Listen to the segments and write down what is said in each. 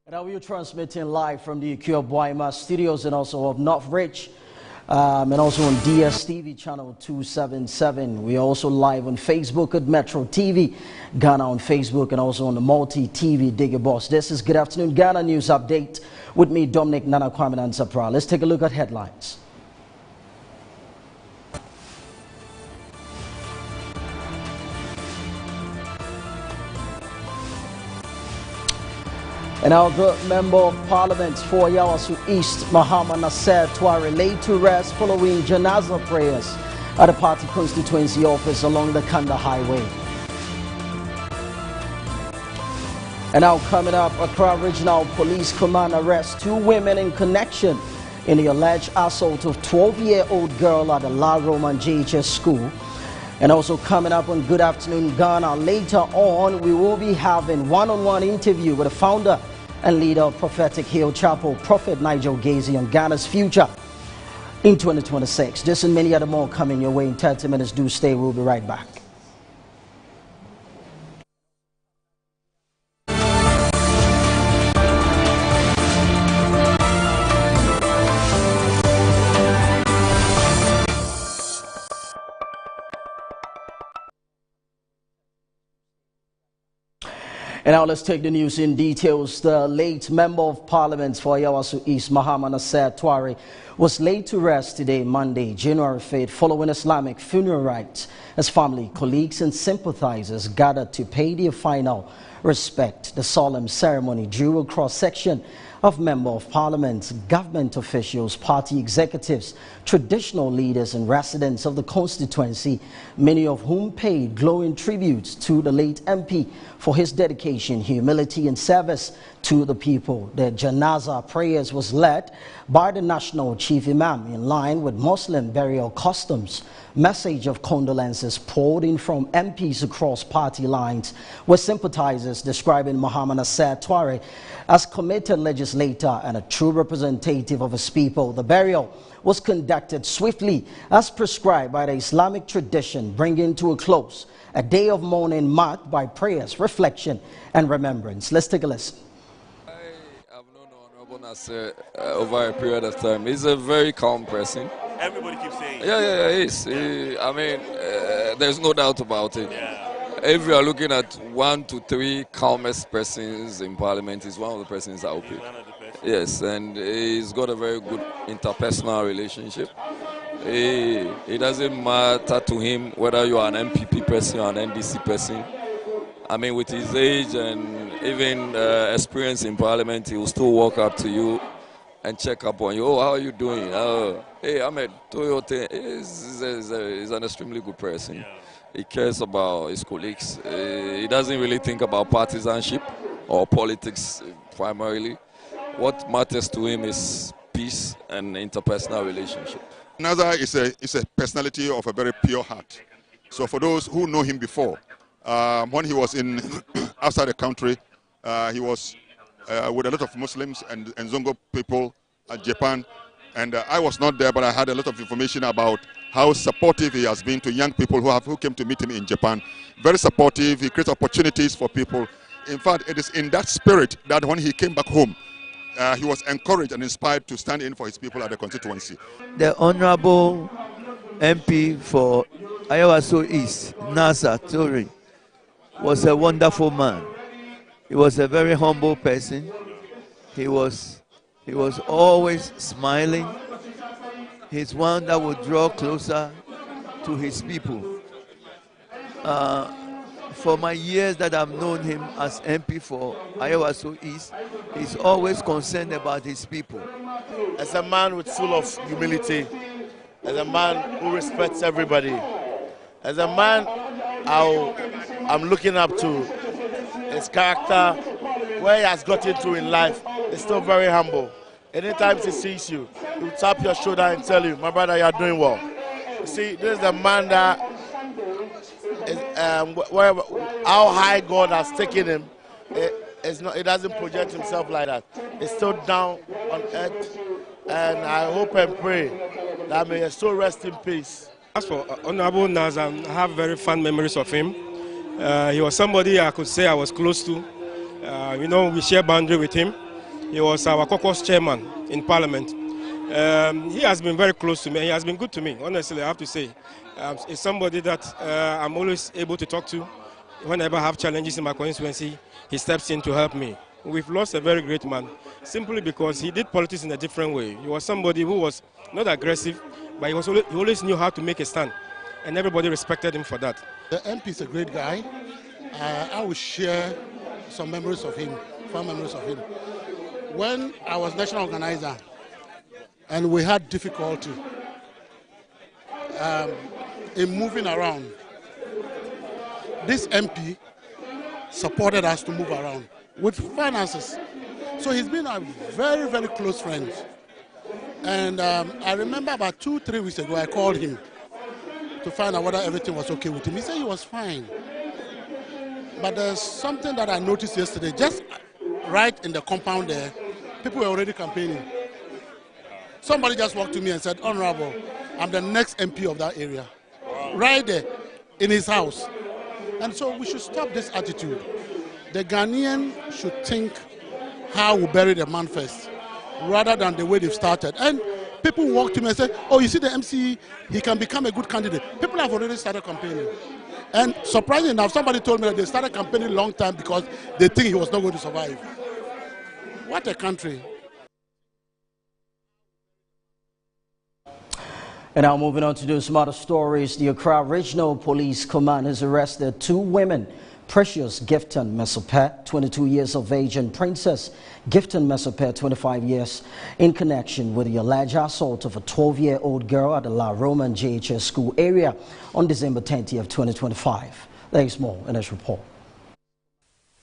Now we are transmitting live from the IKEA Boima studios and also of Northridge and also on DSTV channel 277. We are also live on Facebook at Metro TV, Ghana on Facebook, and also on the multi-TV Digger Boss. This is Good Afternoon Ghana News Update with me, Dominic Nana Kwame Nansapra. Let's take a look at headlines. And now the Member of Parliament for Yawasu East, Muhammad Nasser Twari, laid to rest following Janaza prayers at the party constituency office along the Kanda Highway. And now coming up, Accra Regional Police Command arrests 2 women in connection in the alleged assault of 12-year-old girl at the La Roman JHS school. And also coming up on Good Afternoon Ghana, later on we will be having one-on-one interview with the founder and leader of Prophetic Hill Chapel, Prophet Nigel Gazy, on Ghana's future in 2026. This and many other more coming your way in 30 minutes. Do stay, we'll be right back. And now let's take the news in details. The late Member of Parliament for Yawasu East, Muhammad Nasser Twari, was laid to rest today, Monday, January 5th, following Islamic funeral rites as family, colleagues and sympathizers gathered to pay their final respect. The solemn ceremony drew a cross-section of Member of Parliament, government officials, party executives, traditional leaders and residents of the constituency, many of whom paid glowing tributes to the late MP for his dedication, humility and service to the people. The Janaza prayers was led by the National Chief Imam in line with Muslim burial customs. Message of condolences poured in from MPs across party lines, with sympathizers describing Muhammad Nasser Twari as committed legislator and a true representative of his people. The burial was conducted swiftly as prescribed by the Islamic tradition, bringing to a close a day of mourning marked by prayers, reflection and remembrance. Let's take a listen. I have known Honorable Nasser over a period of time. He's a very calm person. Everybody keeps saying Yeah, he is. I mean, there's no doubt about it. yeah. If you are looking at 1 to 3 calmest persons in Parliament, he's one of the persons I will pick. One of the best. Yes, and he's got a very good interpersonal relationship. It doesn't matter to him whether you are an MPP person or an NDC person. I mean, with his age and even experience in Parliament, he will still walk up to you and check up on you. Oh, how are you doing? Hey, Ahmed, Toyota. He's an extremely good person. Yeah. He cares about his colleagues. He doesn't really think about partisanship or politics primarily. What matters to him is peace and interpersonal relationship. Nasser is a personality of a very pure heart. So for those who know him before, when he was in outside the country, he was with a lot of Muslims and Zongo people at Japan. And I was not there, but I had a lot of information about how supportive he has been to young people who came to meet him in Japan. Very supportive. He creates opportunities for people. In fact, it is in that spirit that when he came back home, he was encouraged and inspired to stand in for his people at the constituency. The Honorable MP for Yawasu East, Nasser Twari, was a wonderful man. He was a very humble person. He was always smiling. He's one that would draw closer to his people. For my years that I've known him as MP for Yawasu East, he's always concerned about his people. As a man full of humility, as a man who respects everybody, as a man I'm looking up to, his character, where he has gotten to in life, is still very humble. Anytime he sees you, he'll tap your shoulder and tell you, my brother, you're doing well. You see, this is a man that is, how high God has taken him, it doesn't project himself like that. It's still down on earth, and I hope and pray that may he still rest in peace. As for Honorable Nasser, I have very fond memories of him. He was somebody I could say I was close to. We share boundary with him. He was our caucus chairman in Parliament. He has been very close to me. He has been good to me, honestly, I have to say. He's somebody that I'm always able to talk to. Whenever I have challenges in my constituency, he steps in to help me. We've lost a very great man, simply because he did politics in a different way. He was somebody who was not aggressive, but he always knew how to make a stand, and everybody respected him for that. The MP is a great guy. I will share some memories of him, fond memories of him. When I was national organizer and we had difficulty in moving around, this MP supported us to move around with finances. So he's been a very, very close friend. And I remember about 2-3 weeks ago, I called him to find out whether everything was okay with him. He said he was fine. But there's something that I noticed yesterday, just right in the compound there, people were already campaigning. Somebody just walked to me and said, "Honorable, I'm the next MP of that area." Wow. Right there, in his house. And so we should stop this attitude. The Ghanaian should think how we bury the man first, rather than the way they've started. And people walk to me and say, "Oh, you see the MC, he can become a good candidate." People have already started campaigning. And surprisingly enough, somebody told me that they started campaigning a long time because they think he was not going to survive. What a country. And now moving on to do some other stories. The Accra Regional Police Command has arrested 2 women, Precious Gifton Mesopet, 22 years of age, and Princess Gifton Mesopet, 25 years, in connection with the alleged assault of a 12-year-old girl at the La Roman JHS school area on December 20th, 2025. There is more in this report.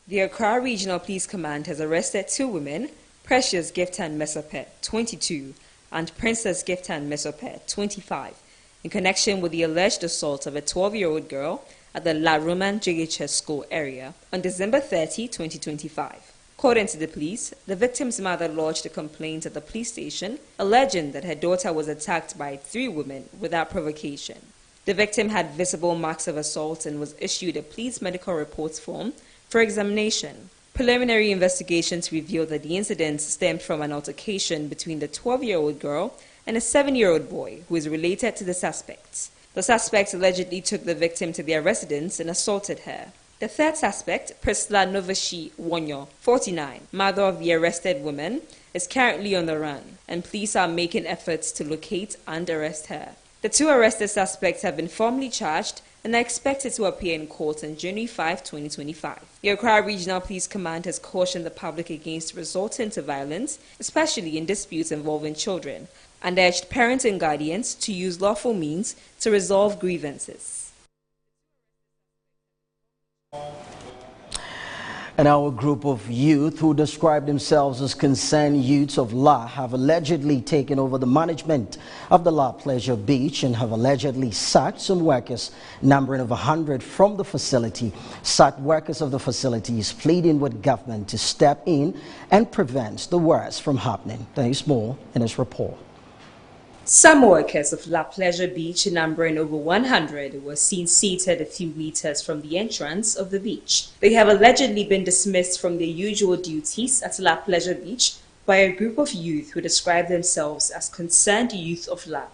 The Accra Regional Police Command has arrested 2 women, Precious Gifton Mesopet, 22, and Princess Gifton Mesopet, 25, in connection with the alleged assault of a 12-year-old girl at the La Roman JHS school area on December 30, 2025. According to the police, the victim's mother lodged a complaint at the police station alleging that her daughter was attacked by 3 women without provocation. The victim had visible marks of assault and was issued a police medical reports form for examination. Preliminary investigations revealed that the incident stemmed from an altercation between the 12-year-old girl and a 7-year-old boy who is related to the suspects. The suspects allegedly took the victim to their residence and assaulted her. The third suspect, Priscilla Novashi Wonyo, 49, mother of the arrested woman, is currently on the run, and police are making efforts to locate and arrest her. The 2 arrested suspects have been formally charged and are expected to appear in court on January 5, 2025. The Accra Regional Police Command has cautioned the public against resorting to violence, especially in disputes involving children, and urged parents and guardians to use lawful means to resolve grievances. And our group of youth who describe themselves as concerned youths of La have allegedly taken over the management of the La Pleasure Beach and have allegedly sacked some workers, numbering of 100 from the facility. Sacked workers of the facility is pleading with government to step in and prevent the worst from happening. There is more in this report. Some workers of La Pleasure Beach, numbering over 100, were seen seated a few meters from the entrance of the beach. They have allegedly been dismissed from their usual duties at La Pleasure Beach by a group of youth who describe themselves as concerned youth of La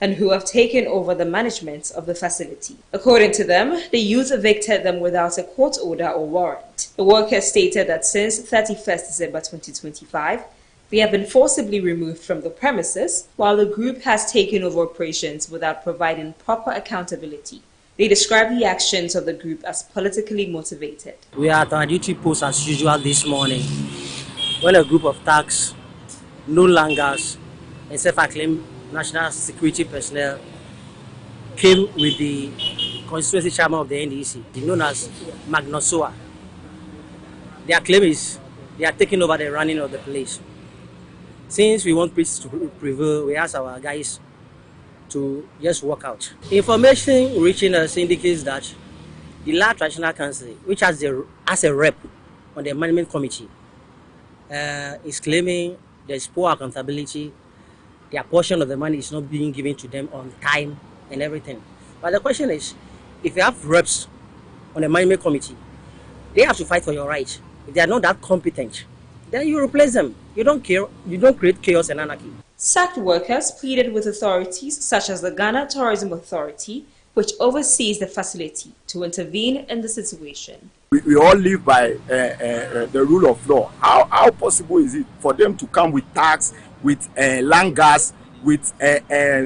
and who have taken over the management of the facility. According to them, the youth evicted them without a court order or warrant. The workers stated that since 31st December 2025, they have been forcibly removed from the premises, while the group has taken over operations without providing proper accountability. They describe the actions of the group as politically motivated. We are at our duty post as usual this morning, when a group of thugs, no langers, and self-acclaimed national security personnel came with the constituency chairman of the NDC, known as Magnosoa. Their claim is they are taking over the running of the place. Since we want peace to prevail, we ask our guys to just walk out. Information reaching us indicates that the La Traditional Council, which has a rep on the management committee, is claiming there's poor accountability. Their portion of the money is not being given to them on time and everything. But the question is, if you have reps on the management committee, they have to fight for your rights. If they are not that competent, then you replace them. You don't create chaos and anarchy. Sacked workers pleaded with authorities such as the Ghana Tourism Authority, which oversees the facility, to intervene in the situation. We all live by the rule of law. How possible is it for them to come with tax, with land gas, with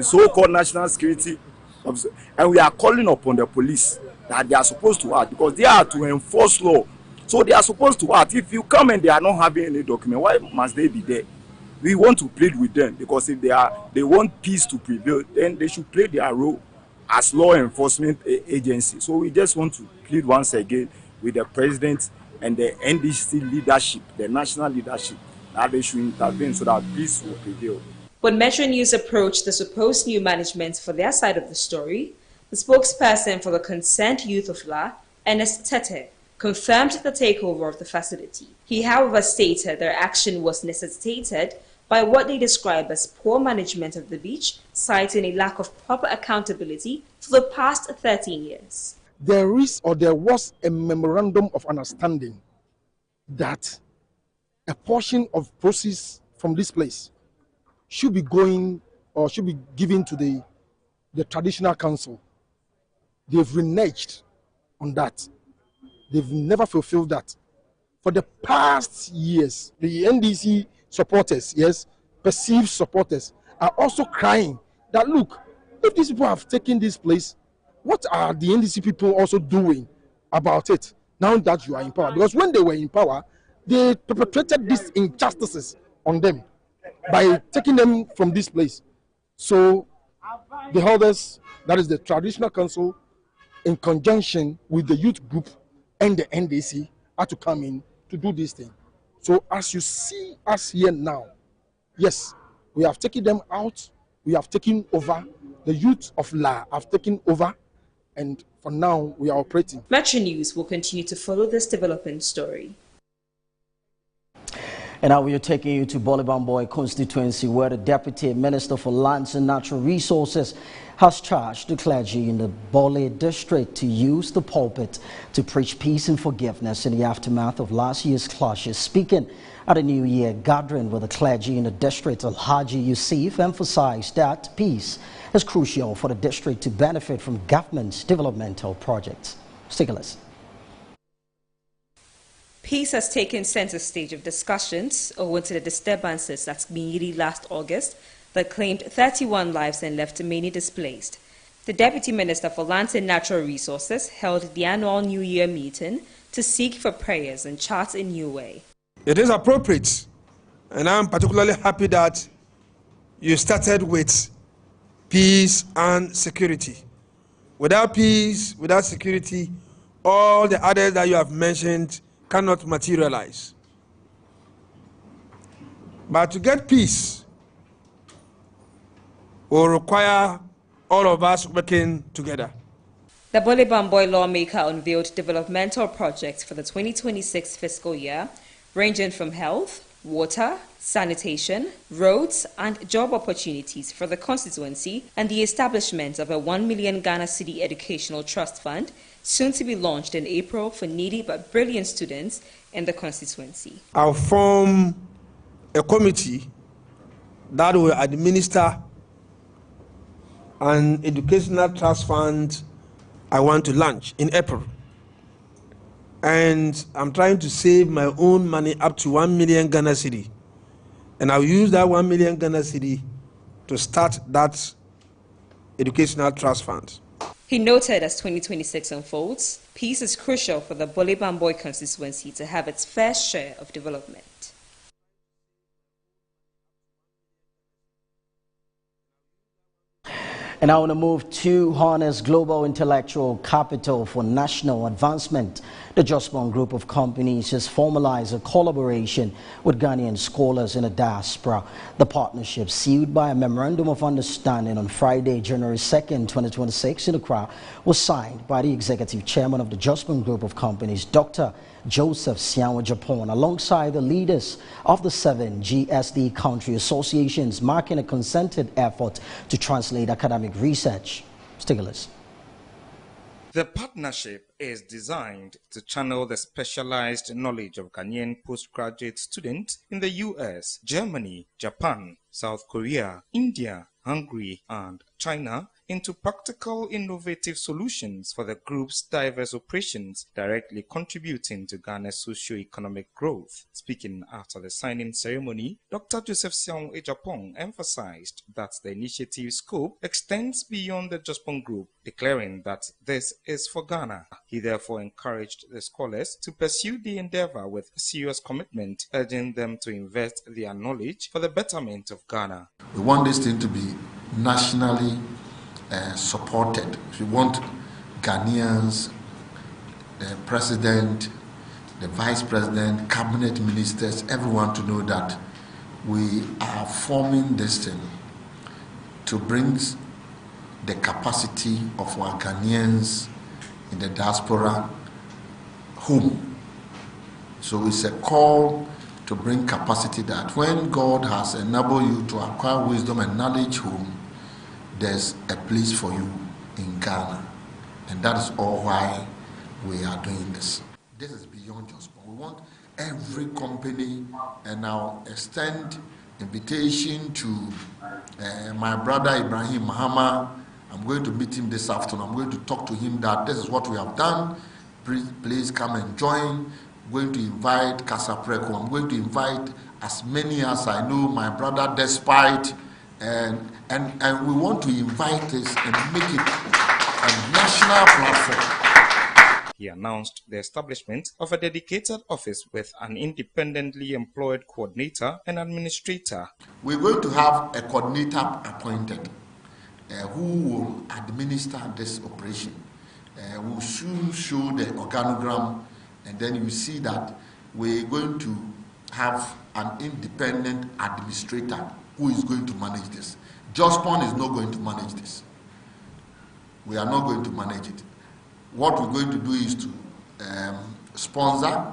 so-called national security officer? And we are calling upon the police that they are supposed to act, because they are to enforce law. So they are supposed to act. If you come and they are not having any document, why must they be there? We want to plead with them, because if they want peace to prevail, then they should play their role as law enforcement agency. So we just want to plead once again with the president and the NDC leadership, the national leadership, that they should intervene so that peace will prevail. When Metro News approached the supposed new management for their side of the story, the spokesperson for the Concerned Youth of La, Ernest Tete, confirmed the takeover of the facility. He, however, stated their action was necessitated by what they describe as poor management of the beach, citing a lack of proper accountability for the past 13 years. There was a memorandum of understanding that a portion of proceeds from this place should be going or should be given to the traditional council. They've reneged on that. They've never fulfilled that. For the past years, the NDC supporters, yes, perceived supporters, are also crying that, look, if these people have taken this place, what are the NDC people also doing about it now that you are in power? Because when they were in power, they perpetrated these injustices on them by taking them from this place. So the holders, that is the traditional council, in conjunction with the youth group and the NDC, are to come in to do this thing. So as you see us here now, yes, we have taken them out, we have taken over, the youth of La have taken over, and for now we are operating. Metro News will continue to follow this development story. And now we are taking you to Bolibamboy constituency, where the Deputy Minister for Lands and Natural Resources has charged the clergy in the Bole district to use the pulpit to preach peace and forgiveness in the aftermath of last year's clashes. Speaking at a New Year gathering with the clergy in the district, Alhaji Yusuf emphasized that peace is crucial for the district to benefit from government's developmental projects. Let's take a listen. Peace has taken center stage of discussions owing to the disturbances at Gbinyiri last August that claimed 31 lives and left many displaced. The Deputy Minister for Lands and Natural Resources held the annual New Year meeting to seek for prayers and chart a new way. It is appropriate, and I'm particularly happy that you started with peace and security. Without peace, without security, all the others that you have mentioned cannot materialize. But to get peace will require all of us working together. The Bolibamboy lawmaker unveiled developmental projects for the 2026 fiscal year, ranging from health, water, sanitation, roads, and job opportunities for the constituency, and the establishment of a 1 million Ghana Cedi Educational Trust Fund, soon to be launched in April for needy but brilliant students in the constituency. I'll form a committee that will administer an educational trust fund I want to launch in April. And I'm trying to save my own money up to 1 million Ghana Cedi. And I'll use that 1 million Ghana Cedi to start that educational trust fund. He noted as 2026 unfolds, peace is crucial for the Bolibamboy constituency to have its fair share of development. And I want to move to harness global intellectual capital for national advancement. The Jospon Group of Companies has formalized a collaboration with Ghanaian scholars in the diaspora. The partnership, sealed by a memorandum of understanding on Friday, January 2nd, 2026 in Accra, was signed by the executive chairman of the Jospon Group of Companies, Dr. Joseph Sianwa Japon, alongside the leaders of the 7 GSD country associations, marking a concerted effort to translate academic research. Let's take a listen. The partnership is designed to channel the specialized knowledge of Ghanaian postgraduate students in the US, Germany, Japan, South Korea, India, Hungary, and China into practical, innovative solutions for the group's diverse operations, directly contributing to Ghana's socio-economic growth. Speaking after the signing ceremony, Dr. Joseph Siong Ejapong emphasized that the initiative's scope extends beyond the Jospong Group, declaring that this is for Ghana. He therefore encouraged the scholars to pursue the endeavor with serious commitment, urging them to invest their knowledge for the betterment of Ghana. We want this thing to be nationally supported. We want Ghanaians, the president, the vice president, cabinet ministers, everyone to know that we are forming this thing to bring the capacity of our Ghanaians in the diaspora home. So it's a call to bring capacity that when God has enabled you to acquire wisdom and knowledge home, there's a place for you in Ghana. And that is all why we are doing this. This is beyond just one. We want every company, and I'll extend invitation to my brother Ibrahim Mahama. I'm going to meet him this afternoon. I'm going to talk to him that this is what we have done. Please come and join. I'm going to invite Casa Preco. I'm going to invite as many as I know, my brother Despite, and we want to invite this and make it a national platform. He announced the establishment of a dedicated office with an independently employed coordinator and administrator. We're going to have a coordinator appointed who will administer this operation. We'll soon show the organogram, and then you see that we're going to have an independent administrator who is going to manage this. Jospong is not going to manage this. We are not going to manage it. What we're going to do is to sponsor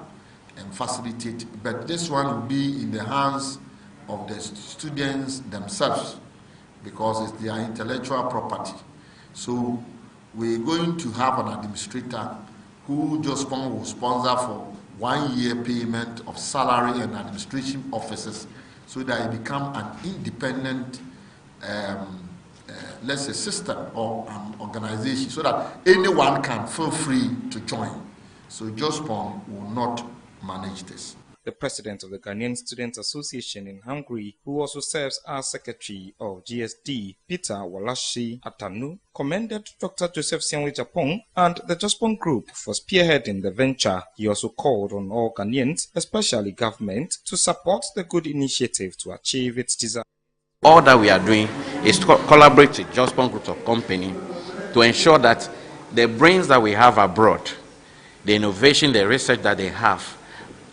and facilitate, but this one will be in the hands of the students themselves because it's their intellectual property. So we're going to have an administrator who Jospong will sponsor for 1 year payment of salary and administration offices so that it become an independent let's say system or an organization so that anyone can feel free to join. So Jospong will not manage this. The president of the Ghanaian Students Association in Hungary, who also serves as secretary of GSD, Peter Walashi Atanu, commended Dr. Joseph Siong Ejapong and the Jospong Group for spearheading the venture. He also called on all Ghanaians, especially government, to support the good initiative to achieve its desire. All that we are doing is to collaborate with Jospong Group of Company to ensure that the brains that we have abroad, the innovation, the research that they have,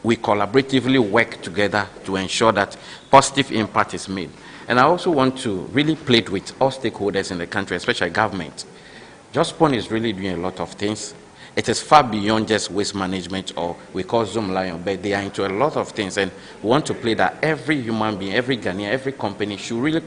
we collaboratively work together to ensure that positive impact is made. And I also want to really plead with all stakeholders in the country, especially government. Jospong is really doing a lot of things. It is far beyond just waste management, or we call Zoom Lion, but they are into a lot of things. And we want to play that every human being, every Ghanaian, every company should really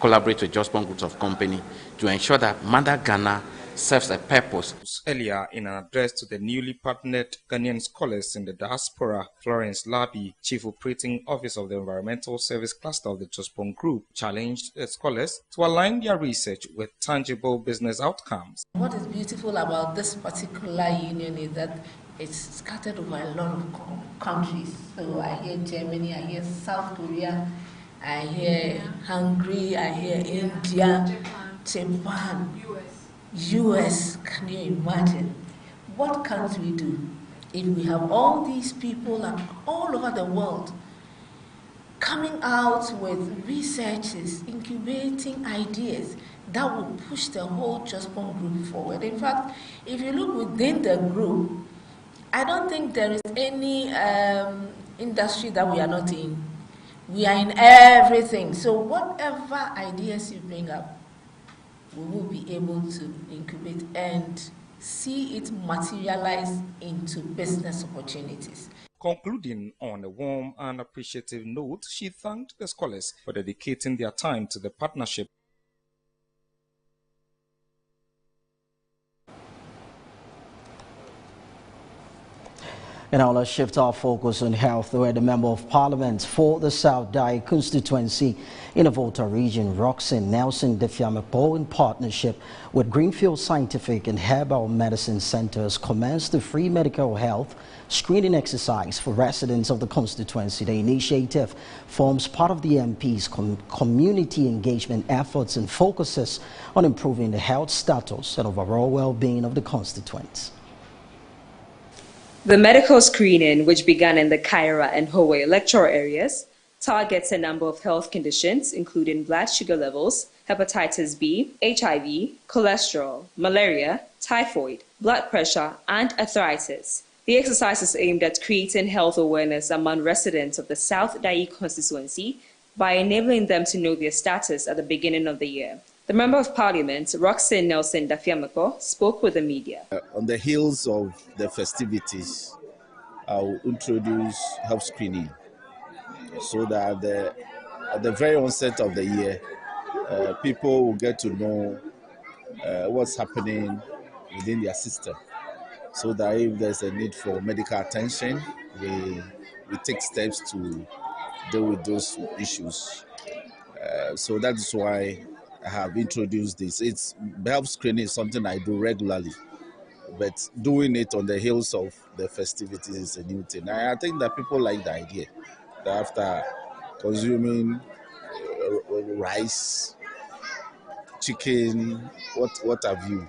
collaborate with Jospong Group of Company to ensure that Mother Ghana serves a purpose. Earlier, in an address to the newly partnered Ghanaian scholars in the diaspora, Florence Labi, Chief Operating Officer of the Environmental Service Cluster of the Jospong Group, challenged the scholars to align their research with tangible business outcomes. What is beautiful about this particular union is that it's scattered over a lot of countries. So I hear Germany, I hear South Korea, I hear Hungary, I hear India, Japan, US. Can you imagine? What can't we do if we have all these people all over the world coming out with researches, incubating ideas that will push the whole Jospong Group forward? In fact, if you look within the group, I don't think there is any industry that we are not in. We are in everything. So whatever ideas you bring up, we will be able to incubate and see it materialize into business opportunities. Concluding on a warm and appreciative note, she thanked the scholars for dedicating their time to the partnership. And now let's shift our focus on health, where the Member of Parliament for the South Dai constituency in the Volta region, Roxanne Nelson Defiamepo, in partnership with Greenfield Scientific and Herbal Medicine Centers, commenced the free medical health screening exercise for residents of the constituency. The initiative forms part of the MP's community engagement efforts and focuses on improving the health status and overall well-being of the constituents. The medical screening, which began in the Kaira and Howe electoral areas, targets a number of health conditions, including blood sugar levels, hepatitis B, HIV, cholesterol, malaria, typhoid, blood pressure, and arthritis. The exercise is aimed at creating health awareness among residents of the South Dai constituency by enabling them to know their status at the beginning of the year. The Member of Parliament, Roxanne Nelson Defiamepo, spoke with the media. On the heels of the festivities, I will introduce health screening so that at the very onset of the year, people will get to know what's happening within their system, so that if there's a need for medical attention, we take steps to deal with those issues. So that's why I have introduced this. Health screening is something I do regularly, but doing it on the heels of the festivities is a new thing. I think that people like the idea that after consuming rice, chicken, what have you,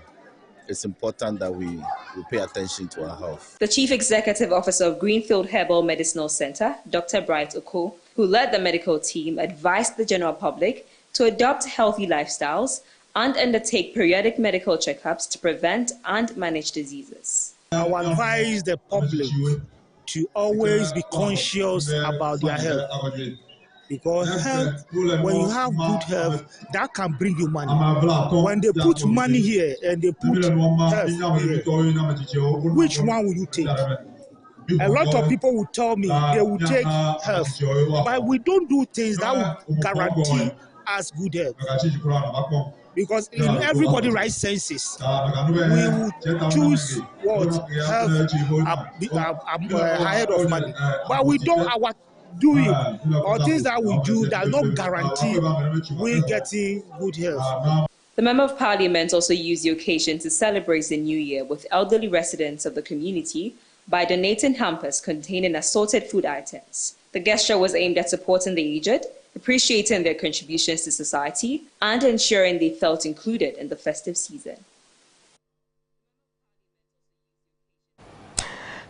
it's important that we pay attention to our health. The Chief Executive Officer of Greenfield Herbal Medicinal Center, Dr. Bright Oko, who led the medical team, advised the general public to adopt healthy lifestyles and undertake periodic medical checkups to prevent and manage diseases. I will advise the public to always be conscious about their health, because health, when you have good health, that can bring you money. When they put money here and they put health here, which one will you take? A lot of people will tell me they will take health, but we don't do things that will guarantee us good health. Because in everybody right senses, we will choose what health ahead of money. But we don't our doing or things that we do that not guarantee we getting good health. The Member of Parliament also used the occasion to celebrate the New Year with elderly residents of the community by donating hampers containing assorted food items. The gesture was aimed at supporting the aged, appreciating their contributions to society, and ensuring they felt included in the festive season.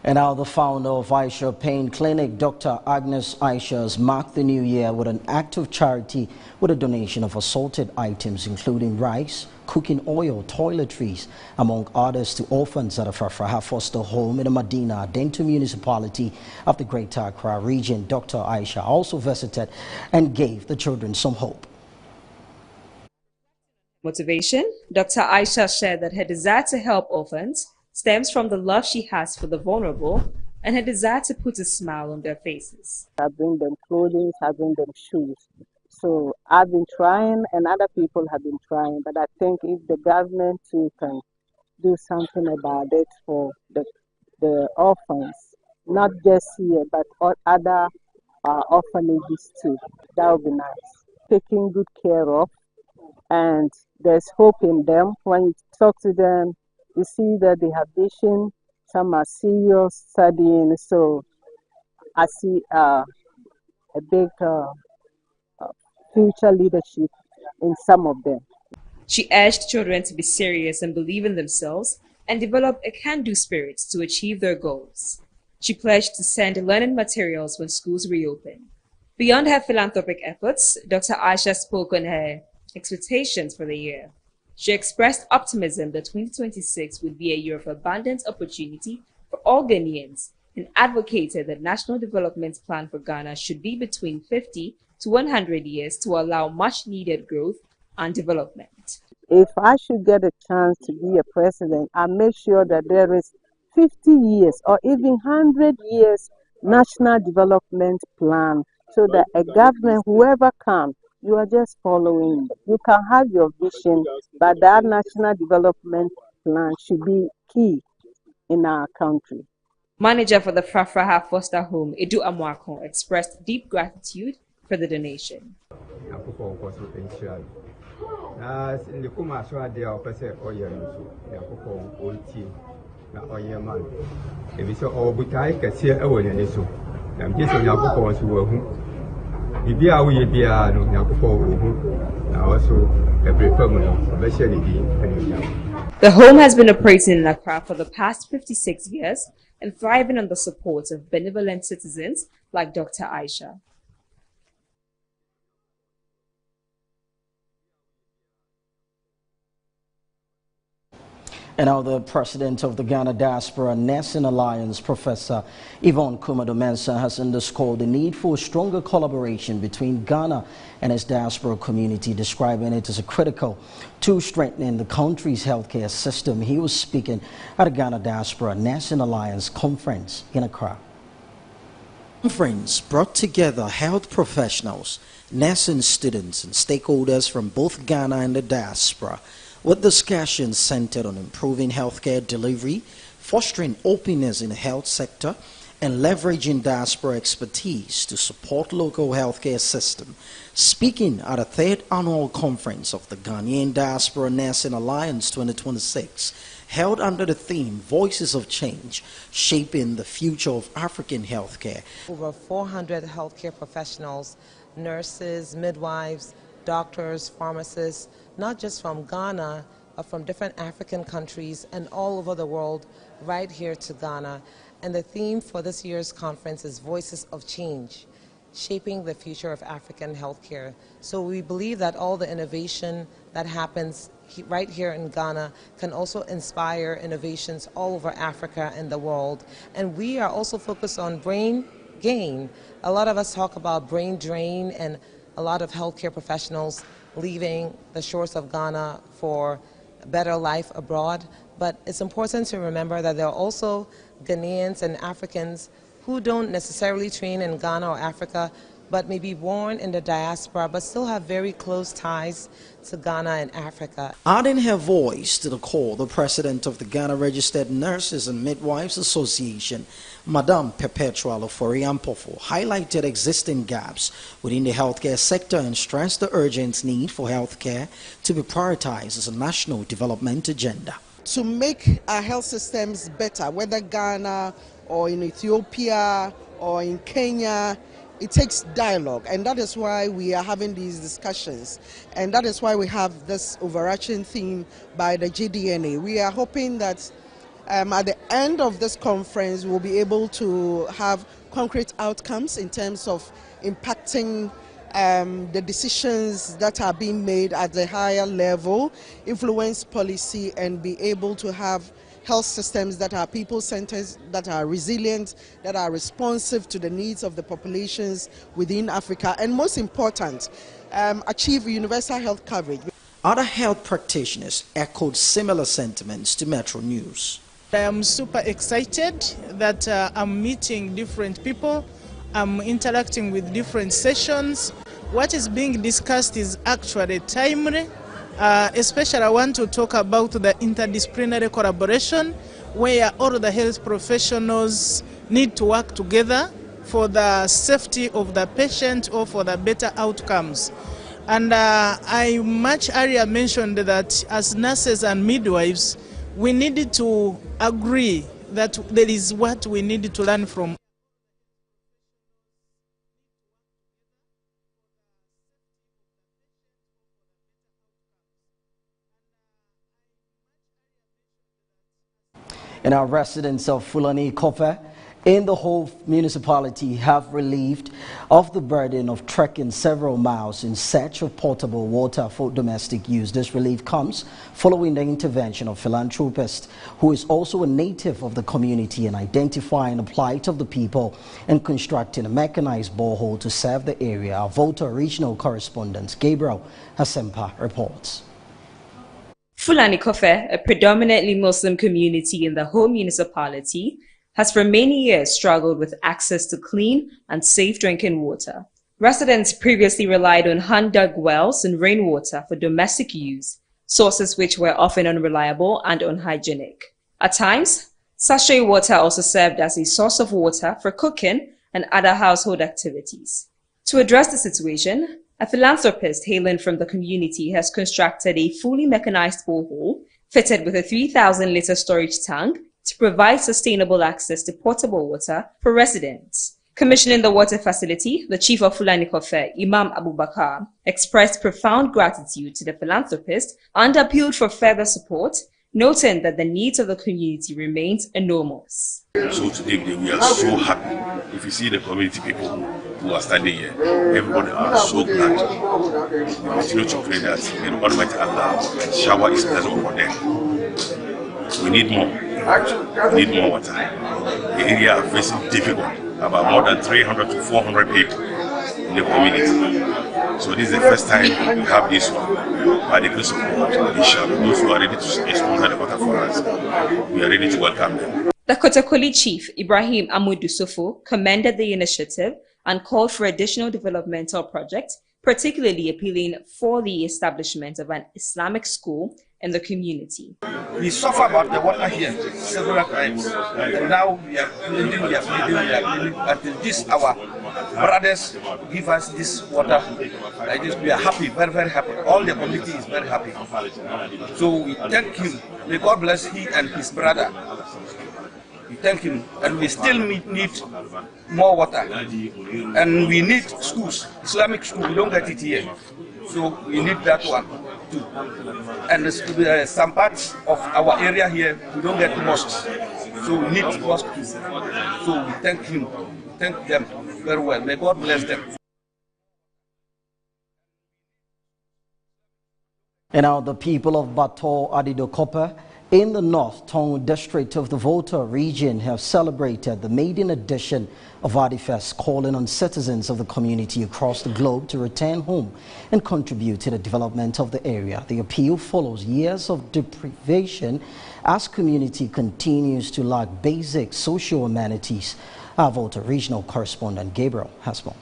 And now the founder of Aisha Pain Clinic, Dr. Agnes Aisha, has marked the new year with an act of charity with a donation of assorted items, including rice, cooking oil, toiletries, among others, to orphans at a Frafraha foster home in the Medina Dento municipality of the Greater Accra region. Dr. Aisha also visited and gave the children some hope. Motivation, Dr. Aisha shared that her desire to help orphans stems from the love she has for the vulnerable and her desire to put a smile on their faces. I bring them clothing, I bring them shoes. So I've been trying and other people have been trying, but I think if the government too can do something about it for the orphans, not just here, but all other orphanages too, that would be nice. Taking good care of, and there's hope in them. When you talk to them, you see that they have vision, some are serious studying, so I see a big future leadership in some of them. She urged children to be serious and believe in themselves and develop a can-do spirit to achieve their goals. She pledged to send learning materials when schools reopen. Beyond her philanthropic efforts, Dr. Aisha spoke on her expectations for the year. She expressed optimism that 2026 would be a year of abundant opportunity for all Ghanaians and advocated that National Development Plan for Ghana should be between 50 to 100 years to allow much needed growth and development. If I should get a chance to be a president, I make sure that there is 50 years or even 100 years national development plan, so that a government, whoever comes, you are just following. You can have your vision, but that national development plan should be key in our country. Manager for the Frafraha Foster Home, Edu Amwako, expressed deep gratitude for the donation. The home has been operating in Accra for the past 56 years and thriving on the support of benevolent citizens like Dr. Aisha. And now the president of the Ghana Diaspora Nursing Alliance, Professor Yvonne Kumado-Mensah, has underscored the need for stronger collaboration between Ghana and its diaspora community, describing it as critical to strengthening the country's healthcare system. He was speaking at the Ghana Diaspora Nursing Alliance conference in Accra. The conference brought together health professionals, nursing students, and stakeholders from both Ghana and the diaspora, with discussions centered on improving healthcare delivery, fostering openness in the health sector, and leveraging diaspora expertise to support local healthcare system. Speaking at a third annual conference of the Ghanaian Diaspora Nursing Alliance 2026, held under the theme Voices of Change, Shaping the Future of African Healthcare. Over 400 healthcare professionals, nurses, midwives, doctors, pharmacists, not just from Ghana, but from different African countries and all over the world, right here to Ghana. And the theme for this year's conference is Voices of Change, Shaping the Future of African Healthcare. So we believe that all the innovation that happens right here in Ghana can also inspire innovations all over Africa and the world. And we are also focused on brain gain. A lot of us talk about brain drain, and a lot of healthcare professionals leaving the shores of Ghana for a better life abroad. But it's important to remember that there are also Ghanaians and Africans who don't necessarily train in Ghana or Africa, but may be born in the diaspora, but still have very close ties to Ghana and Africa. Adding her voice to the call, the president of the Ghana Registered Nurses and Midwives Association, Madame Perpetua Lofori-Ampofo, highlighted existing gaps within the healthcare sector and stressed the urgent need for healthcare to be prioritized as a national development agenda. To make our health systems better, whether Ghana or in Ethiopia or in Kenya, it takes dialogue, and that is why we are having these discussions, and that is why we have this overarching theme by the GDNA. We are hoping that at the end of this conference we'll be able to have concrete outcomes in terms of impacting the decisions that are being made at the higher level, influence policy, and be able to have health systems that are people-centered, that are resilient, that are responsive to the needs of the populations within Africa, and most important, achieve universal health coverage. Other health practitioners echoed similar sentiments to Metro News. I am super excited that I'm meeting different people, I'm interacting with different sessions. What is being discussed is actually timely. Especially I want to talk about the interdisciplinary collaboration, where all the health professionals need to work together for the safety of the patient or for the better outcomes. And I much earlier mentioned that as nurses and midwives, we needed to agree that there is what we need to learn from. And our residents of Fulani Kofe in the whole municipality have relieved of the burden of trekking several miles in search of potable water for domestic use. This relief comes following the intervention of philanthropist who is also a native of the community in identifying the plight of the people and constructing a mechanized borehole to serve the area. Our Volta regional correspondent Gabriel Hasempa reports. Fulani Kofe, a predominantly Muslim community in the whole municipality, has for many years struggled with access to clean and safe drinking water. Residents previously relied on hand-dug wells and rainwater for domestic use, sources which were often unreliable and unhygienic. At times, Sachet water also served as a source of water for cooking and other household activities. To address the situation, a philanthropist hailing from the community has constructed a fully mechanized borehole fitted with a 3,000-liter storage tank to provide sustainable access to potable water for residents. Commissioning the water facility, the chief of Fulani Kofe, Imam Abubakar, expressed profound gratitude to the philanthropist and appealed for further support, noting that the needs of the community remains enormous. So today we are so happy. If you see the community people who are standing here, everybody are so glad. We continue to pray that may the Almighty Allah shower His blessing upon them. We need more. We need more water. The area are facing difficult. About more than 300 to 400 people in the community. So this is the first time we have this one. By the grace of God, inshallah, those who are ready to sponsor the water for us, we are ready to welcome them. The Kotakoli chief, Ibrahim Amudu Sofo, commended the initiative and called for additional developmental projects, particularly appealing for the establishment of an Islamic school in the community. We suffer about the water here several times, and now we are cleaning, until this our brothers give us this water. Like this, we are happy, very, very happy. All the community is very happy. So we thank him. May God bless he and his brother. We thank him, and we still need more water, and we need schools, Islamic school. We don't get it here, so we need that one too. And some parts of our area here we don't get mosques, so we need mosques too. So we thank him, thank them very well. May God bless them. And now the people of Bato Adidokope in the North Tongu district of the Volta region have celebrated the maiden edition of Adifest, calling on citizens of the community across the globe to return home and contribute to the development of the area. The appeal follows years of deprivation as community continues to lack basic social amenities. Our Volta regional correspondent Gabriel has more.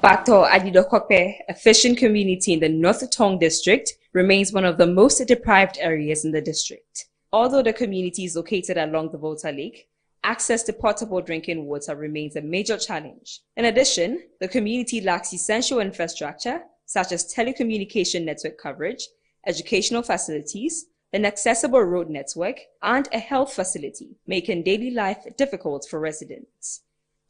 Bato Adidokope, a fishing community in the North Tongu district, remains one of the most deprived areas in the district. Although the community is located along the Volta Lake, access to potable drinking water remains a major challenge. In addition, the community lacks essential infrastructure such as telecommunication network coverage, educational facilities, an accessible road network, and a health facility, making daily life difficult for residents.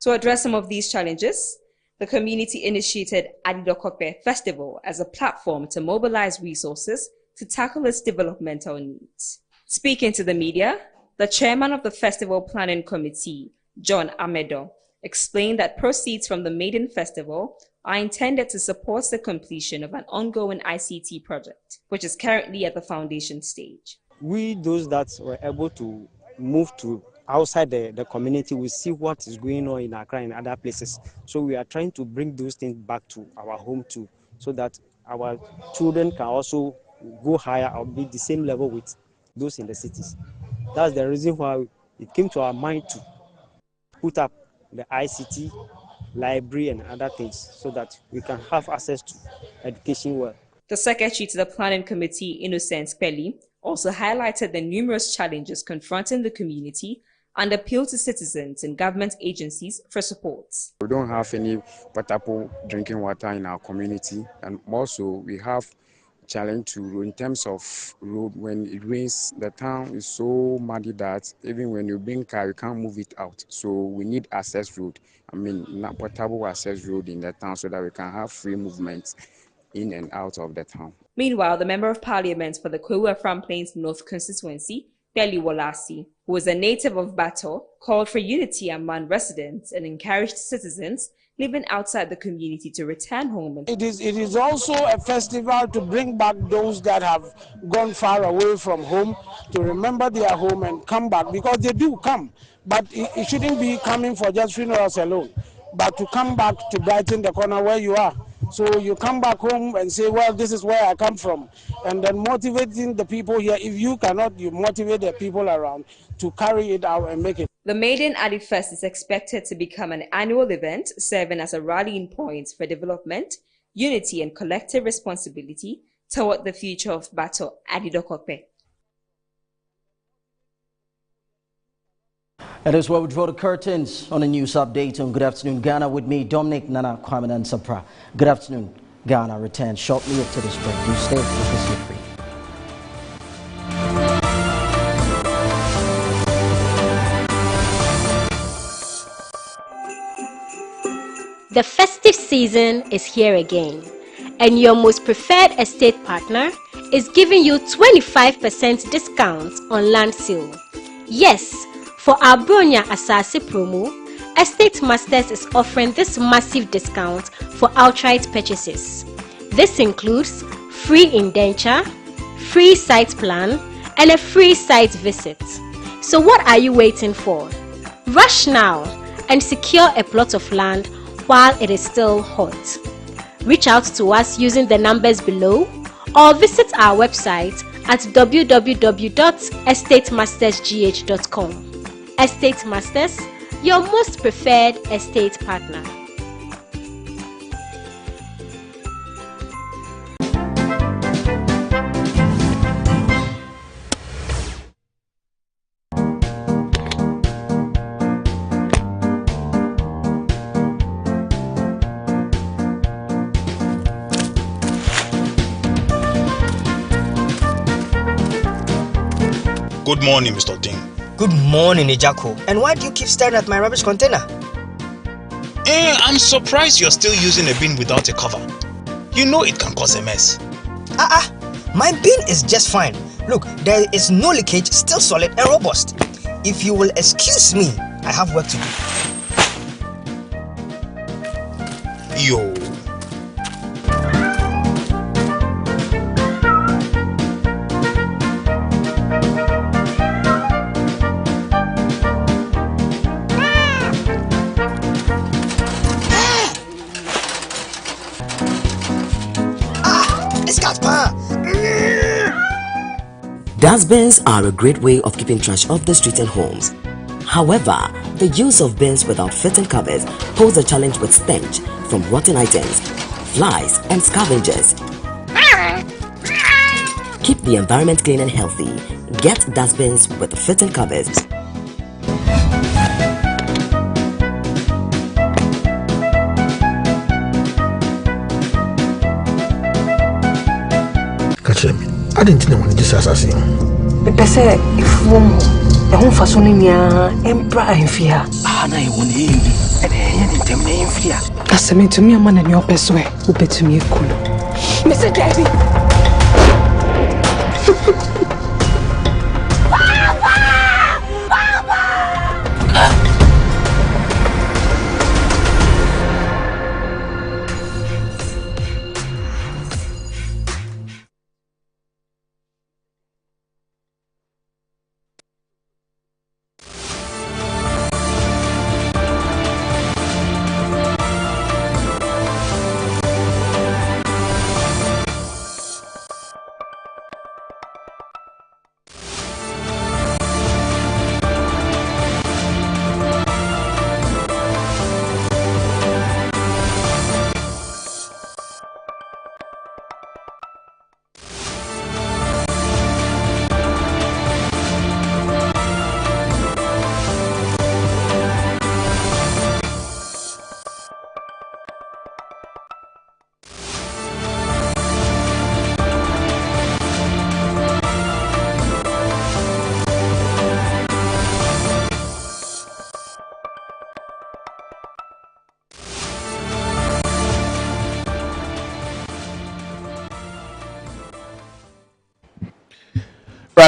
To address some of these challenges, the community initiated Adidokope Festival as a platform to mobilize resources to tackle its developmental needs. Speaking to the media, the chairman of the festival planning committee, John Amedo, explained that proceeds from the maiden festival are intended to support the completion of an ongoing ICT project, which is currently at the foundation stage. We, those that were able to move to outside the community, we see what is going on in Accra and other places. So we are trying to bring those things back to our home too, so that our children can also go higher or be the same level with those in the cities. That's the reason why it came to our mind to put up the ICT, library and other things so that we can have access to education well. The secretary to the planning committee, Innocent Peli, also highlighted the numerous challenges confronting the community and appealed to citizens and government agencies for support. We don't have any potable drinking water in our community, and also we have challenge to in terms of road. When it rains, the town is so muddy that even when you bring car, you can't move it out. So we need access road. Not potable access road in the town so that we can have free movement in and out of the town. Meanwhile, the Member of Parliament for the Kwewu-Afram Plains North constituency, Peli Wolasi, who is a native of Bato, called for unity among residents and encouraged citizens living outside the community to return home. It is also a festival to bring back those that have gone far away from home, to remember their home and come back, because they do come, but it shouldn't be coming for just funerals alone, but to come back to brighten the corner where you are. So you come back home and say, well, this is where I come from. And then motivating the people here. If you cannot, you motivate the people around to carry it out and make it. The Maiden Adifest is expected to become an annual event, serving as a rallying point for development, unity, and collective responsibility toward the future of Bato Adidokope. It is where we draw the curtains on the news update on Good Afternoon Ghana with me, Dominic Nana Kwame Sapra. Good Afternoon Ghana returns shortly after this break. Do stay with us here free. The festive season is here again, and your most preferred estate partner is giving you 25% discount on land sale. Yes, for our Bronya Asase promo, Estate Masters is offering this massive discount for outright purchases. This includes free indenture, free site plan, and a free site visit. So what are you waiting for? Rush now and secure a plot of land while it is still hot. Reach out to us using the numbers below or visit our website at www.estatemastersgh.com. Estate Masters, your most preferred estate partner. Good morning, Mr. Ting. Good morning, Ejako. And why do you keep staring at my rubbish container? I'm surprised you're still using a bin without a cover. You know it can cause a mess. My bin is just fine. Look, there is no leakage, still solid and robust. If you will excuse me, I have work to do. Yo. Dustbins are a great way of keeping trash off the street and homes. However, the use of bins without fitting covers poses a challenge with stench from rotten items, flies and scavengers. Keep the environment clean and healthy. Get dustbins with fitting covers. I didn't know when you just asked him. But say if one the home fasonia empra and fear. Na you want him. And then tell me in fear. Kaseme to me a man and your best way. Who bet to me cool. Mr. Daddy.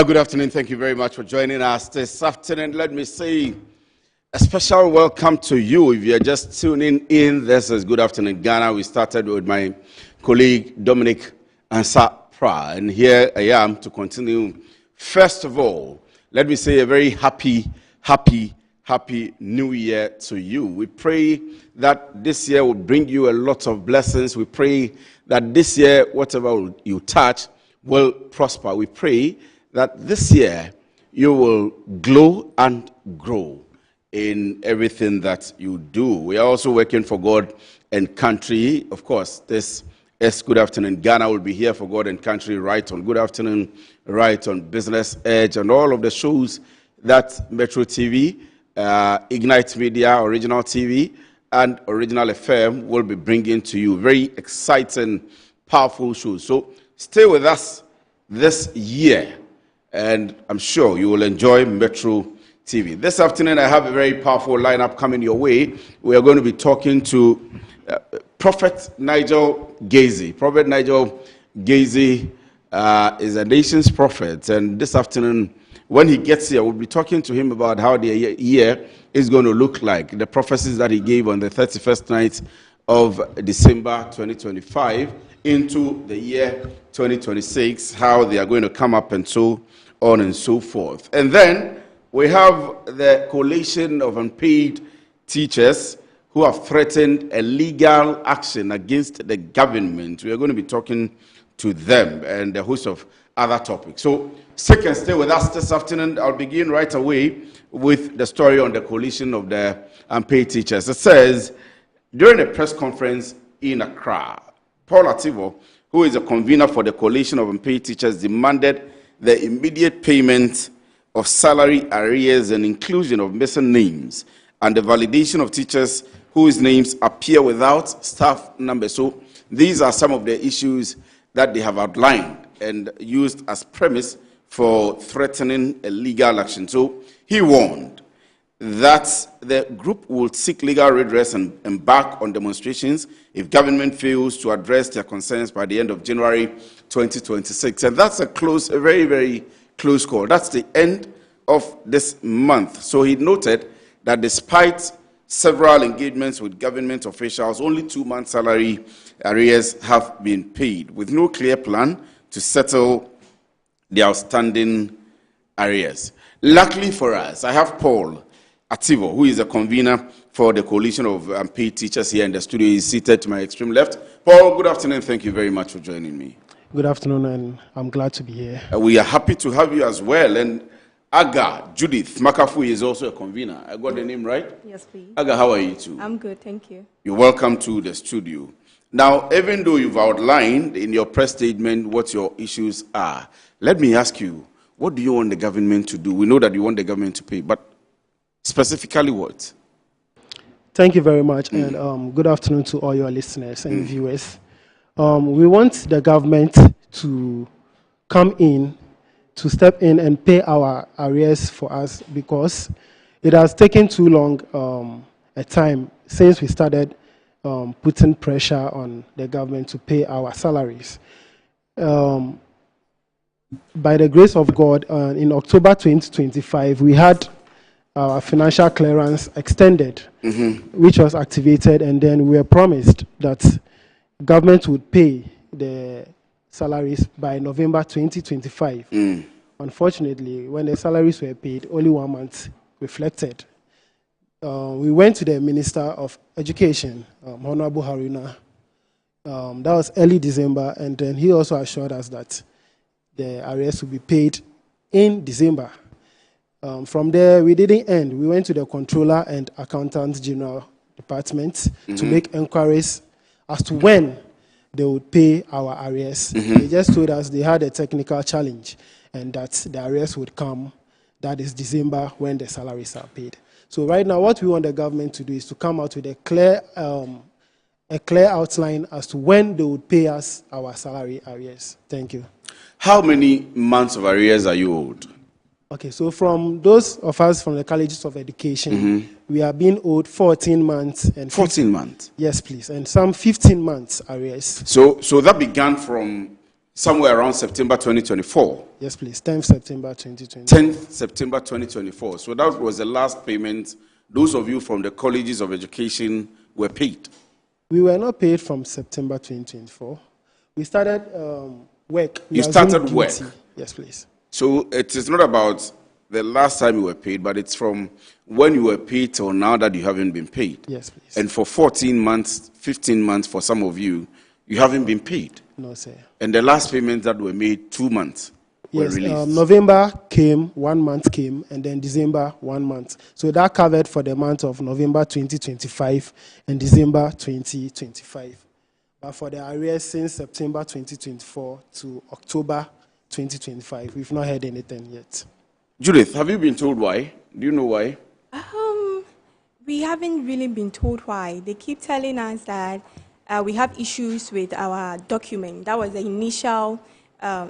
Good afternoon. Thank you very much for joining us this afternoon. Let me say a special welcome to you. If you're just tuning in, this is Good Afternoon Ghana. We started with my colleague Dominic Sapra, and here I am to continue. First of all, let me say a very happy New Year to you. We pray that this year will bring you a lot of blessings. We pray that this year, whatever you touch will prosper. We pray that this year you will glow and grow in everything that you do. We are also working for God and country. Of course, this is Good Afternoon Ghana. Will be here for God and country, right on Good Afternoon, right on Business Edge, and all of the shows that Metro TV Ignite Media, Original TV, and Original FM will be bringing to you very exciting, powerful shows. So stay with us this year, and I'm sure you will enjoy Metro TV. This afternoon, I have a very powerful lineup coming your way. We are going to be talking to Prophet Nigel Gazy. Prophet Nigel Gazy is a nation's prophet, and this afternoon, when he gets here, we'll be talking to him about how the year is going to look like, the prophecies that he gave on the 31st night of December 2025 into the year 2026, how they are going to come up and so on and so forth. And then we have the coalition of unpaid teachers who have threatened a legal action against the government. We are going to be talking to them and a host of other topics. So stick and stay with us this afternoon. I'll begin right away with the story on the coalition of the unpaid teachers. It says, during a press conference in Accra, Paul Ativo, who is a convener for the coalition of unpaid teachers, demanded the immediate payment of salary arrears and inclusion of missing names and the validation of teachers whose names appear without staff numbers. So these are some of the issues that they have outlined and used as premise for threatening a legal action. So he warned that the group will seek legal redress and embark on demonstrations if government fails to address their concerns by the end of January 2026. And that's a very, very close call. That's the end of this month. So he noted that despite several engagements with government officials, only 2 months' salary arrears have been paid, with no clear plan to settle the outstanding arrears. Luckily for us, I have Paul Ativo, who is a convener for the coalition of unpaid teachers here in the studio. He's seated to my extreme left. Paul, good afternoon. Thank you very much for joining me. Good afternoon, and I'm glad to be here. We are happy to have you as well. And Aga Judith Makafu is also a convener. I got the name right? Yes, please. Aga, how are you too? I'm good, thank you. You're welcome to the studio. Now, even though you've outlined in your press statement what your issues are, let me ask you, what do you want the government to do? We know that you want the government to pay, but specifically what? Thank you very much, and good afternoon to all your listeners and viewers. We want the government to come in, to step in and pay our arrears for us, because it has taken too long a time since we started putting pressure on the government to pay our salaries. By the grace of God, in October 2025, we had our financial clearance extended, which was activated, and then we were promised that government would pay the salaries by November 2025. Unfortunately, when the salaries were paid, only 1 month reflected. We went to the Minister of Education, Honorable Haruna. That was early December, and then he also assured us that the arrears will be paid in December. From there, we didn't end. We went to the Controller and Accountant General Department to make inquiries as to when they would pay our arrears. They just told us they had a technical challenge and that the arrears would come, that is December, when the salaries are paid. So right now, what we want the government to do is to come out with a clear outline as to when they would pay us our salary arrears. Thank you. How many months of arrears are you owed? Okay, so from those of us from the colleges of education, we are being owed 14 months. And 14 months? Yes, please. And some 15 months arrears. So that began from somewhere around September 2024? Yes, please. 10th September 2024. 10th September 2024. So that was the last payment those of you from the colleges of education were paid? We were not paid from September 2024. We started work. You started work? Yes, please. So it is not about the last time you were paid, but it's from when you were paid till now that you haven't been paid. Yes, please. And for 14 months, 15 months for some of you, you haven't been paid. No, sir. And the last payments that were made, 2 months were released. November came, 1 month came, and then December, 1 month. So that covered for the month of November 2025 and December 2025. But for the arrears since September 2024 to October 2025, we've not heard anything yet. Judith, have you been told why? Do you know why? We haven't really been told why. They keep telling us that we have issues with our document. That was the initial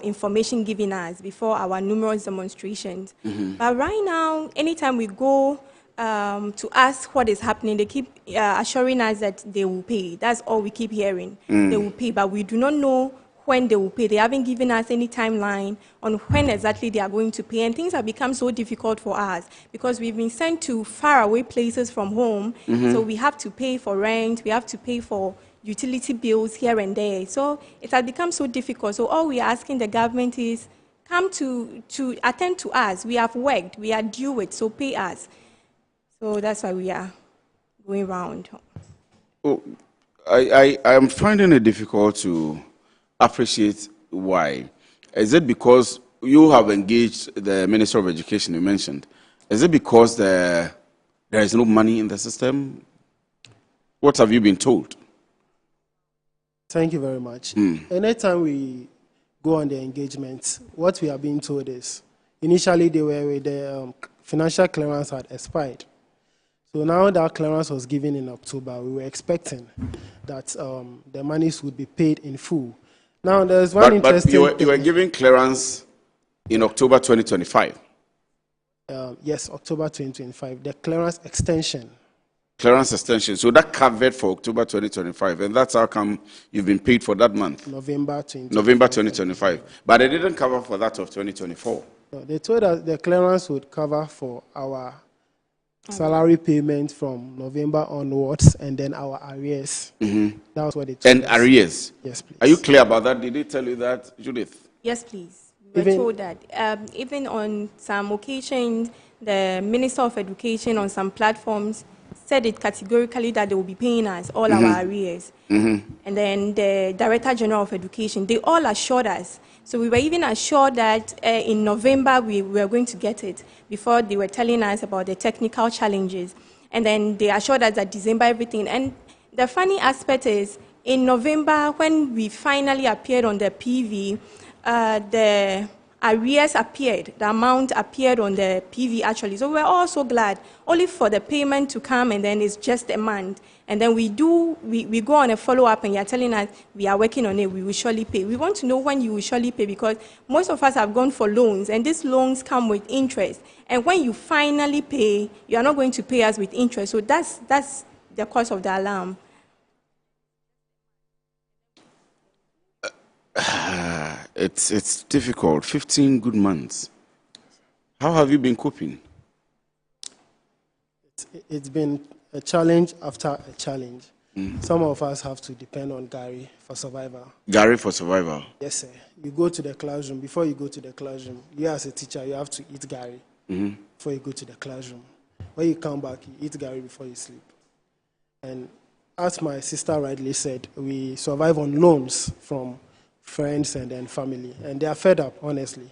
information given us before our numerous demonstrations. But right now, anytime we go to ask what is happening, they keep assuring us that they will pay. That's all we keep hearing. They will pay, but we do not know when they will pay. They haven't given us any timeline on when exactly they are going to pay. And things have become so difficult for us because we've been sent to faraway places from home. So we have to pay for rent, we have to pay for utility bills here and there. So it has become so difficult. So all we are asking the government is come to attend to us. We have worked, we are due it, so pay us. So that's why we are going round. Oh, I am finding it difficult to appreciate why. Is it because you have engaged the Minister of Education you mentioned? Is it because there is no money in the system? What have you been told? Thank you very much. Anytime we go on the engagement, what we are being told is, initially they were with the financial clearance had expired. So now that clearance was given in October, we were expecting that the monies would be paid in full. Now, there's one interesting But you were giving clearance in October 2025. Yes, October 2025. The clearance extension. Clearance extension. So that covered for October 2025, and that's how come you've been paid for that month. November 2025. November 2025. But they didn't cover for that of 2024. No, they told us the clearance would cover for our salary payment from November onwards, and then our arrears. That was what they told us. And arrears? Yes, please. Are you clear about that? Did they tell you that, Judith? Yes, please. We were told that. Even on some occasions, the Minister of Education on some platforms said it categorically that they will be paying us all our arrears. And then the Director General of Education, they all assured us. So we were even assured that in November we were going to get it before they were telling us about the technical challenges. And then they assured us that December everything. And the funny aspect is, in November, when we finally appeared on the PV, the arrears appeared, the amount appeared on the PV actually. So we're all so glad, only for the payment to come and then it's just a month. And then we go on a follow-up and you're telling us we are working on it, we will surely pay. We want to know when you will surely pay because most of us have gone for loans and these loans come with interest. And when you finally pay, you are not going to pay us with interest. So that's the cause of the alarm. It's difficult. 15 good months. How have you been coping? It's been a challenge after a challenge. Some of us have to depend on Gary for survival. Gary for survival? Yes, sir. You go to the classroom. Before you go to the classroom, you as a teacher, you have to eat Gary before you go to the classroom. When you come back, you eat Gary before you sleep. And as my sister rightly said, we survive on loans from friends and then family. And they are fed up, honestly.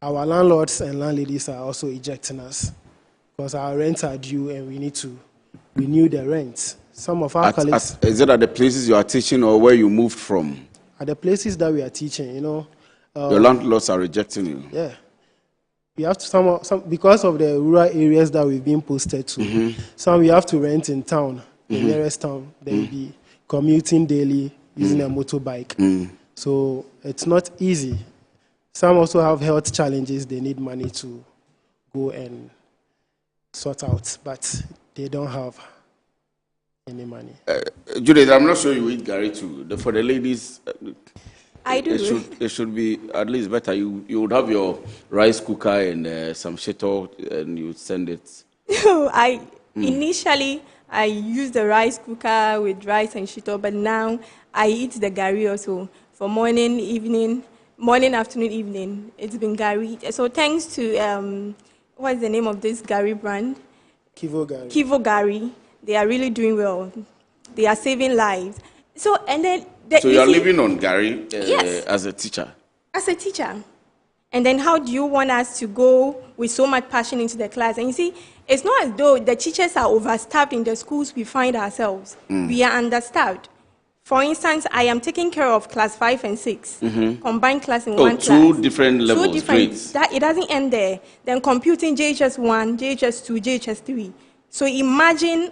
Our landlords and landladies are also ejecting us because our rents are due and we need to renew the rent. Some of our colleagues... Is it at the places you are teaching or where you moved from? At the places that we are teaching, you know. Your landlords are rejecting you? Yeah. We have to, because of the rural areas that we've been posted to, some we have to rent in town, the nearest town. They will be commuting daily using a motorbike. So it's not easy. Some also have health challenges. They need money to go and sort out, but they don't have any money. Judith, I'm not sure you eat Gary too. For the ladies, I do. It should be at least better. You would have your rice cooker and some shito and you would send it. Initially, I used the rice cooker with rice and shito, but now I eat the Gary also. For morning, afternoon, evening, it's been Gary. So thanks to, what's the name of this Gary brand? Kivo Gary. Kivo Gary. They are really doing well. They are saving lives. So, and then... So you are living on Gary yes, as a teacher? As a teacher. And then how do you want us to go with so much passion into the class? And you see, it's not as though the teachers are overstaffed in the schools we find ourselves. We are understaffed. For instance, I am taking care of class 5 and 6, combined class in one class. Two different levels, grades. It doesn't end there. Then computing JHS 1, JHS 2, JHS 3. So imagine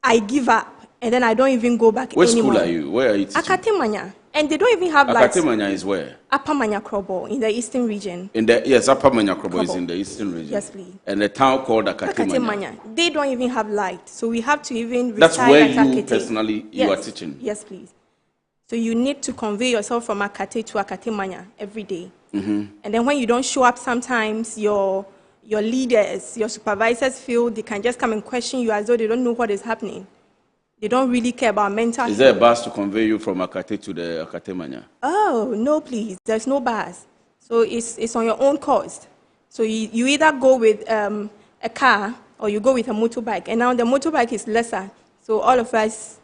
I give up and then I don't even go back Which anymore. school are you? Where are you teaching? Akatemanya. And they don't even have lights. Akatemanya is where? Upper Manyakrobo in the eastern region. Yes, Upper Manyakrobo is in the eastern region. Yes, please. And the town called Akatemanya. Akatemanya. They don't even have light. So we have to even That's retire where at you Akate. personally you are teaching. Yes, please. So you need to convey yourself from Akate to Akatemanya every day. Mm-hmm. And then when you don't show up, sometimes your leaders, your supervisors feel they can just come and question you as though they don't know what is happening. They don't really care about mental health. Is there a bus to convey you from Akate to the Akatemanya? Oh, no, please. There's no bus. So it's on your own cost. So you either go with a car or you go with a motorbike. And now the motorbike is lesser. So all of us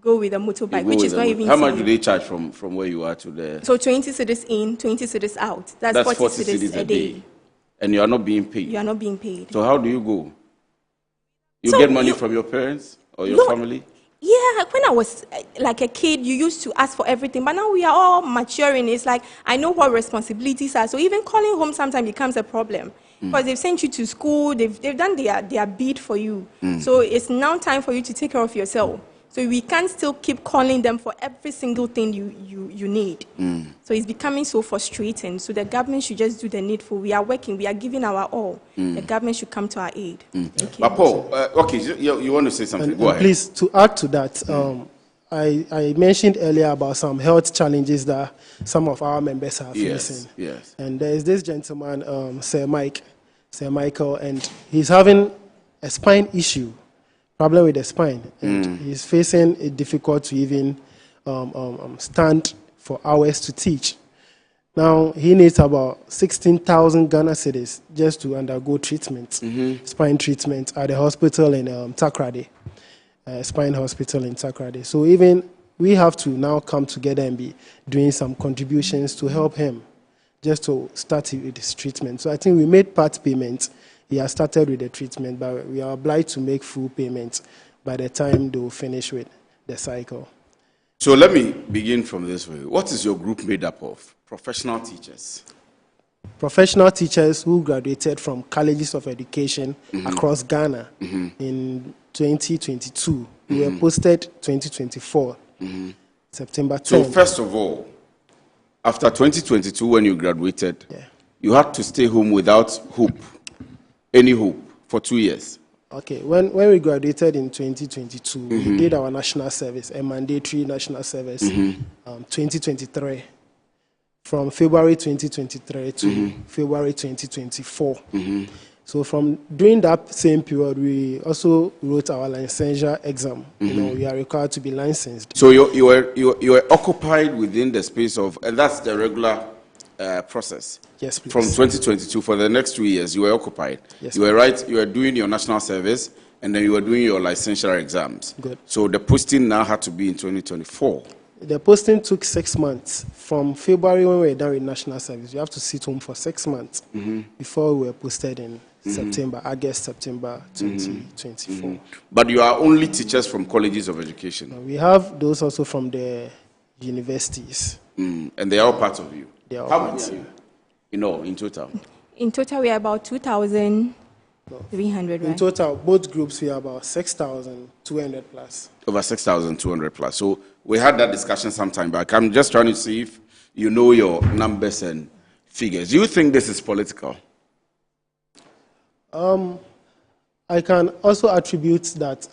go with a motorbike, which is not even How much do they charge from where you are to the... So 20 cedis in, 20 cedis out. That's 40 cedis a day. And you are not being paid? You are not being paid. So how do you go? You So get money from your parents or your family? Yeah, when I was like a kid, you used to ask for everything, but now we are all maturing. It's like, I know what responsibilities are, so even calling home sometimes becomes a problem. Because they've sent you to school, they've done their bid for you. So it's now time for you to take care of yourself. So we can't still keep calling them for every single thing you need. So it's becoming so frustrating. So the government should just do the needful. We are working, we are giving our all. The government should come to our aid. But Paul, okay, you want to say something? Go ahead. Please, to add to that, I mentioned earlier about some health challenges that some of our members are facing. Yes. And there is this gentleman, Sir Michael, and he's having a spine issue, problem with the spine, and he's facing it difficult to even stand for hours to teach. Now he needs about 16,000 Ghana cedis just to undergo treatment, spine treatment at the hospital in Takrady, spine hospital in Takrady. So even we have to now come together and be doing some contributions to help him just to start with his treatment. So I think we made part payments. He has started with the treatment, but we are obliged to make full payments by the time they will finish with the cycle. So let me begin from this way. What is your group made up of? Professional teachers? Professional teachers who graduated from colleges of education across Ghana in 2022. We were posted 2024, September 10th. So first of all, after 2022, when you graduated, you had to stay home without hope, any hope, for 2 years. Okay, when we graduated in 2022, we did our national service, a mandatory national service, 2023, from February 2023 to February 2024. So from during that same period, we also wrote our licensure exam. You know, we are required to be licensed. So you were occupied within the space of, and that's the regular process. Yes, please. From 2022 for the next 2 years, you were occupied. Yes, you were right. You were doing your national service, and then you were doing your licensure exams. Good. So the posting now had to be in 2024. The posting took 6 months. From February when we were done with national service, you have to sit home for 6 months before we were posted in August, September 2024. But you are only teachers from colleges of education. We have those also from the universities. And they are all part of you. They are all How part. many are you? You know, in total. In total, we are about 2,300, right? In total, both groups, we are about 6,200 plus. Over 6,200 plus. So we had that discussion some time back. I'm just trying to see if you know your numbers and figures. Do you think this is political? I can also attribute that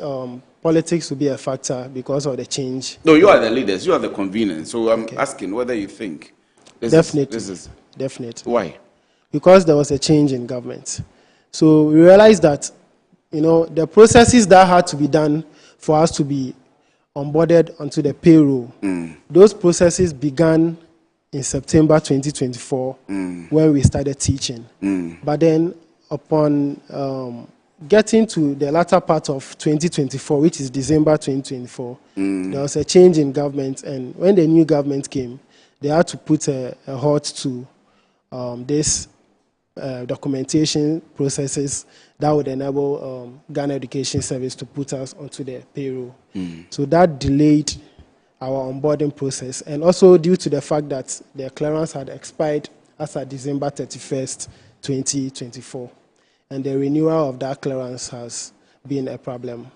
politics will be a factor because of the change. No, you are the leaders. You are the conveners. So I'm asking whether you think this Definitely. is... Definitely. Why? Because there was a change in government. So we realized that, you know, the processes that had to be done for us to be onboarded onto the payroll, those processes began in September 2024 when we started teaching. But then upon getting to the latter part of 2024, which is December 2024, there was a change in government, and when the new government came, they had to put a halt to this documentation processes that would enable Ghana Education Service to put us onto the payroll. So that delayed our onboarding process, and also due to the fact that the clearance had expired as of December 31st, 2024. And the renewal of that clearance has been a problem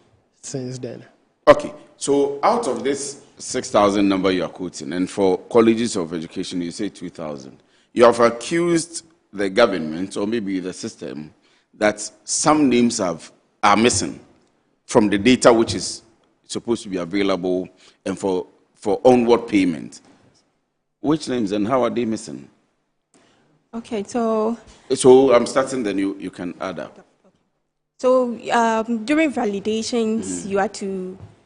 since then. Okay, so out of this 6,000 number you are quoting, and for colleges of education you say 2,000, you have accused the government or maybe the system that some names are missing from the data which is supposed to be available and for onward payment. Which names and how are they missing? Okay, so I'm starting, then you can add up. So during validations,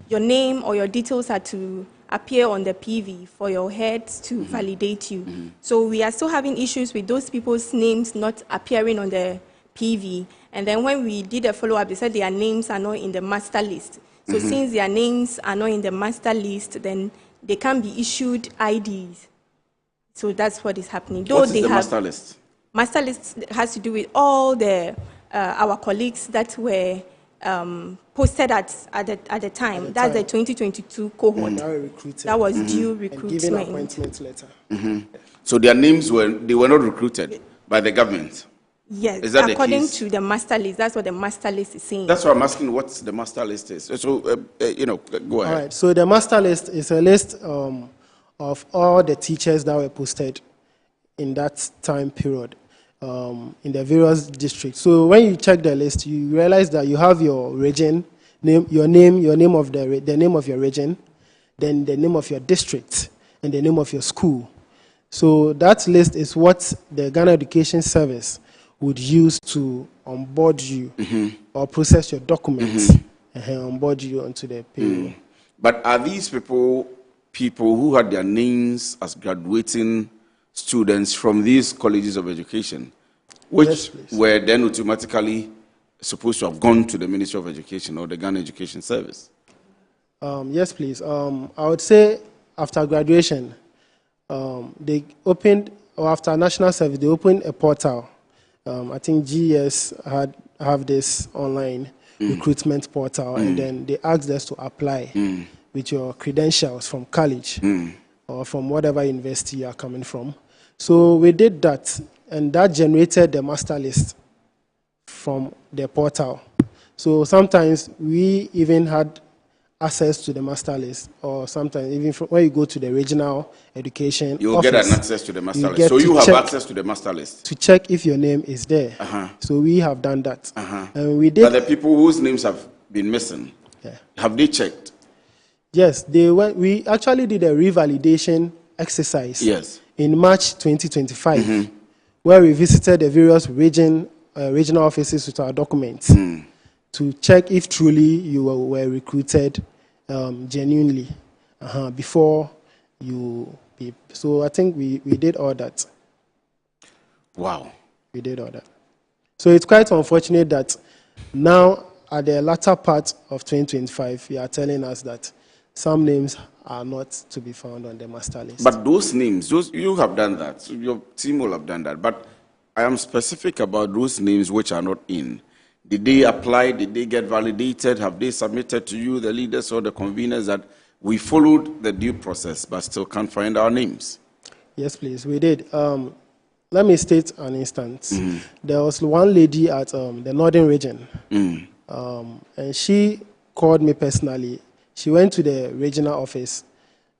your name or your details are to appear on the PV for your heads to validate you. So we are still having issues with those people's names not appearing on the PV. And then when we did a follow-up, they said their names are not in the master list. So since their names are not in the master list, then they can be issued IDs. So that's what is happening. What is the master list? Master list has to do with all the our colleagues that were posted at the time. That's the 2022 cohort. That was due recruitment. And given appointment letter. So their names were not recruited by the government? Yes, is that according to the master list. That's what the master list is saying. That's why I'm asking what the master list is. So, go ahead. All right, so the master list is a list of all the teachers that were posted in that time period in the various districts. So when you check the list, you realize that you have your region, your name of the name of your region, then the name of your district, and the name of your school. So that list is what the Ghana Education Service would use to onboard you or process your documents and onboard you onto the payroll. But are these people who had their names as graduating students from these colleges of education, which were then automatically supposed to have gone to the Ministry of Education or the Ghana Education Service? Yes, please. I would say after graduation, they opened, or after national service, they opened a portal. I think GES have this online recruitment portal, and then they asked us to apply with your credentials from college or from whatever university you are coming from. So we did that, and that generated the master list from the portal. So sometimes we even had access to the master list, or sometimes even when you go to the regional education you'll office, get an access to the master list. So you have access to the master list to check if your name is there. So we have done that, and we did. But the people whose names have been missing, have they checked? Yes, they went. We actually did a revalidation exercise. Yes. In March 2025, where we visited the various regional offices with our documents to check if truly you were recruited genuinely before you. So I think we did all that. Wow. We did all that. So it's quite unfortunate that now at the latter part of 2025, you are telling us that some names are not to be found on the master list. But those names, you have done that. Your team will have done that. But I am specific about those names which are not in. Did they apply? Did they get validated? Have they submitted to you, the leaders or the conveners, that we followed the due process but still can't find our names? Yes, please, we did. Let me state an instance. There was one lady at the Northern Region, and she called me personally. She went to the regional office,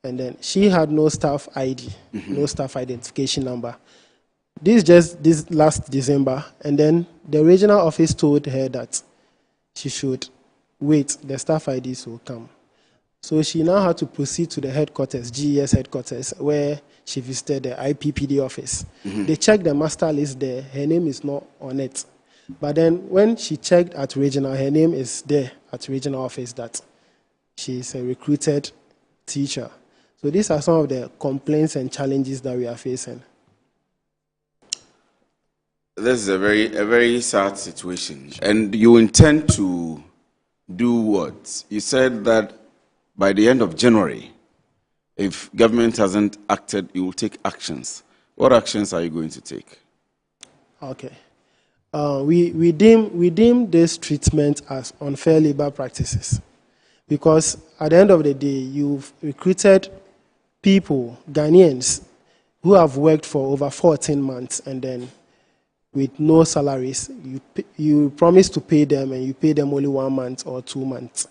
and then she had no staff ID, no staff identification number. This last December, and then the regional office told her that she should wait, the staff IDs will come. So she now had to proceed to the headquarters, GES headquarters, where she visited the IPPD office. They checked the master list there, her name is not on it. But then when she checked at regional, her name is there at regional office that she's a recruited teacher. So these are some of the complaints and challenges that we are facing. This is a very sad situation. And you intend to do what? You said that by the end of January, if government hasn't acted, you will take actions. What actions are you going to take? Okay. We deem this treatment as unfair labor practices, because at the end of the day, you've recruited people, Ghanaians, who have worked for over 14 months, and then with no salaries. You promise to pay them, and you pay them only 1 month or 2 months.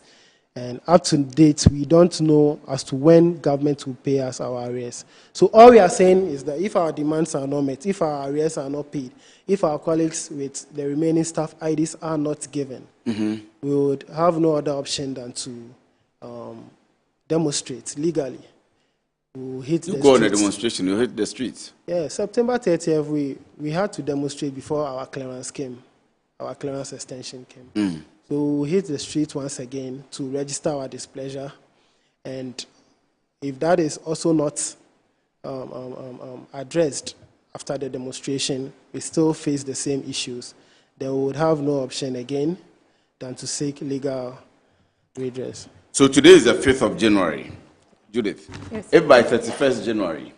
And up to date, we don't know as to when government will pay us our arrears. So all we are saying is that if our demands are not met, if our arrears are not paid, if our colleagues with the remaining staff IDs are not given, we would have no other option than to demonstrate legally. We'll hit you the go on a streets. demonstration, you hit the streets. Yeah, September 30th, we had to demonstrate before our clearance came, our clearance extension came. So we'll hit the street once again to register our displeasure. And if that is also not addressed after the demonstration, we still face the same issues, then we would have no option again than to seek legal redress. So today is the 5th of January. Judith, Yes. if by 31st January,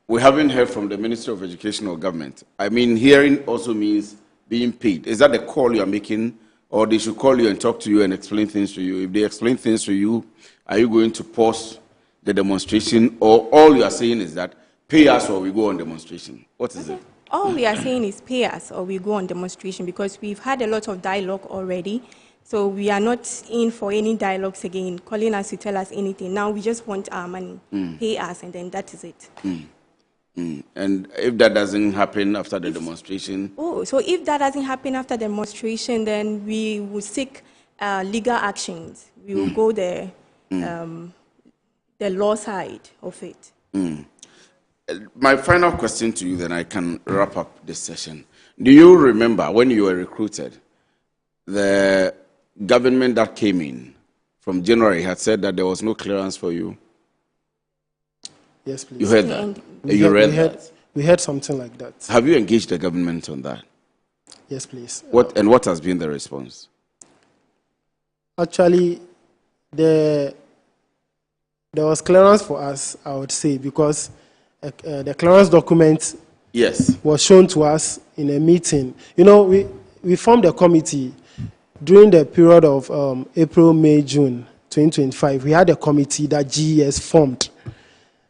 we haven't heard from the Ministry of Education or government, I mean, hearing also means being paid. Is that the call you are making, or they should call you and talk to you and explain things to you? If they explain things to you, are you going to pause the demonstration, or all you are saying is that pay us or we go on demonstration? What is it? All we are saying is pay us or we go on demonstration, because we've had a lot of dialogue already. So we are not in for any dialogues again, calling us to tell us anything. Now we just want our money. Pay us, and then that is it. And if that doesn't happen after the demonstration? Oh, so if that doesn't happen after the demonstration, then we will seek legal actions. We will go the law side of it. My final question to you, then I can wrap up this session. Do you remember when you were recruited, the government that came in from January had said that there was no clearance for you? Yes, please. You heard that? We heard something like that. Have you engaged the government on that? Yes, please. What has been the response? Actually, there was clearance for us, I would say, because the clearance document was shown to us in a meeting. You know, we formed a committee during the period of April, May, June 2025. We had a committee that GES formed,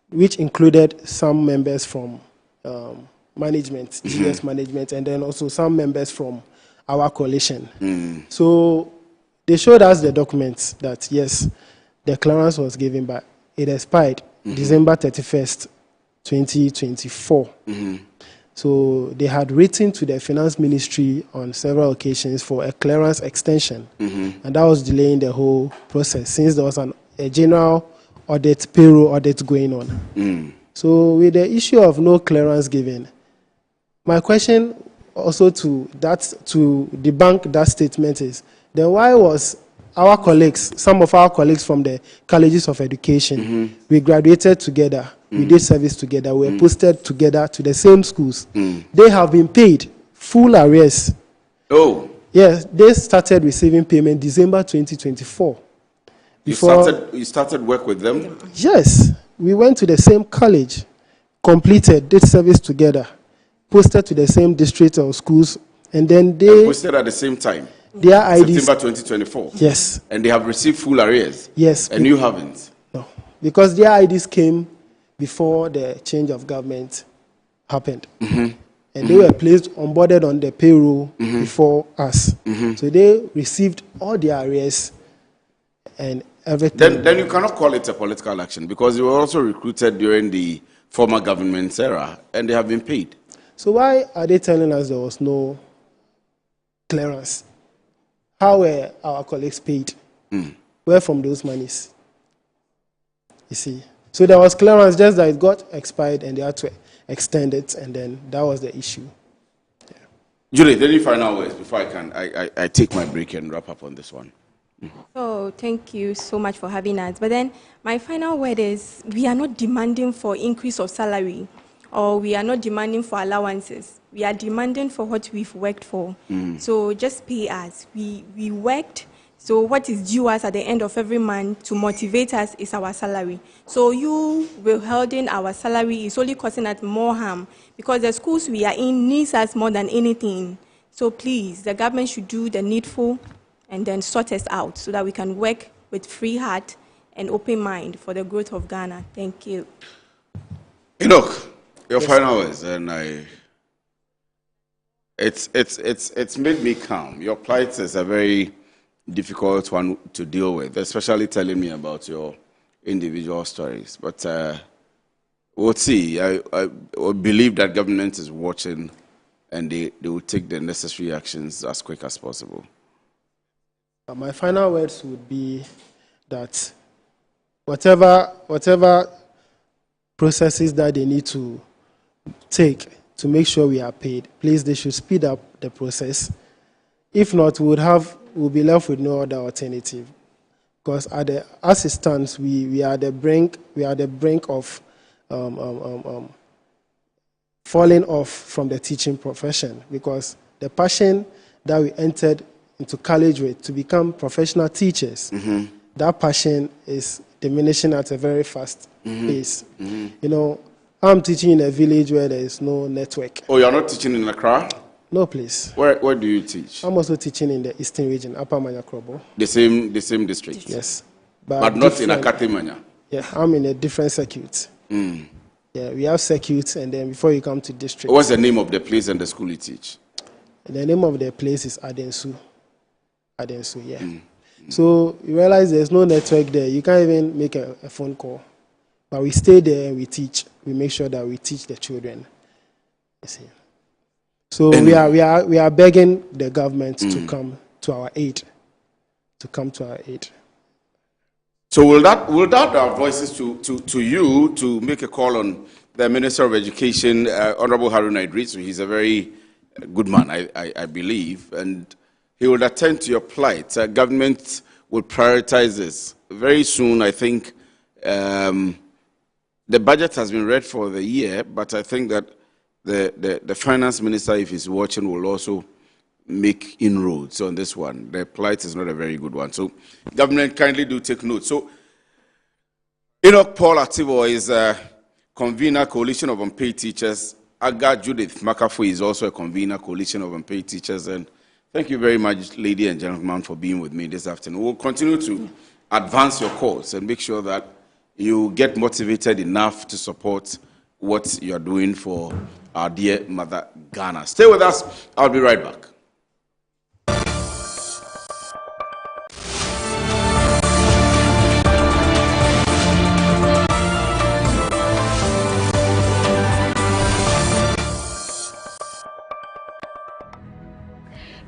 which included some members from management, GES management, and then also some members from our coalition. So they showed us the documents that, yes, the clearance was given, but it expired December 31st, 2024. So they had written to the finance ministry on several occasions for a clearance extension, and that was delaying the whole process since there was a general audit, payroll audit going on. So with the issue of no clearance given, my question also to debunk that statement is, then why was our colleagues, some of our colleagues from the colleges of education, we graduated together, we did service together, we were posted together to the same schools. They have been paid full arrears. Oh. Yes, they started receiving payment December 2024. You started work with them? Yes, we went to the same college, completed, did service together, posted to the same district or schools, and then they posted at the same time. Their IDs. September 2024. Yes. And they have received full arrears. Yes. And you haven't. No, because their IDs came before the change of government happened, and they were placed onboarded on the payroll before us. So they received all their arrears and everything. Then you cannot call it a political action, because they were also recruited during the former government's era, and they have been paid. So why are they telling us there was no clearance? How were our colleagues paid? Where from those monies? You see. So there was clearance, just that it got expired and they had to extend it, and then that was the issue. Judith, any final words before I take my break and wrap up on this one? So thank you so much for having us. But then my final word is, we are not demanding for increase of salary, or we are not demanding for allowances. We are demanding for what we've worked for. So just pay us. We worked, so what is due us at the end of every month to motivate us is our salary. So you withholding our salary is only causing us more harm, because the schools we are in needs us more than anything. So please, the government should do the needful and then sort us out so that we can work with free heart and open mind for the growth of Ghana. Thank you. Enoch, your final words, and It's made me calm. Your plight is a very difficult one to deal with, especially telling me about your individual stories. But we'll see. I believe that government is watching, and they will take the necessary actions as quick as possible. My final words would be that whatever processes that they need to take to make sure we are paid, please, they should speed up the process. If not, we'll be left with no other alternative. Because as it stands, we are the brink of falling off from the teaching profession, because the passion that we entered into college with to become professional teachers, that passion is diminishing at a very fast pace. You know, I'm teaching in a village where there is no network. Oh, you're not teaching in Accra? No, please. Where do you teach? I'm also teaching in the Eastern region, Upper Manyakrobo. The same district? Yes. But not in Akatemanya? Yeah, I'm in a different circuit. Yeah, we have circuits, and then before you come to district. What's the name of the place and the school you teach? The name of the place is Adensu. Adensu, yeah. So you realize there's no network there. You can't even make a phone call. But we stay there and we teach. We make sure that we teach the children. You see. So we are begging the government to come to our aid. To come to our aid. So will that our voices to you to make a call on the Minister of Education, Honorable Haruna Idris? He's a very good man, I believe, and he will attend to your plight. Government will prioritize this very soon. I think the budget has been read for the year, but I think that the finance minister, if he's watching, will also make inroads on this one. The plight is not a very good one. So government kindly do take note. So Enoch Paul Ativo is a convener, Coalition of Unpaid Teachers. Aga Judith Makafui is also a convener, Coalition of Unpaid Teachers. And thank you very much, ladies and gentlemen, for being with me this afternoon. We'll continue to advance your cause and make sure that you get motivated enough to support what you're doing for our dear mother, Ghana. Stay with us. I'll be right back.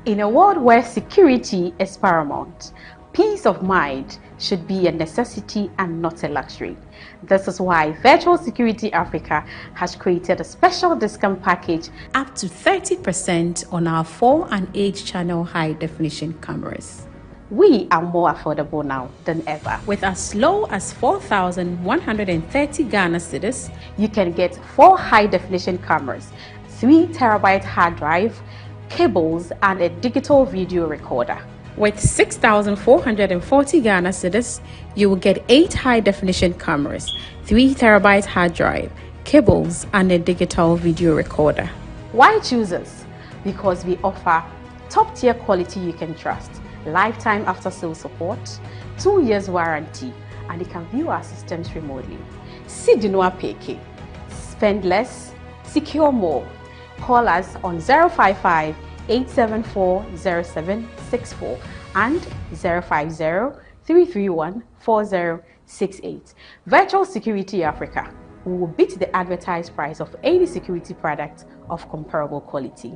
In a world where security is paramount, peace of mind should be a necessity and not a luxury. This is why Virtual Security Africa has created a special discount package up to 30% on our 4 and 8 channel high definition cameras. We are more affordable now than ever. With as low as 4,130 Ghana cedis, you can get 4 high definition cameras, 3 terabyte hard drive, cables, and a digital video recorder. With 6,440 Ghana cedis, you will get 8 high-definition cameras, 3 terabyte hard drive, cables, and a digital video recorder. Why choose us? Because we offer top-tier quality you can trust, lifetime after-sales support, 2 years warranty, and you can view our systems remotely. Sidinua Peke. Spend less, secure more. Call us on 055-874-0764 and 050-331-4068. Virtual Security Africa. We will beat the advertised price of any security product of comparable quality.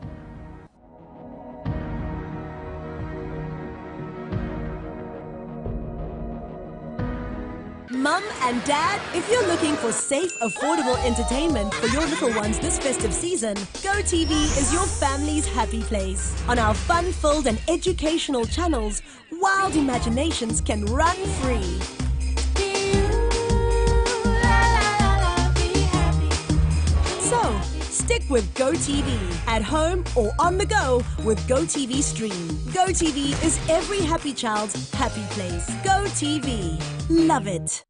Mum and Dad, if you're looking for safe, affordable entertainment for your little ones this festive season, GoTV is your family's happy place. On our fun-filled and educational channels, wild imaginations can run free. So, stick with GoTV, at home or on the go with GoTV Stream. GoTV is every happy child's happy place. GoTV. Love it.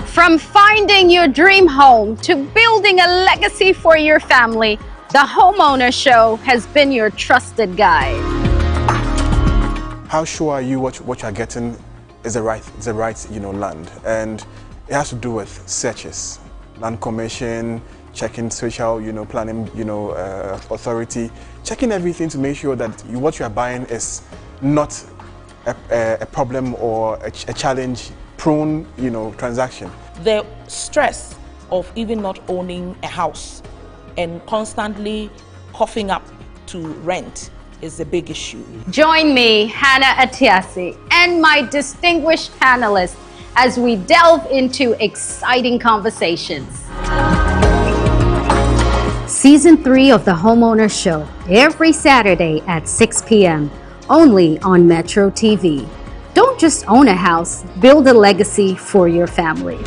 From finding your dream home to building a legacy for your family, the Homeowner Show has been your trusted guide. How sure are you what you're getting is the right land? And it has to do with searches. land commission, checking social, planning, authority, checking everything to make sure that what you are buying is not a problem or a challenge-prone, transaction. The stress of even not owning a house and constantly coughing up to rent is a big issue. Join me, Hannah Atiasi, and my distinguished panelists as we delve into exciting conversations. Season 3 of The Homeowner Show, every Saturday at 6 p.m., only on Metro TV. Don't just own a house, build a legacy for your family.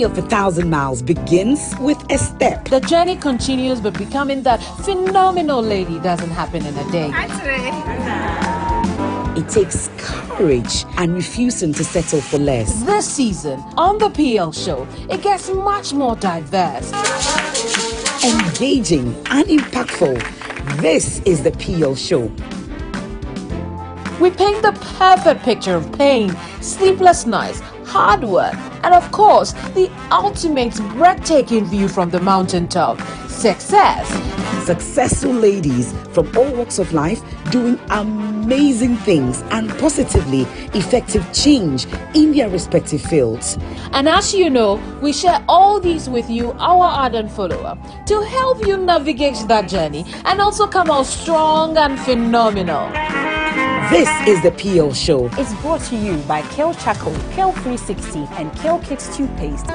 Of 1,000 miles begins with a step. The journey continues, but becoming that phenomenal lady doesn't happen in a day. It takes courage and refusing to settle for less. This season on the PL Show, it gets much more diverse, engaging and impactful. This is the PL Show. We paint the perfect picture of pain, sleepless nights, hard work, and of course, the ultimate breathtaking view from the mountaintop, success. Successful ladies from all walks of life doing amazing things and positively effective change in their respective fields. And as you know, we share all these with you, our ardent follower, to help you navigate that journey and also come out strong and phenomenal. This is the PL Show. It's brought to you by Kale Charcoal, Kale 360, and Kale Kids Toothpaste.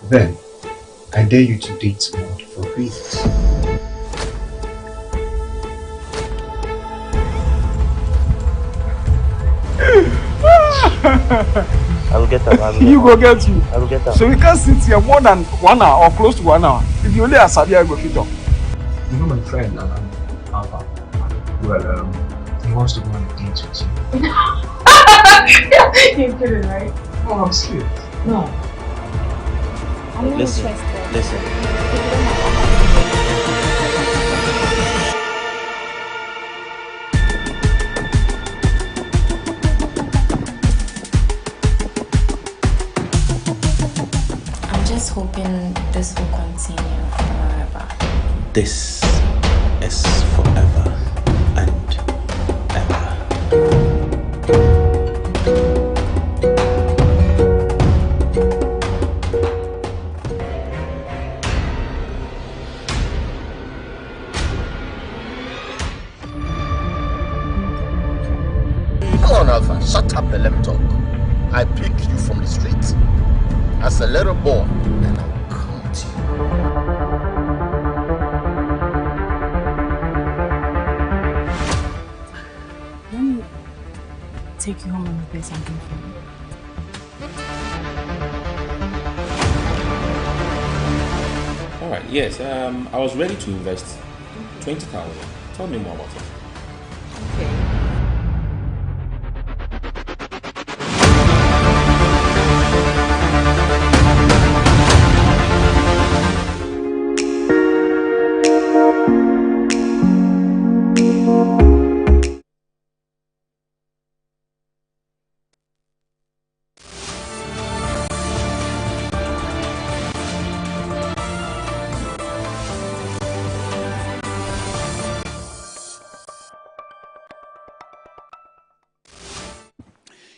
Then, I dare you to date God for reasons. I will get up. You go get you. I will get up. So we can't sit here more than 1 hour or close to 1 hour. If you only are Sabi, I go fit up. You know my friend, Alpha. Well, he wants to go on a date with you. You're kidding, right? Oh, I'm serious. No. I'm not Listen. I'm just hoping this will continue forever. This is forever and ever. Alpha, shut up and let me talk. I picked you from the street as a little boy and I'll come to you. Let me take you home and replace something for you. All right. Yes. I was ready to invest 20,000. Tell me more about it. Okay.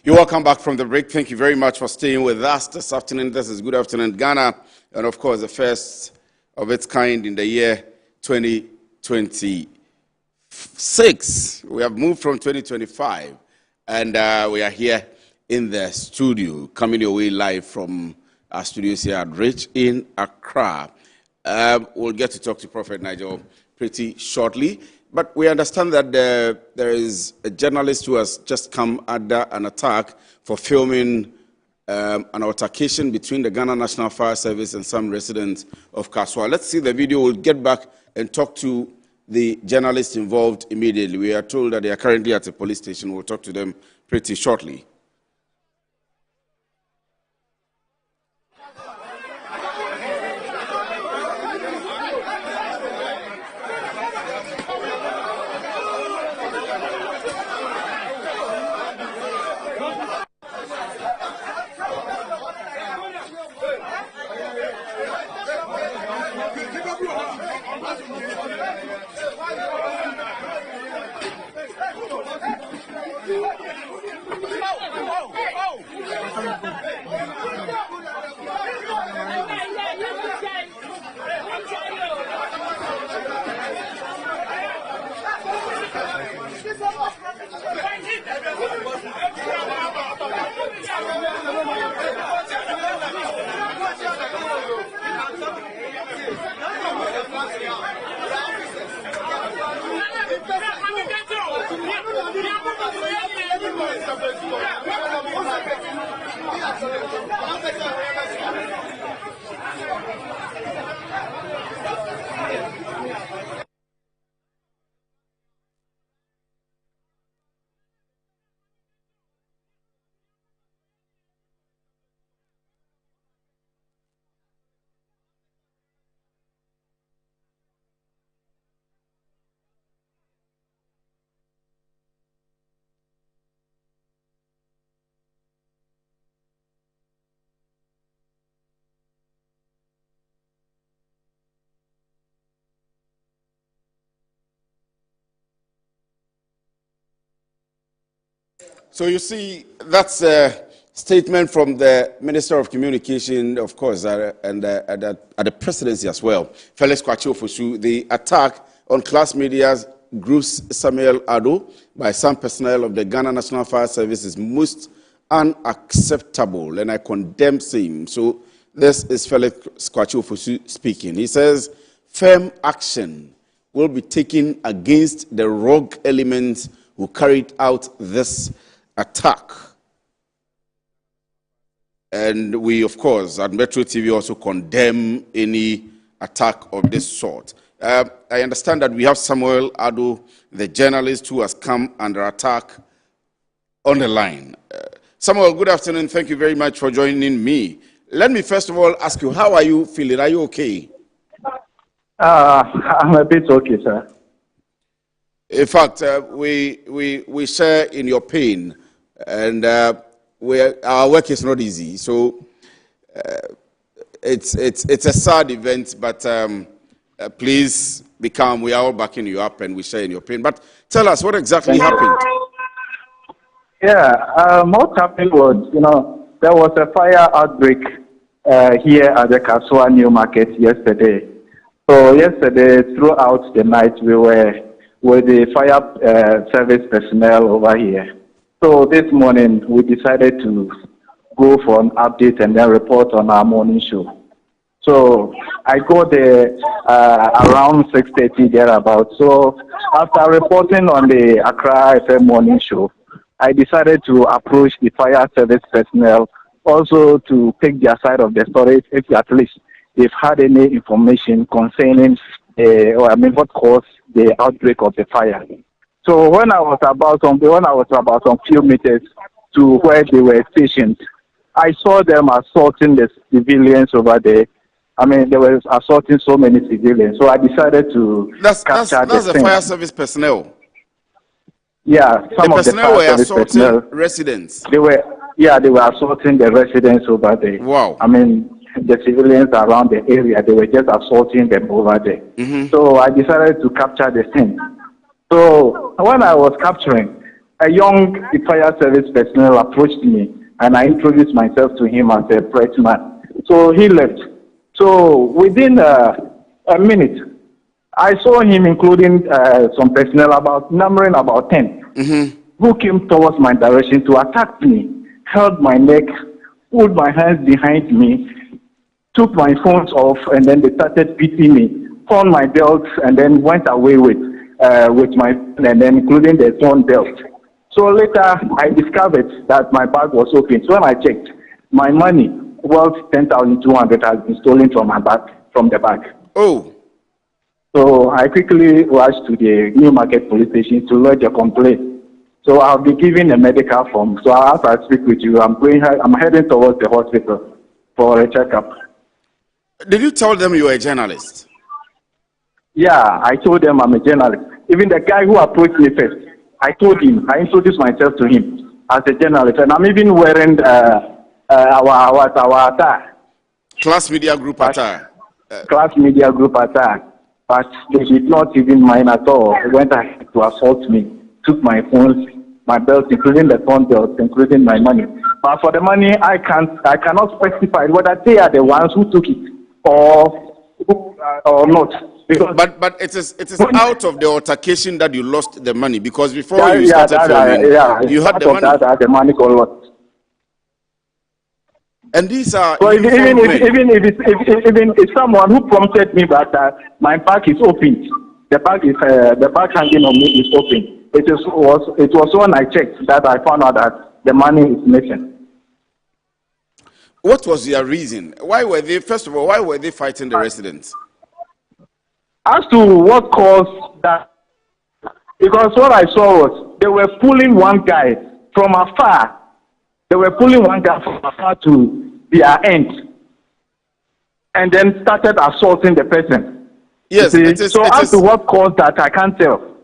You're welcome back from the break. Thank you very much for staying with us this afternoon. This is Good Afternoon Ghana, and of course, the first of its kind in the year 2026. We have moved from 2025, and we are here in the studio, coming your way live from our studios here at Rich in Accra. We'll get to talk to Prophet Nigel pretty shortly. But we understand that there is a journalist who has just come under an attack for filming an altercation between the Ghana National Fire Service and some residents of Kasoa. Let's see the video. We'll get back and talk to the journalists involved immediately. We are told that they are currently at a police station. We'll talk to them pretty shortly. So you see, that's a statement from the Minister of Communication, of course, and at the presidency as well, Felix Kwasi Ofosu. The attack on Class Media's Group's Samuel Ado by some personnel of the Ghana National Fire Service is most unacceptable, and I condemn same. So this is Felix Kwasi Ofosu speaking. He says, firm action will be taken against the rogue elements who carried out this attack. And we, of course, at Metro TV also condemn any attack of this sort. I understand that we have Samuel Ado, the journalist who has come under attack, on the line. Samuel, good afternoon. Thank you very much for joining me. Let me first of all ask you, how are you feeling? Are you okay? I'm a bit okay, sir. In fact, we share in your pain, and our work is not easy. So it's a sad event, but please be calm. We are all backing you up, and we share in your pain. But tell us, what exactly happened? Yeah, what happened was, there was a fire outbreak here at the Kasoa New Market yesterday. So yesterday, throughout the night, we were with the fire service personnel over here. So this morning, we decided to go for an update and then report on our morning show. So I got there around 6:30 thereabouts. So after reporting on the Accra FM morning show, I decided to approach the fire service personnel also to take their side of the story, if at least they've had any information concerning what caused the outbreak of the fire. So when I was about some few meters to where they were stationed, I saw them assaulting the civilians over there. I mean, they were assaulting so many civilians. So I decided to capture that's the fire service personnel. Yeah, some the of the personnel were assaulting personnel, residents. they were assaulting the residents over there. Wow. I mean, the civilians around the area, they were just assaulting them over there. So I decided to capture the scene. So when I was capturing, a young fire service personnel approached me, and I introduced myself to him as a pressman. So he left. So within a minute, I saw him, including some personnel, numbering about 10, who came towards my direction to attack me, held my neck, pulled my hands behind me, took my phones off, and then they started beating me, pawned my belt, and then went away with my phone, and then including the phone belt. So later, I discovered that my bag was open. So when I checked, my money, worth 10,200, has been stolen from the bag. Oh. So I quickly rushed to the Newmarket police station to lodge a complaint. So I'll be given a medical form. So as I speak with you, I'm heading towards the hospital for a checkup. Did you tell them you were a journalist? Yeah, I told them I'm a journalist. Even the guy who approached me first, I told him, I introduced myself to him as a journalist, and I'm even wearing our attire. Class Media Group attire. Class Media Group attire. But they did not even mind at all. They went ahead to assault me, took my phones, my belts, including the phone belts, including my money. But for the money, I cannot specify whether they are the ones who took it or not. But it is out of the altercation that you lost the money, because before you started filming, you had the money. The money got lost. And these are so even if someone who prompted me that my bag is open, the bag hanging on me is open. It was when I checked that I found out that the money is missing. What was their reason? Why were they fighting the residents? As to what caused that, because what I saw was they were pulling one guy from afar. They were pulling one guy from afar to their end, and then started assaulting the person. Yes, as to what caused that, I can't tell.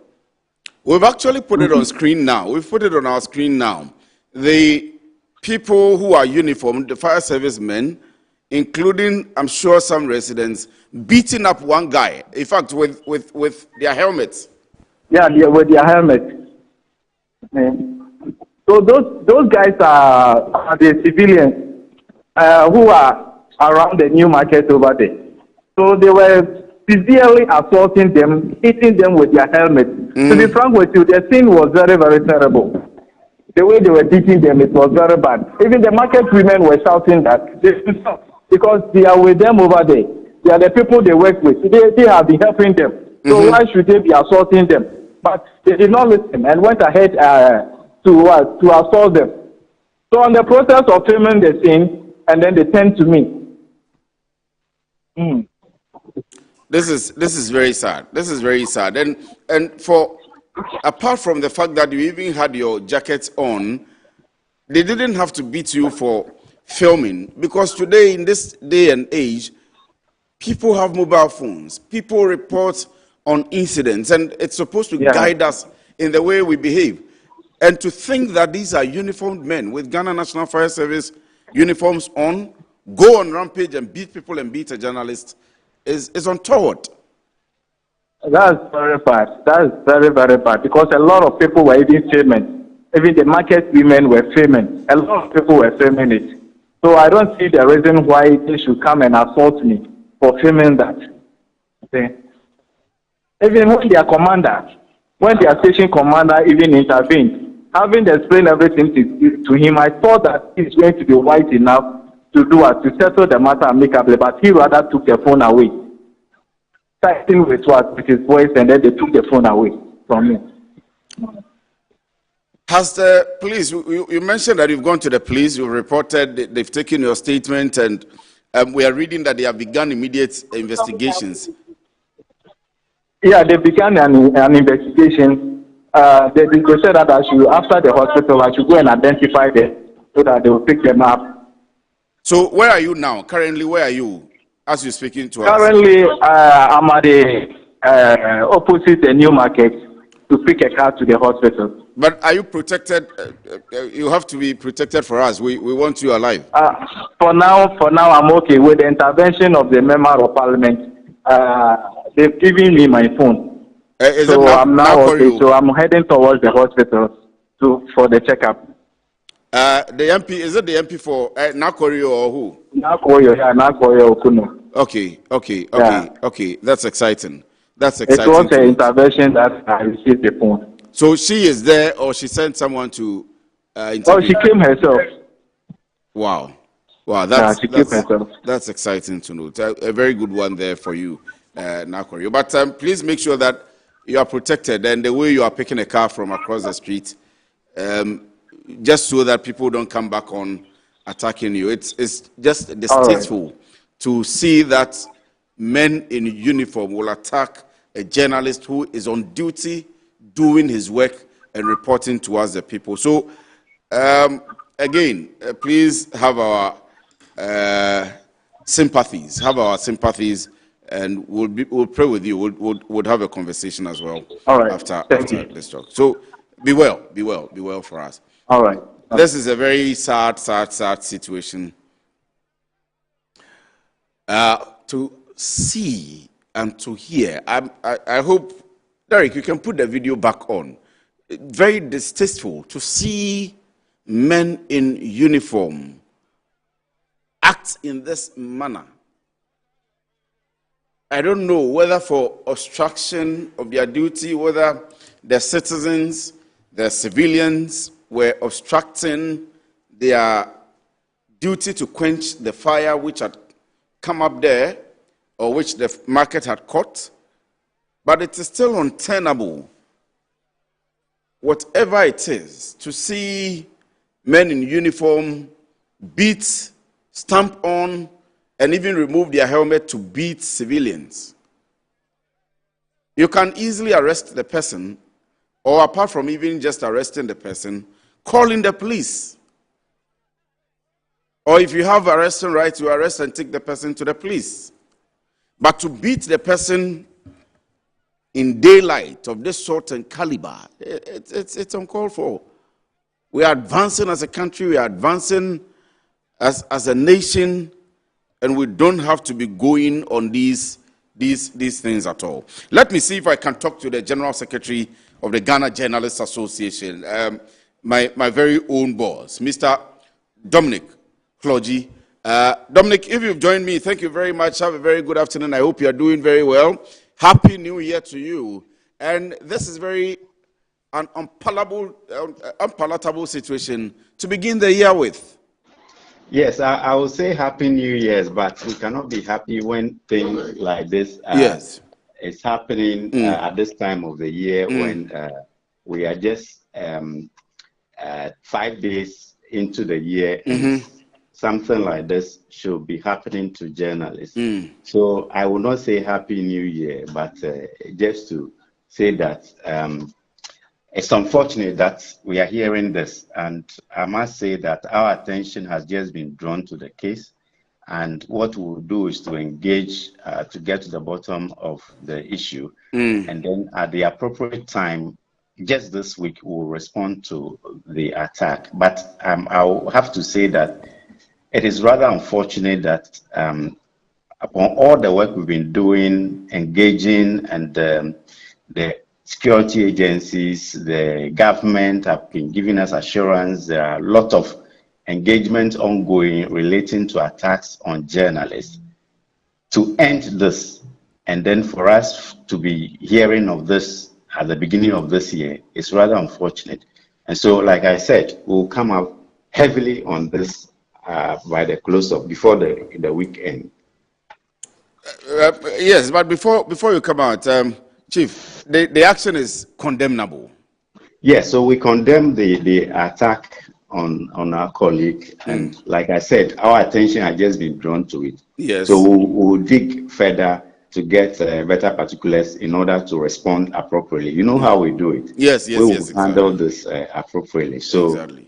We've actually put it on screen now. We've put it on our screen now. The people who are uniformed, the fire service men, including, I'm sure, some residents, beating up one guy, in fact, with their helmets. Yeah, with their helmets. So those guys are the civilians who are around the Newmarket over there. So they were severely assaulting them, hitting them with their helmets. To be frank with you, the scene was very, very terrible. The way they were beating them, it was very bad. Even the market women were shouting that they should stop, because they are with them over there. They are the people they work with. They have been helping them. So why should they be assaulting them? But they did not listen and went ahead to assault them. So on the process of filming the scene, and then they turned to me. This is very sad. This is very sad. And for apart from the fact that you even had your jackets on, they didn't have to beat you for filming, because today, in this day and age, people have mobile phones. People report on incidents, and it's supposed to guide us in the way we behave. And to think that these are uniformed men with Ghana National Fire Service uniforms on, go on rampage and beat people and beat a journalist is untoward. That's very bad. That's very, very bad, because a lot of people were even filming. Even the market women were filming. A lot of people were filming it. So I don't see the reason why they should come and assault me for filming that. Okay. Even when their commander, when their station commander even intervened, having explained everything to him, I thought that he's going to be wise enough to do it, to settle the matter amicably, but he rather took the phone away. Fighting with his voice, and then they took the phone away from me. Has the police, you mentioned that you've gone to the police, you've reported, they've taken your statement, and We are reading that they have begun immediate investigations. Yeah, they began an investigation. They said that after the hospital, I should go and identify them so that they will pick them up. So where are you now? Currently, where are you as you're speaking to us? Currently, I'm at the opposite the New Market to pick a car to the hospital. But are you protected? You have to be protected for us. We want you alive. For now, I'm okay. With the intervention of the member of parliament, they've given me my phone. So I'm now okay. So I'm heading towards the hospital for the checkup. The MP, is it the MP for Nakorio or who? Nakorio Okuno. Okay. That's exciting. It was an intervention that I received the phone. So she is there, or she sent someone to interview? Oh, she came herself. Wow, she came herself. That's exciting to know. A very good one there for you, Nakorio. But please make sure that you are protected, and the way you are picking a car from across the street, just so that people don't come back on attacking you. It's just distasteful to see that men in uniform will attack a journalist who is on duty, doing his work and reporting to us, the people. So, again, please have our sympathies. And we'll pray with you. We'll have a conversation as well. All right. After this talk. So, be well for us. All right. This is a very sad situation. To see and to hear. I hope, Derek, you can put the video back on. Very distasteful to see men in uniform act in this manner. I don't know whether for obstruction of their duty, whether the citizens, the civilians were obstructing their duty to quench the fire which had come up there, or which the market had caught, but it is still untenable, whatever it is, to see men in uniform beat, stamp on, and even remove their helmet to beat civilians. You can easily arrest the person, or apart from even just arresting the person, call in the police. Or if you have arresting rights, you arrest and take the person to the police. But to beat the person in daylight of this sort and caliber, it's uncalled for. We are advancing as a country, we are advancing as a nation, and we don't have to be going on these things at all. Let me see if I can talk to the General Secretary of the Ghana Journalists Association, my very own boss, Mr. Dominic Clogy. Dominic, if you've joined me, thank you very much. Have a very good afternoon. I hope you are doing very well. Happy New Year to you. And this is an unpalatable situation to begin the year with. Yes, I will say Happy New Year's, but we cannot be happy when things like this is happening at this time of the year when we are just 5 days into the year. And something like this should be happening to journalists. So I will not say Happy New Year, but just to say that it's unfortunate that we are hearing this. And I must say that our attention has just been drawn to the case. And what we'll do is to engage to get to the bottom of the issue. And then at the appropriate time, just this week, we'll respond to the attack. But I'll have to say that it is rather unfortunate that upon all the work we've been doing, engaging, and the security agencies, the government have been giving us assurance. There are a lot of engagement ongoing relating to attacks on journalists. To end this, and then for us to be hearing of this at the beginning of this year, is rather unfortunate. And so, like I said, we'll come up heavily on this by the close of before the weekend. Yes, but before you come out, Chief, the action is condemnable. Yes, so we condemn the attack on our colleague, and like I said, our attention has just been drawn to it. Yes. So we'll dig further to get better particulars in order to respond appropriately. You know how we do it. Yes, we will handle exactly. this appropriately. So Exactly.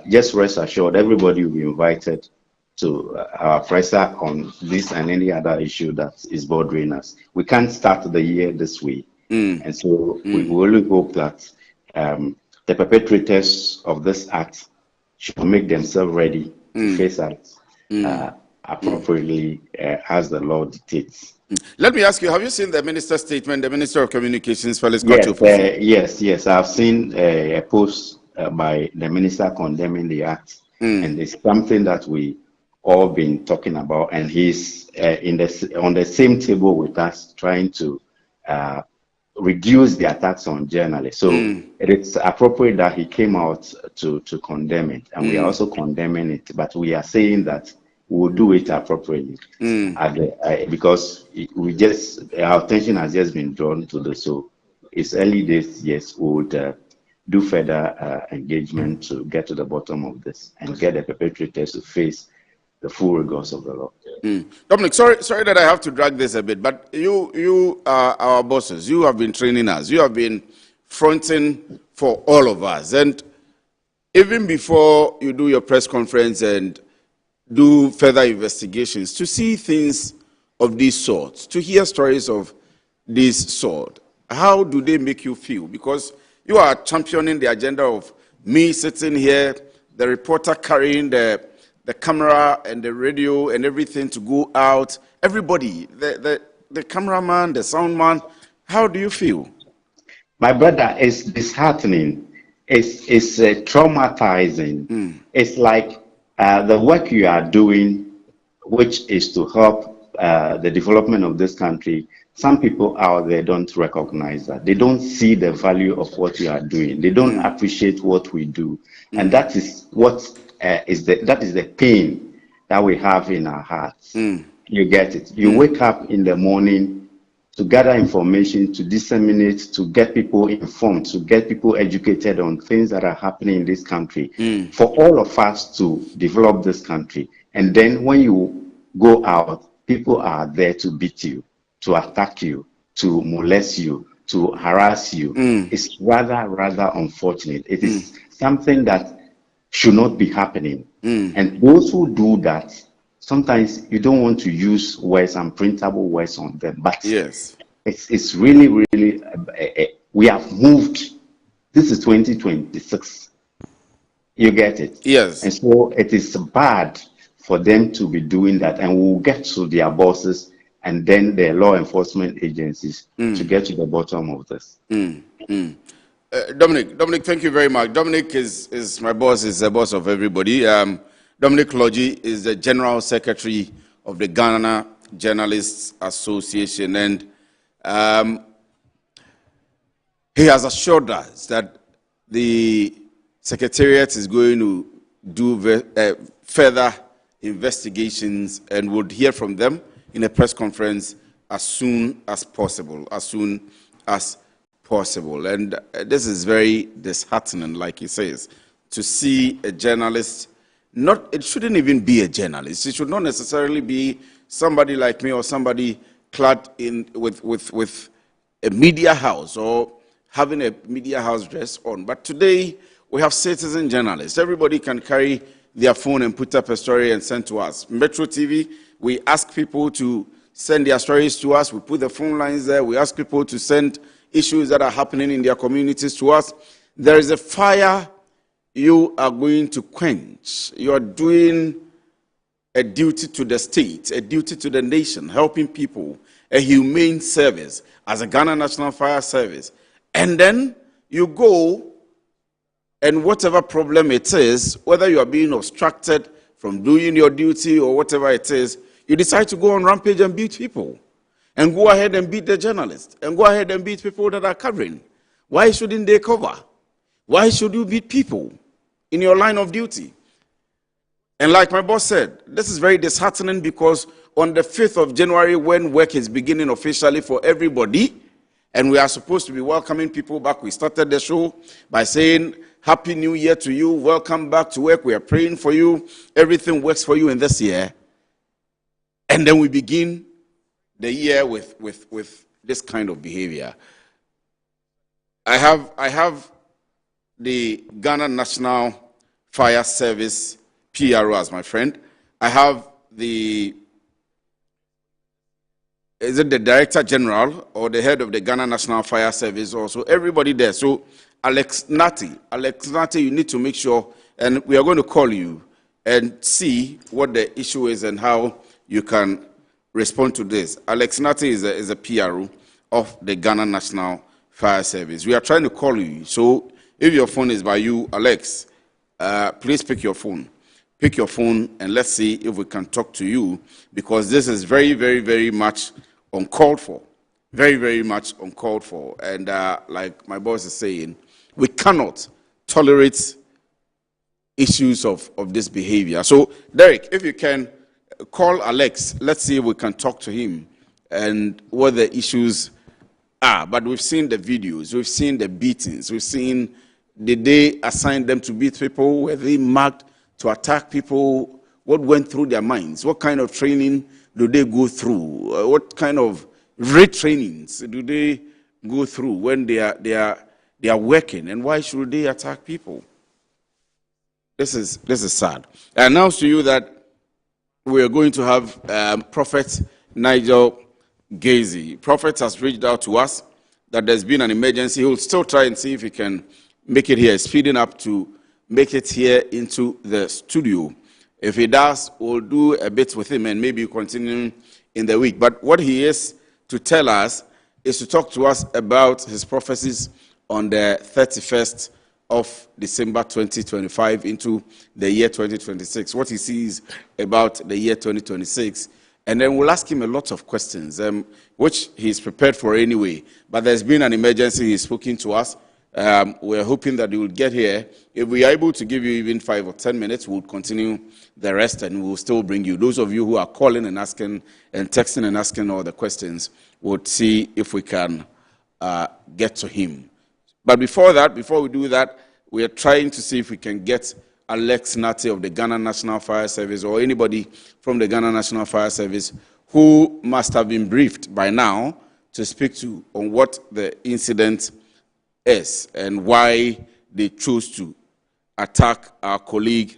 just rest assured, everybody will be invited to our presser on this and any other issue that is bothering us. We can't start the year this way. And so we only hope that the perpetrators of this act should make themselves ready to face acts appropriately as the law dictates. Let me ask you, have you seen the minister's statement, the Minister of Communications, Felix Yes, Kwatio? yes. I've seen a post by the minister condemning the act, and it's something that we all been talking about, and he's on the same table with us trying to reduce the attacks on journalists. So it is appropriate that he came out to condemn it, and we are also condemning it, but we are saying that we will do it appropriately because our attention has just been drawn to this. So it's early days. Yes, we would do further engagement to get to the bottom of this and get the perpetrators to face the full rigors of the law. Dominic, sorry that I have to drag this a bit, but you are our bosses. You have been training us. You have been fronting for all of us. And even before you do your press conference and do further investigations, to see things of this sort, to hear stories of this sort, how do they make you feel? Because you are championing the agenda of me sitting here, the reporter carrying the camera and the radio and everything to go out. Everybody, the cameraman, the sound man, how do you feel? My brother, it's disheartening. It's traumatizing. It's like the work you are doing, which is to help the development of this country. Some people out there don't recognize that. They don't see the value of what you are doing. They don't appreciate what we do. And that is what is the pain that we have in our hearts. You get it. You wake up in the morning to gather information, to disseminate, to get people informed, to get people educated on things that are happening in this country, for all of us to develop this country. And then when you go out, people are there to beat you, to attack you, to molest you, to harass you. It's rather unfortunate. It is something that should not be happening. And those who do that, sometimes you don't want to use words and printable words on them, but yes, it's really, we have moved. This is 2026. You get it? Yes. And so it is bad for them to be doing that, and we'll get to their bosses and then the law enforcement agencies to get to the bottom of this. Dominic, thank you very much. Dominic is my boss, is the boss of everybody. Dominic Logie is the General Secretary of the Ghana Journalists Association, and he has assured us that the Secretariat is going to do further investigations and would hear from them in a press conference as soon as possible, And this is very disheartening, like he says, to see a journalist. It shouldn't even be a journalist. It should not necessarily be somebody like me or somebody clad in with a media house or having a media house dress on. But today we have citizen journalists. Everybody can carry their phone and put up a story and send to us. Metro TV, we ask people to send their stories to us. We put the phone lines there. We ask people to send issues that are happening in their communities to us. There is a fire you are going to quench. You are doing a duty to the state, a duty to the nation, helping people, a humane service as a Ghana National Fire Service. And then you go, and whatever problem it is, whether you are being obstructed from doing your duty or whatever it is, you decide to go on rampage and beat people. And go ahead and beat the journalists. And go ahead and beat people that are covering. Why shouldn't they cover? Why should you beat people in your line of duty? And like my boss said, this is very disheartening because on the 5th of January, when work is beginning officially for everybody, and we are supposed to be welcoming people back, we started the show by saying Happy New Year to you. Welcome back to work. We are praying for you. Everything works for you in this year. And then we begin the year with this kind of behavior. I have the Ghana National Fire Service PRO as my friend. I have is it the Director General or the head of the Ghana National Fire Service also? Everybody there. So Alex Nati, you need to make sure, and we are going to call you and see what the issue is and how you can respond to this. Alex Nati is a PRO of the Ghana National Fire Service. We are trying to call you. So if your phone is by you, Alex, please pick your phone. Pick your phone and let's see if we can talk to you, because this is very, very, very much uncalled for. Very, very much uncalled for. And like my boss is saying, we cannot tolerate issues of this behavior. So, Derek, if you can call Alex, let's see if we can talk to him and what the issues are. But we've seen the videos, we've seen the beatings, we've seen, did they assign them to beat people? Were they marked to attack people? What went through their minds? What kind of training do they go through? What kind of retrainings do they go through when they are working? And why should they attack people? This is sad. I announce to you that we are going to have Prophet Nigel Gazy. Prophet has reached out to us that there's been an emergency. He'll still try and see if he can make it here, speeding up to make it here into the studio. If he does, we'll do a bit with him and maybe continue in the week. But what he is to tell us is to talk to us about his prophecies on the 31st of December 2025 into the year 2026, what he sees about the year 2026. And then we'll ask him a lot of questions, which he's prepared for anyway. But there's been an emergency. He's spoken to us. We're hoping that he will get here. If we are able to give you even 5 or 10 minutes, we'll continue the rest and we'll still bring you. Those of you who are calling and asking and texting and asking all the questions, we'll see if we can get to him. But before we do that, we are trying to see if we can get Alex Nati of the Ghana National Fire Service or anybody from the Ghana National Fire Service who must have been briefed by now to speak to on what the incident is and why they chose to attack our colleague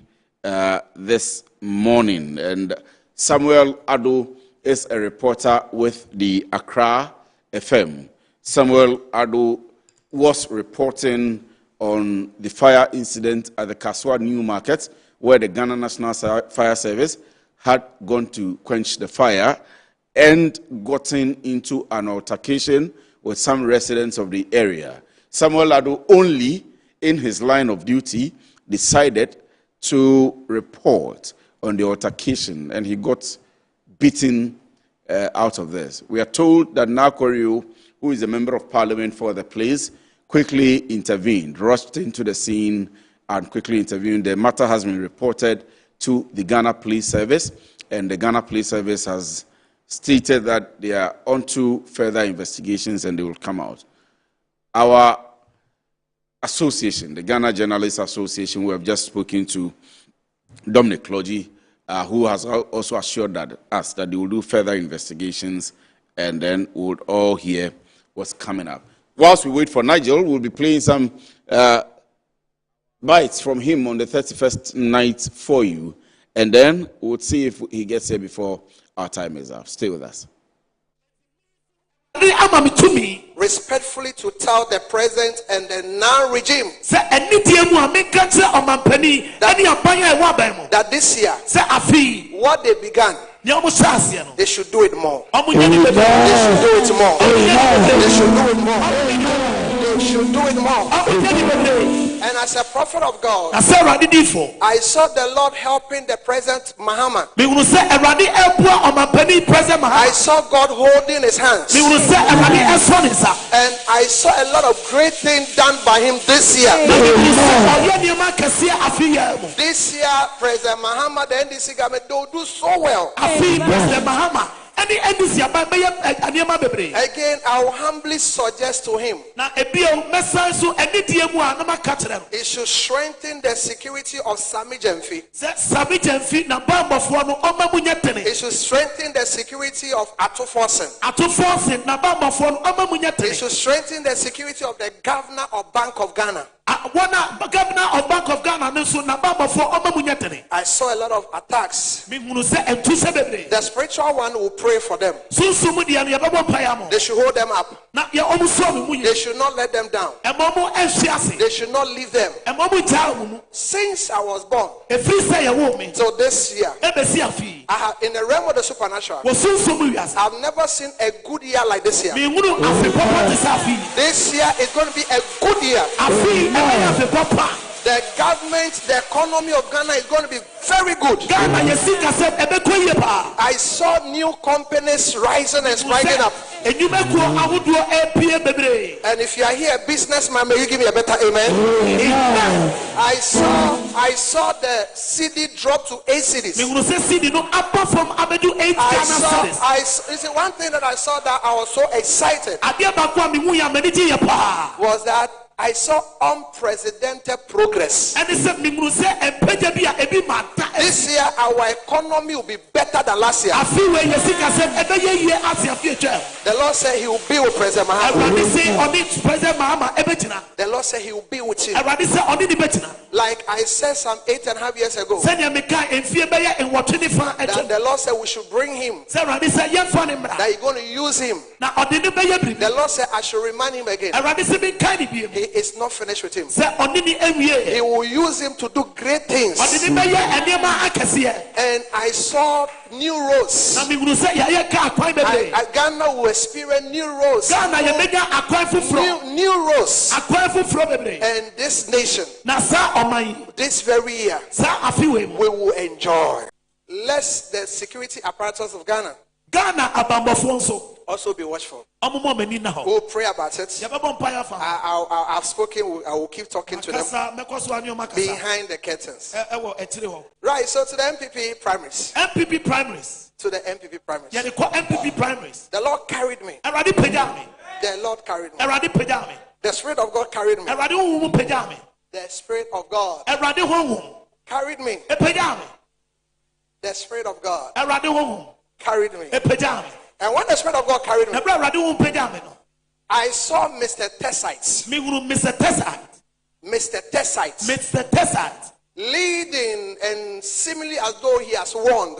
this morning. And Samuel Ado is a reporter with the Accra FM. Samuel Ado was reporting on the fire incident at the Kaswa New Market, where the Ghana National Fire Service had gone to quench the fire and gotten into an altercation with some residents of the area. Samuel Ado, only in his line of duty, decided to report on the altercation, and he got beaten out of this. We are told that Nakorio, who is a member of parliament for the place, quickly intervened, rushed into the scene and quickly intervened. The matter has been reported to the Ghana Police Service, and the Ghana Police Service has stated that they are onto further investigations and they will come out. Our association, the Ghana Journalists Association, we have just spoken to Dominic Clogy, who has also assured us that they will do further investigations and then we would all hear what's coming up. Whilst we wait for Nigel, we'll be playing some bites from him on the 31st night for you, and then we'll see if he gets here before our time is up. Stay with us. Respectfully to tell the present and the now regime that this year, what they began, they should do it more. They should do it more. They should do it more. They should do it more. And as a prophet of God, I saw the Lord helping the President Mahama. I saw God holding his hands. And I saw a lot of great things done by him this year. This year, President Mahama, the NDC government, they will do so well. Again, I will humbly suggest to him he should strengthen the security of Sami Jemfi. He should strengthen the security of Atufosen. He should strengthen the security of the governor of Bank of Ghana. Governor of Bank of Ghana. I saw a lot of attacks. The spiritual one will pray for them. They should hold them up. They should not let them down. They should not leave them. Since I was born till this year, I have, in the realm of the supernatural, I've never seen a good year like this year. This year is going to be a good year. The government, the economy of Ghana is going to be very good. I saw new companies rising and springing up. And if you are here, businessman, may you give me a better amen? I saw the CD drop to 8 cities. You see, one thing that I saw that I was so excited was that I saw unprecedented progress. This year, our economy will be better than last year. The Lord said He will be with President Mahama. The Lord said He will be with him. Like I said some 8.5 years ago, that the Lord said we should bring him, that He's going to use him. The Lord said I should remind him again. He is not finished with him. He will use him to do great things. And I saw new roads. Ghana will experience new roads. New roads. And this nation, this very year, we will enjoy. Let the security apparatus of Ghana also be watchful. We'll pray about it. I've spoken. I will keep talking to them behind the curtains. Right. So to the MPP primaries. To the MPP primaries. The Lord carried me. The Lord carried me. The Spirit of God carried me. The Spirit of God carried me. The Spirit of God carried me. And when the Spirit of God carried me, I saw Mr. Tessites. Mr. Tessites. Leading and seemingly as though he has won.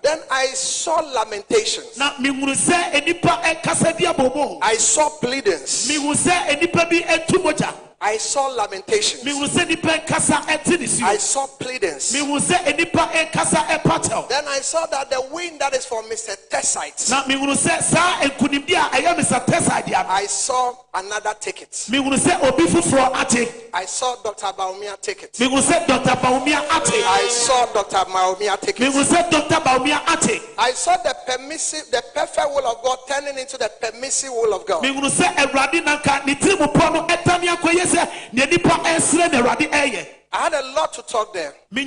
Then I saw lamentations. I saw pleadings. I saw lamentations. I saw pleadings. Then I saw that the wind that is for Mr. Tessites. I saw another ticket. I saw Dr. Baumia ticket. I saw Dr. Baumia ticket. I saw the permissive, the perfect will of God turning into the permissive will of God. I had a lot to talk there. I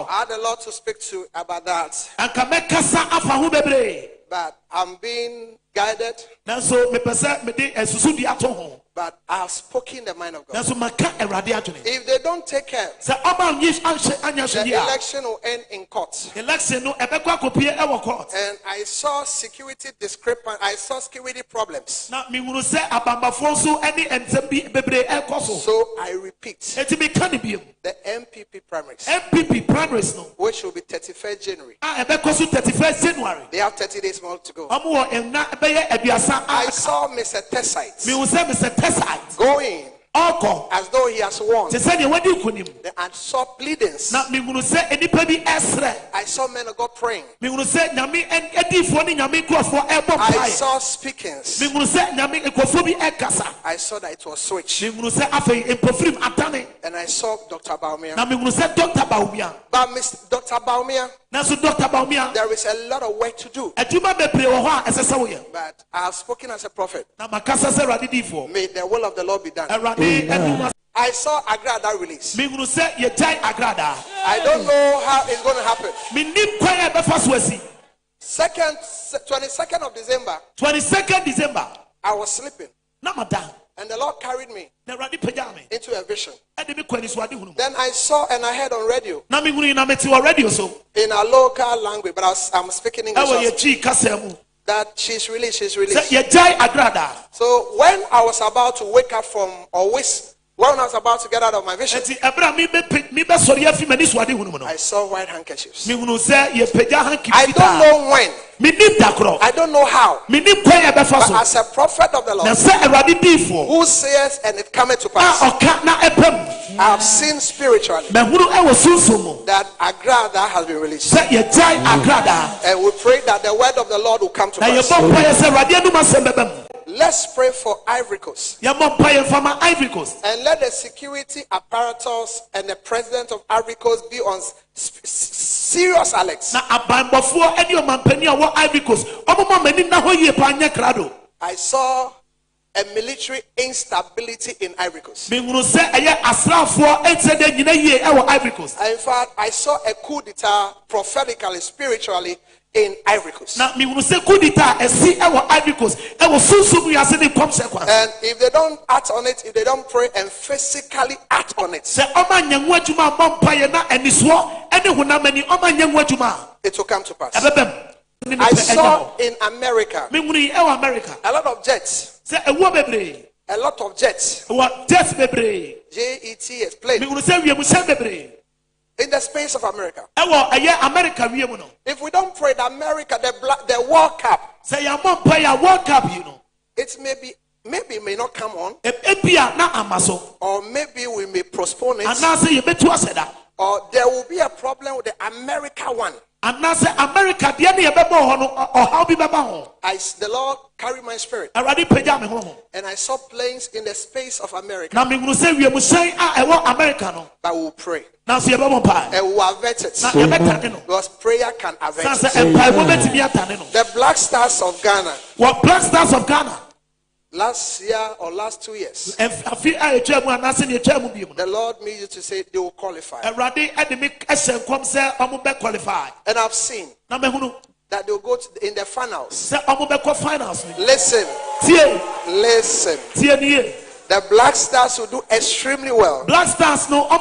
had a lot to speak to about that. But I'm being guided. But I have spoken the mind of God. If they don't take care, the election will end in court. And I saw security discrepancy. I saw security problems. So I repeat, the MPP primaries, which will be 31st January. They have 30 days more to go. I saw Mr. Tessites going as though he has won. I saw pleadings. I saw men of God praying. I saw speakings. I saw that it was switched. And I saw Dr. Baumia. But Dr. Baumia, there is a lot of work to do. But I have spoken as a prophet. May the will of the Lord be done. I I saw Agrada release. Me gunu say ye jai Agrada. I don't know how it's going to happen. Me nim kwaya be faswasi. 22nd of December. 22nd December. I was sleeping. Na madam. And the Lord carried me into a vision. Then Then I saw and I heard on radio. Na me gunu na meti wa radio so. In our local language, but I'm speaking English. That she's released, she's released. Say ye jai Agrada. So when I was about to wake up from when I was about to get out of my vision, I saw white handkerchiefs. I don't know when. I don't know how. But as a prophet of the Lord, who says and it cometh to pass, I have seen spiritually that Agrada has been released. And we pray that the word of the Lord will come to pass. Let's pray for Ivory Coast. And let the security apparatus and the president of Ivory Coast be on serious alert. I saw a military instability in Ivory Coast. In fact, I saw a coup d'etat prophetically, spiritually in Ivory Coast. And if they don't act on it, if they don't pray and physically act on it, it will come to pass. I saw in America a lot of jets. A lot of jets. JETS planes. In the space of America. If we don't pray that America, the World Cup, it maybe may not come on, or maybe we may postpone it, or there will be a problem with the America one. The Lord carried my spirit, and I saw planes in the space of America. But we'll pray, and we'll avert it, because prayer can avert it. The Black Stars of Ghana. Last year or last 2 years, the Lord made you to say they will qualify. And I've seen that they will go in the finals. Listen. The Black Stars will do extremely well. Black Stars at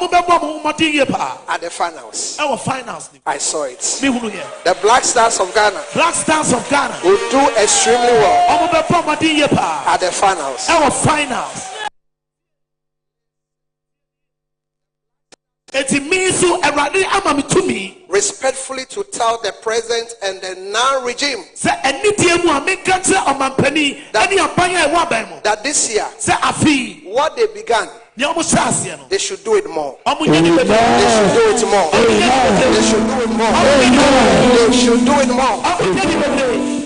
the finals. I saw it. The Black Stars of Ghana will do extremely well at the finals. Respectfully to tell the present and the now regime that this year, what they began, they should do it more. They should do it more. They should do it more. They should do it more.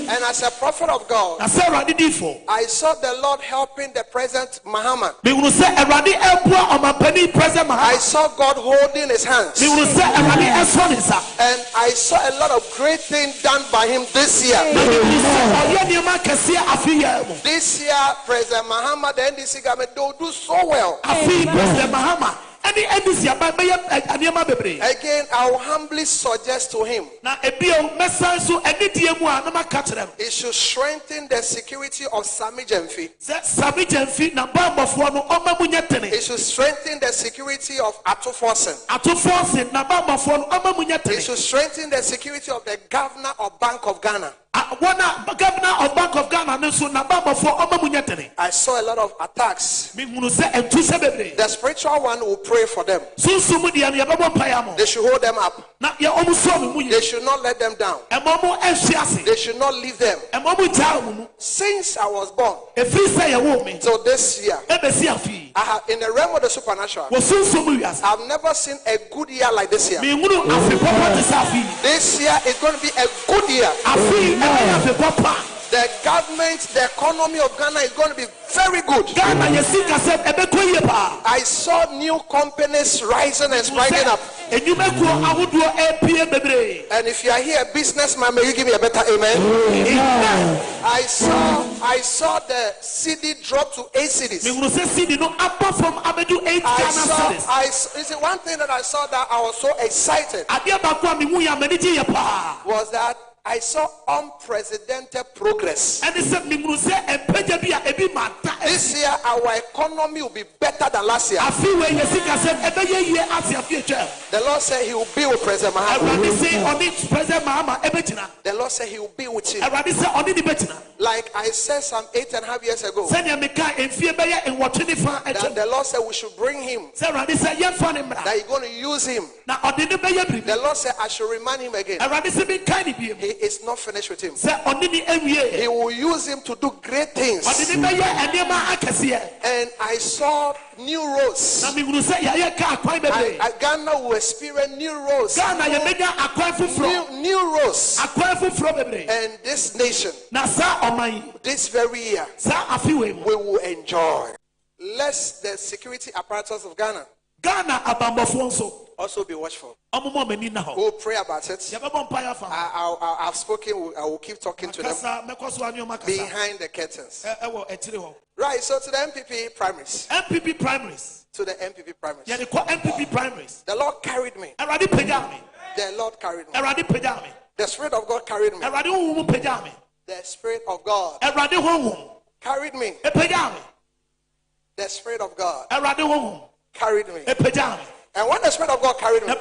And as a prophet of God, I saw the Lord helping the President Muhammad. I saw God holding his hands. And I saw a lot of great things done by him this year. This year, President Muhammad and NDC government, they will do so well. Again, I will humbly suggest to him he should strengthen the security of Sami Jemfi. He should strengthen the security of Atufosen. He should strengthen the security of the governor of Bank of Ghana. I saw a lot of attacks. The spiritual one will pray for them. They should hold them up. They should not let them down. They should not leave them. Since I was born till this year, I have, in the realm of the supernatural, I've never seen a good year like this year. This year is going to be a good year. The government, the economy of Ghana is going to be very good. I saw new companies rising and springing up. And if you are here, a businessman, may you give me a better amen? I saw the CD drop to 8 cities. You see, one thing that I saw that I was so excited was that I saw unprecedented progress. This year, our economy will be better than last year. The Lord said He will be with President Mahama. The Lord said He will be with him. Like I said some 8.5 years ago, that the Lord said we should bring him. That He's going to use him. The Lord said I should remind him again. He is not finished with him. He will use him to do great things. And I saw new roads. Ghana will experience new roads. New roads. And this nation, this very year, we will enjoy. Lest the security apparatus of Ghana also be watchful. We'll pray about it. I've spoken. I will keep talking to them behind the curtains. Right. So to the MPP primaries. To the MPP primaries. The Lord carried me. The Lord carried me. The Spirit of God carried me. The Spirit of God carried me. The Spirit of God carried me. And when the Spirit of God carried me,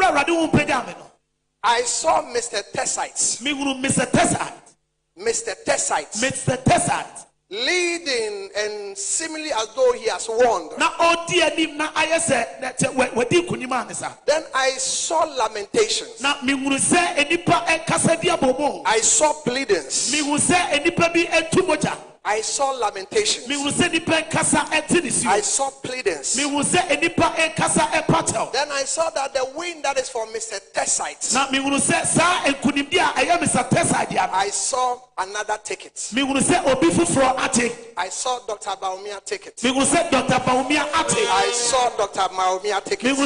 I saw Mr. Tessites. Mr. Tessites leading and seemingly as though he has won. Then I saw lamentations. I saw pleadings. I saw lamentations. I saw pleadings. Then I saw that the wind that is for Mr. Tessites. I saw another ticket. I saw Dr. Baumia ticket. I saw Dr. Baumia ticket.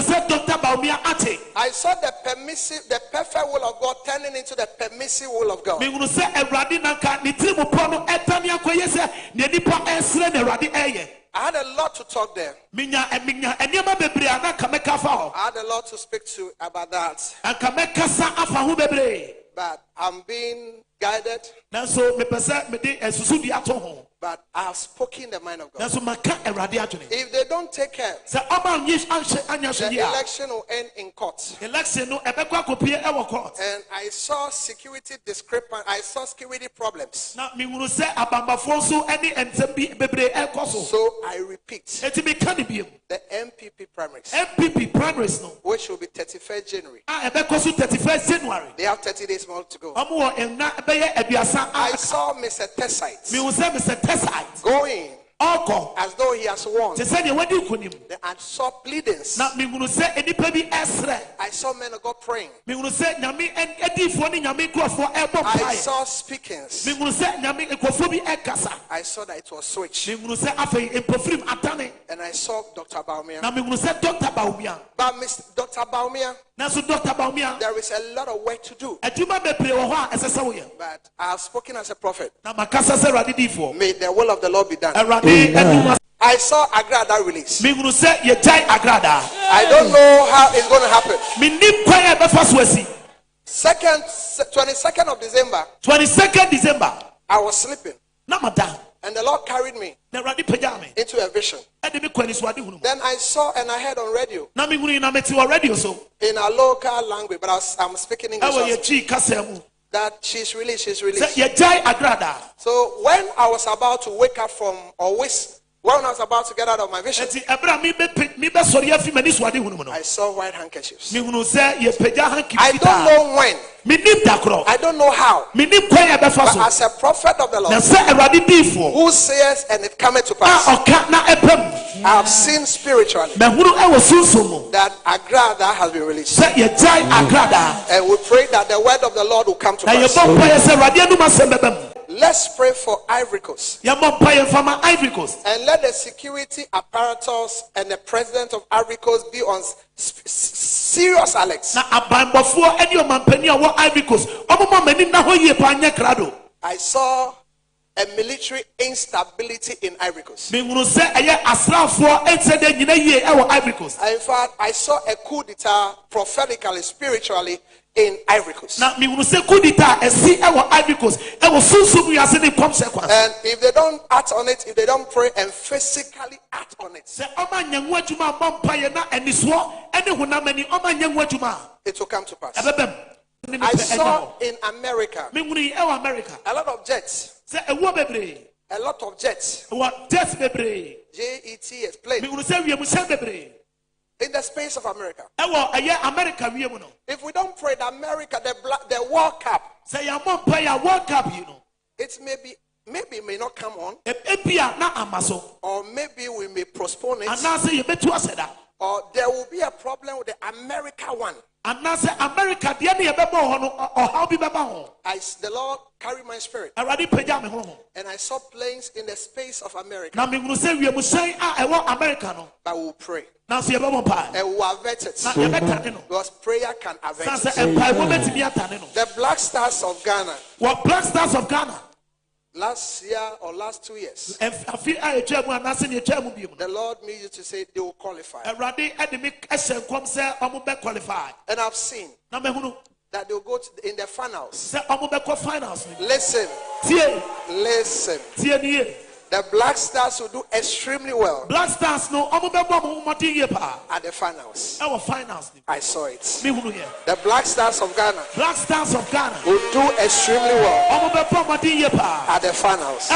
I saw the permissive, the perfect will of God turning into the permissive will of God. I had a lot to talk there. I had a lot to speak to about that. But I'm being guided. But I have spoken the mind of God. If they don't take care, the election will end in court. And I saw security discrepancy. I saw security problems. So I repeat, the MPP primaries, which will be 31st January. They have 30 days more to go. I saw Mr. Tessites going as though he has won. I saw pleadings. I saw men of God praying. I saw speakings. I saw that it was switched. And I saw Dr. Baumia. But Dr. Baumia, there is a lot of work to do. But I have spoken as a prophet. May the will of the Lord be done. I saw Agrada release. I don't know how it's going to happen. 22nd of December. 22nd December. I was sleeping. And the Lord carried me into a vision. Then I saw and I heard on radio. In our local language, but I'm speaking English. That she's released. So when I was about to wake up from when I was about to get out of my vision, I saw white handkerchiefs. I don't know when. I don't know how. But as a prophet of the Lord, who says and it cometh to pass, I have seen spiritually that Agrada has been released. And we pray that the word of the Lord will come to pass. Let's pray for Ivory Coast. And let the security apparatus and the president of Ivory Coast be on serious alert. I saw a military instability in Ivory Coast. In fact, I saw a coup d'etat prophetically, spiritually in Ivory Coast. And if they don't act on it, if they don't pray and physically act on it, it will come to pass. I saw in America a lot of jets. A lot of jets. Jets, planes. In the space of America. If we don't pray that America, the World Cup, it maybe it may not come on, or maybe we may postpone it, or there will be a problem with the America one. The Lord carried my spirit, and I saw planes in the space of America. But we'll pray, and we'll avert it, because prayer can avert it. The Black Stars of Ghana. What Black Stars of Ghana? Last year or last 2 years, the Lord made you to say they will qualify. And I've seen that they'll go in the finals. Listen. The Black Stars will do extremely well. Black Stars at the finals. I saw it. The Black Stars of Ghana will do extremely well at the finals.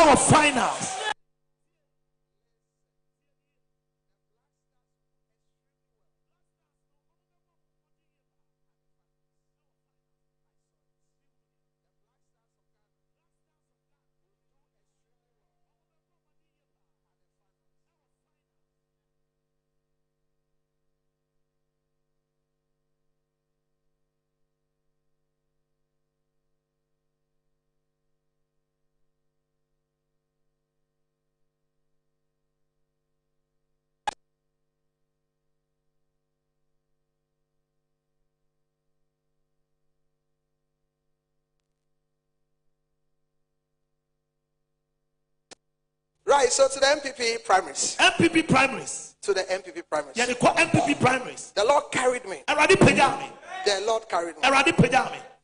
Right, so to the MPP primaries. MPP primaries. To the MPP primaries. Yeah, they call MPP primaries. The Lord carried me. The Lord carried me.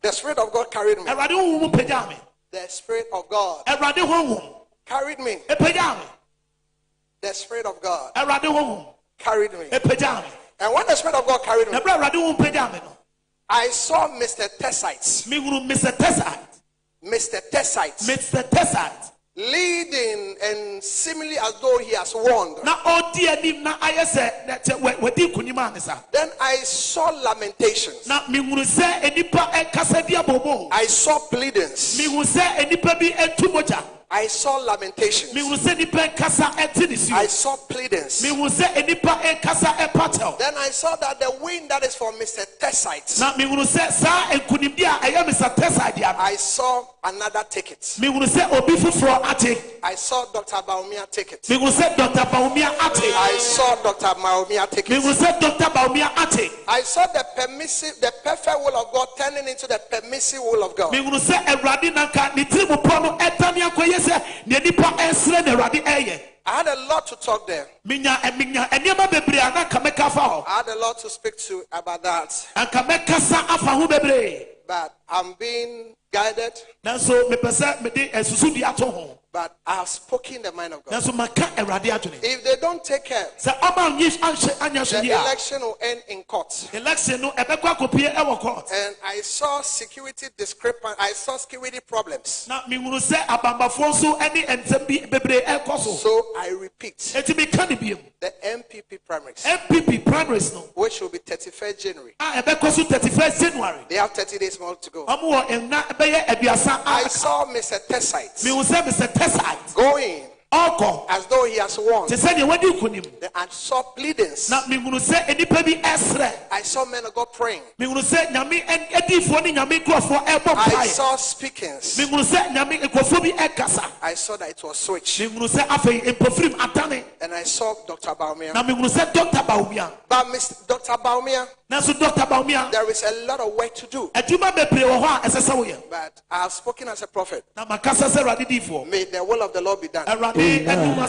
The Spirit of God carried me. The Spirit of God carried me. The Spirit of God carried me. And when the Spirit of God carried me, I saw Mr. Tessites. Mr. Tessites. Leading and seemingly as though he has won. Then I saw lamentations. I saw pleadings. I saw lamentations. I saw pleadings. Then I saw that the wind that is for Mr. Tessites. I saw another ticket. I saw Dr. Baumia ticket. I saw Dr. Baumia ticket. I saw the permissive, the perfect will of God turning into the permissive will of God. I had a lot to talk there. I had a lot to speak to about that. But I'm being guided. But I have spoken the mind of God. If they don't take care, the election will end in court. And I saw security discrepancy. I saw security problems. So I repeat, the MPP primaries, which will be 31st January. They have 30 days more to go. I saw Mr. Tessites going as though he has won. Then I saw pleadings. I saw men of God praying. I saw speakings. I saw that it was switched. And I saw Dr. Baumia. But Dr. Baumia, there is a lot of work to do. But I have spoken as a prophet. May the will of the Lord be done. Amen.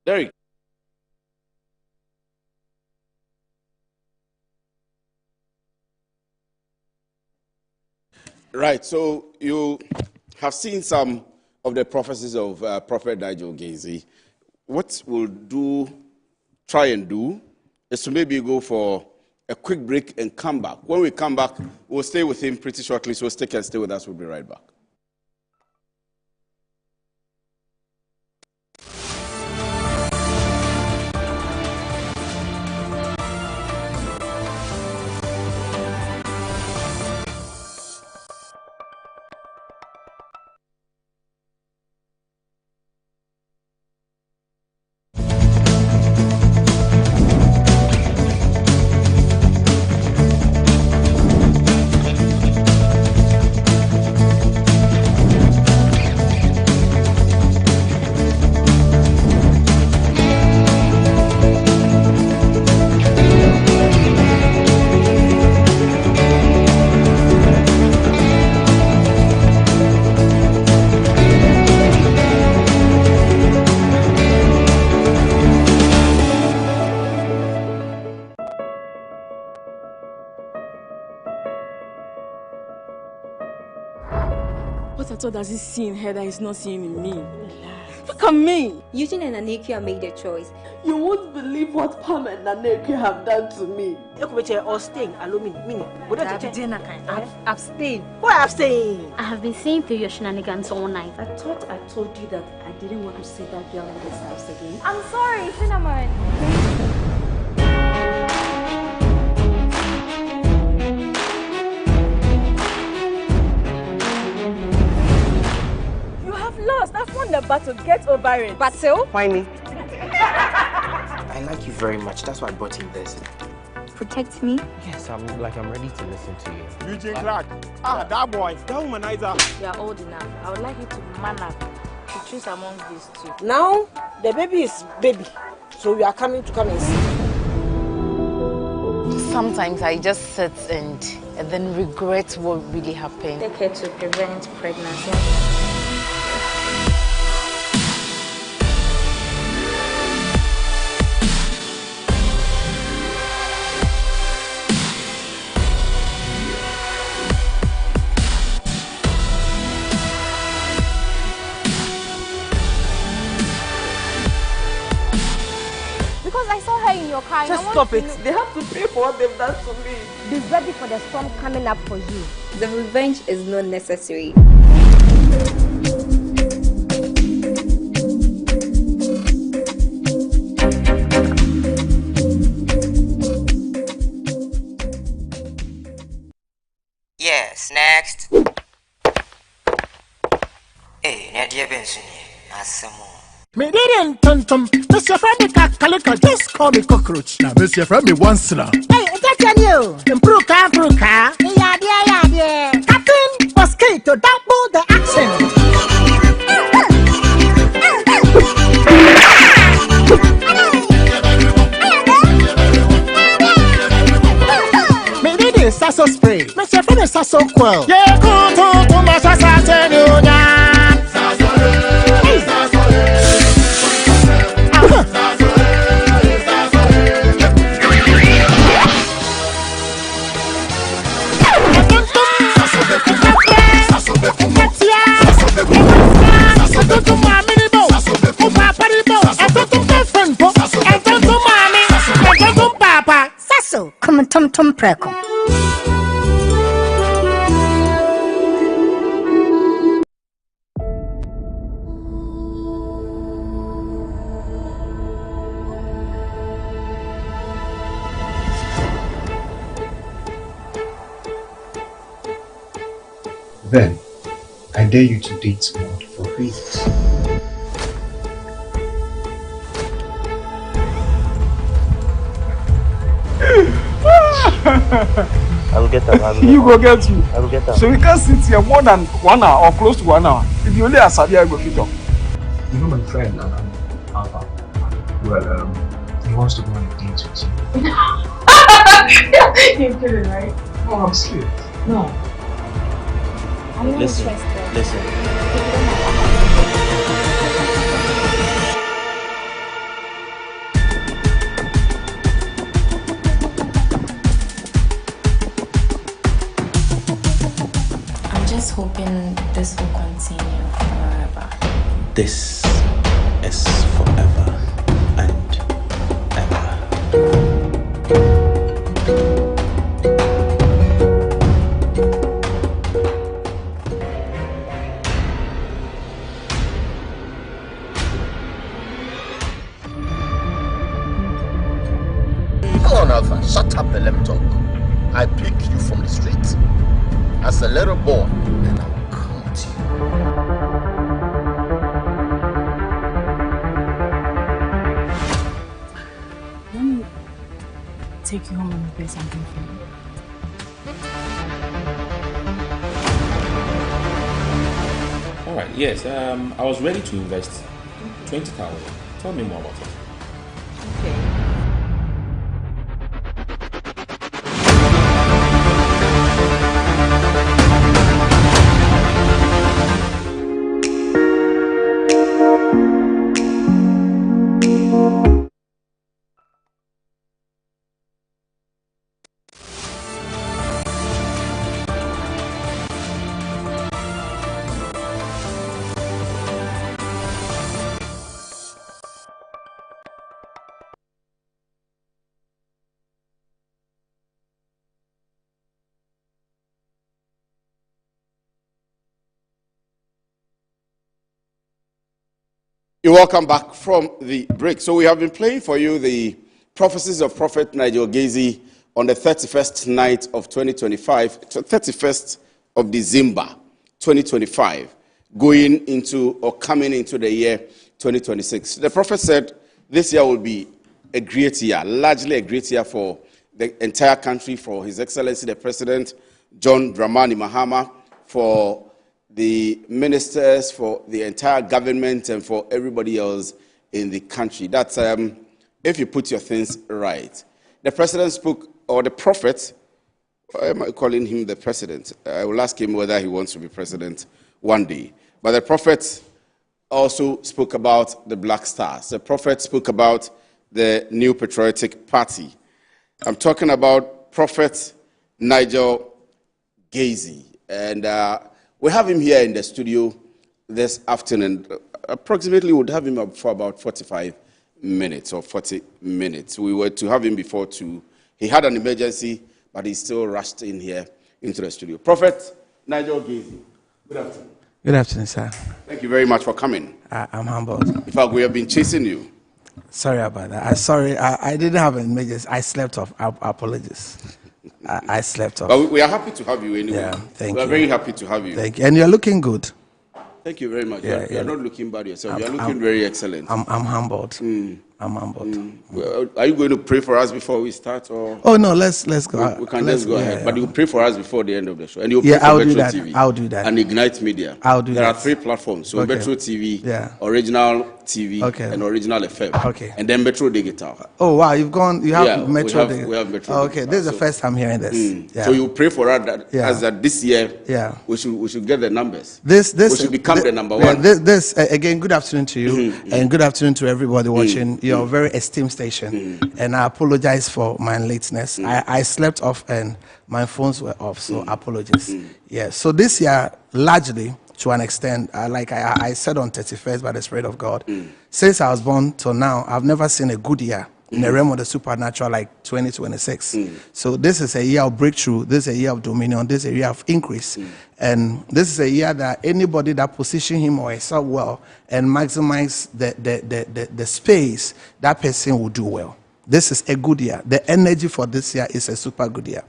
Derek. Right, so you have seen some of the prophecies of Prophet Nigel Gacy. What we'll try and do, is to maybe go for a quick break and come back. When we come back, we'll stay with him pretty shortly, so stick and stay with us. We'll be right back. What does he see in her that he's not seeing in me? Look at me! Eugene and Anekia made a choice. You won't believe what Pam and Anekia have done to me. Abstain. Why abstain? I have been seeing through your shenanigans all night. I thought I told you that I didn't want to see that girl in this house again. I'm sorry, Cinnamon. Lost. I've won the battle. Get over it. Battle? Why me? I like you very much. That's why I bought him this. Protect me? Yes, I'm ready to listen to you. Eugene Clark. That boy. That womanizer. You are old enough. I would like you to man up to choose among these two. Now, the baby is baby. So we are coming to come and see. Sometimes I just sit and then regret what really happened. Take care to prevent pregnancy. Just stop it. They have to pay for what they've done to me. Be ready for the storm coming up for you. The revenge is not necessary. Me didn't tum. Mr. Femi Kalika, just call me cockroach. Now, Mr. Femi once now. Hey, that's you. Impruka. Yeah. Captain Mosquito, double the action. Me did it, Sasso spray. Mr. Femi Sasso quell. Yeah, go to my Sasa Tenuya. Sasso, come on, Tom Preco. Then, I dare you to date Maud for reasons. I'll get her. You go get you. I will get her. So we can't sit here more than 1 hour or close to 1 hour. If you only ask Sadia, I go fit up. You know my friend, Alpha. Well, he wants to go on a date with you. You're kidding, right? Oh, I'm serious. No. I'm not Listen. I'm just hoping this will continue forever. This is forever and ever. Come on, Alpha, shut up and let me talk. I picked you from the street as a little boy, and I'll come to you. Let me take you home and prepare something for you. All right. Yes. I was ready to invest 20,000. Tell me more about it. Okay. You're welcome back from the break. So we have been playing for you the prophecies of Prophet Nigel Gacy on the 31st night of 2025, 31st of December 2025, going into or coming into the year 2026. The prophet said this year will be a great year, largely a great year for the entire country, for His Excellency the President, John Dramani Mahama, for the ministers, for the entire government, and for everybody else in the country. That's if you put your things right. The president spoke, or the prophet, why am I calling him the president? I will ask him whether he wants to be president one day. But the prophet also spoke about the Black Stars. The prophet spoke about the New Patriotic Party. I'm talking about Prophet Nigel Gacy. And we have him here in the studio this afternoon. Approximately, we would have him for about 45 minutes or 40 minutes. We were to have him before 2. He had an emergency, but he still rushed in here into the studio. Prophet Nigel Gacy, good afternoon. Good afternoon, sir. Thank you very much for coming. I'm humbled. In fact, we have been chasing you. Sorry about that. I didn't have an emergency. I slept off. Apologies. I slept off. But we are happy to have you anyway. Yeah, thank you. We are very happy to have you. Thank you. And you're looking good. Thank you very much. Yeah, You're not looking bad yourself. You're looking very excellent. I'm humbled. I'm humbled. Well, are you going to pray for us before we start? Or Oh no, let's go. we can just go ahead. But you pray for us before the end of the show. And you pray Yeah, for I'll Metro do that. TV. I'll do that. And Ignite Media. I'll do there that. There are 3 platforms. So Okay. Metro TV, Yeah. Original TV, Okay. and Original FM. Okay. And then Metro Digital. Oh wow, you have Yeah, Metro. we have Metro Oh, okay, Digital, this is the so- first time hearing this. Yeah. So you pray for us that, Yeah. as that this year Yeah. we should get the numbers. This we should become the number yeah, one. This again. Good afternoon to you, and good afternoon to everybody watching your very esteemed station. And I apologize for my lateness. I slept off and my phones were off, so apologies. Yeah. So this year, largely to an extent, like I said on 31st by the Spirit of God, since I was born till now, I've never seen a good year in the realm of the supernatural like 2026. So this is a year of breakthrough. This is a year of dominion. This is a year of increase. And this is a year that anybody that position him or herself well and maximize the space, that person will do well. This is a good year. The energy for this year is a super good year.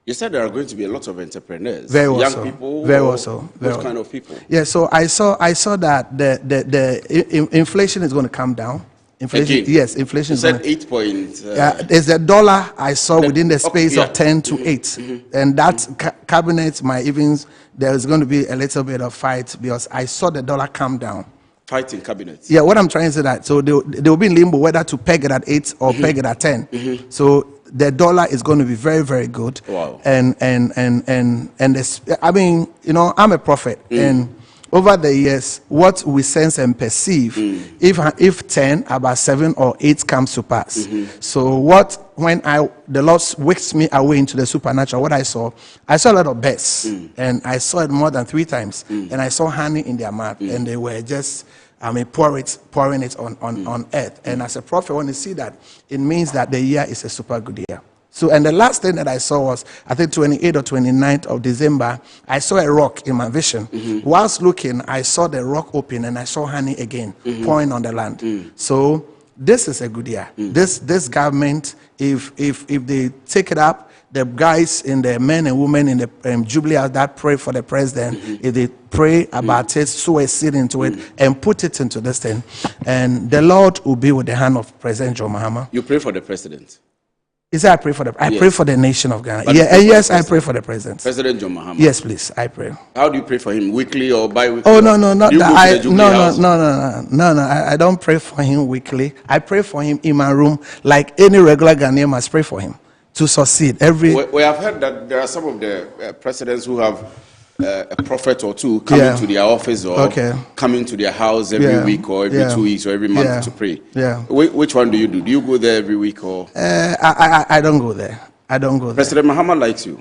You said there are going to be a lot of entrepreneurs, Very well young so. people, Very or well so. Very what well. kind of people? Yeah, so I saw that the inflation is going to come down. Inflation, Again? yes, inflation You is said going to, 8 point. there's a dollar I saw within the space yeah. of 10 to 8, and that cabinet might even there's going to be a little bit of fight because I saw the dollar come down. Fighting cabinets. Yeah, what I'm trying to say that so they will be in limbo whether to peg it at 8 or peg it at 10. So the dollar is going to be very, very good. Wow. And this, I mean, you know, I'm a prophet, and over the years, what we sense and perceive, if 10, about 7 or 8 comes to pass. So when the Lord whisked me away into the supernatural, what I saw a lot of birds, and I saw it more than 3 times, and I saw honey in their mouth, and they were just, pouring it on earth. And as a prophet, when you see that, it means that the year is a super good year. So, and the last thing that I saw was, I think 28th or 29th of December, I saw a rock in my vision. Whilst looking, I saw the rock open and I saw honey again pouring on the land. So this is a good year. This government, if they take it up, the guys in the men and women in the Jubilee House that pray for the president, if they pray about it, sow a seed into it, and put it into this thing, and the Lord will be with the hand of President John Mahama. You pray for the president. He said, I pray for Yes. pray for the nation of Ghana. But Yeah, you pray and for yes, the I pray for the president. President John Mahama. Yes, please, I pray. How do you pray for him? Weekly or bi-weekly? Oh no, not Do you that. go to the Jubilee House? No. I don't pray for him weekly. I pray for him in my room, like any regular Ghanaian must pray for him to succeed. We have heard that there are some of the presidents who have a prophet or two coming to their office or coming to their house every week or every 2 weeks or every month to pray. Yeah. Which one do you do? Do you go there every week or? I don't go there. I don't go there. President Mahama likes you.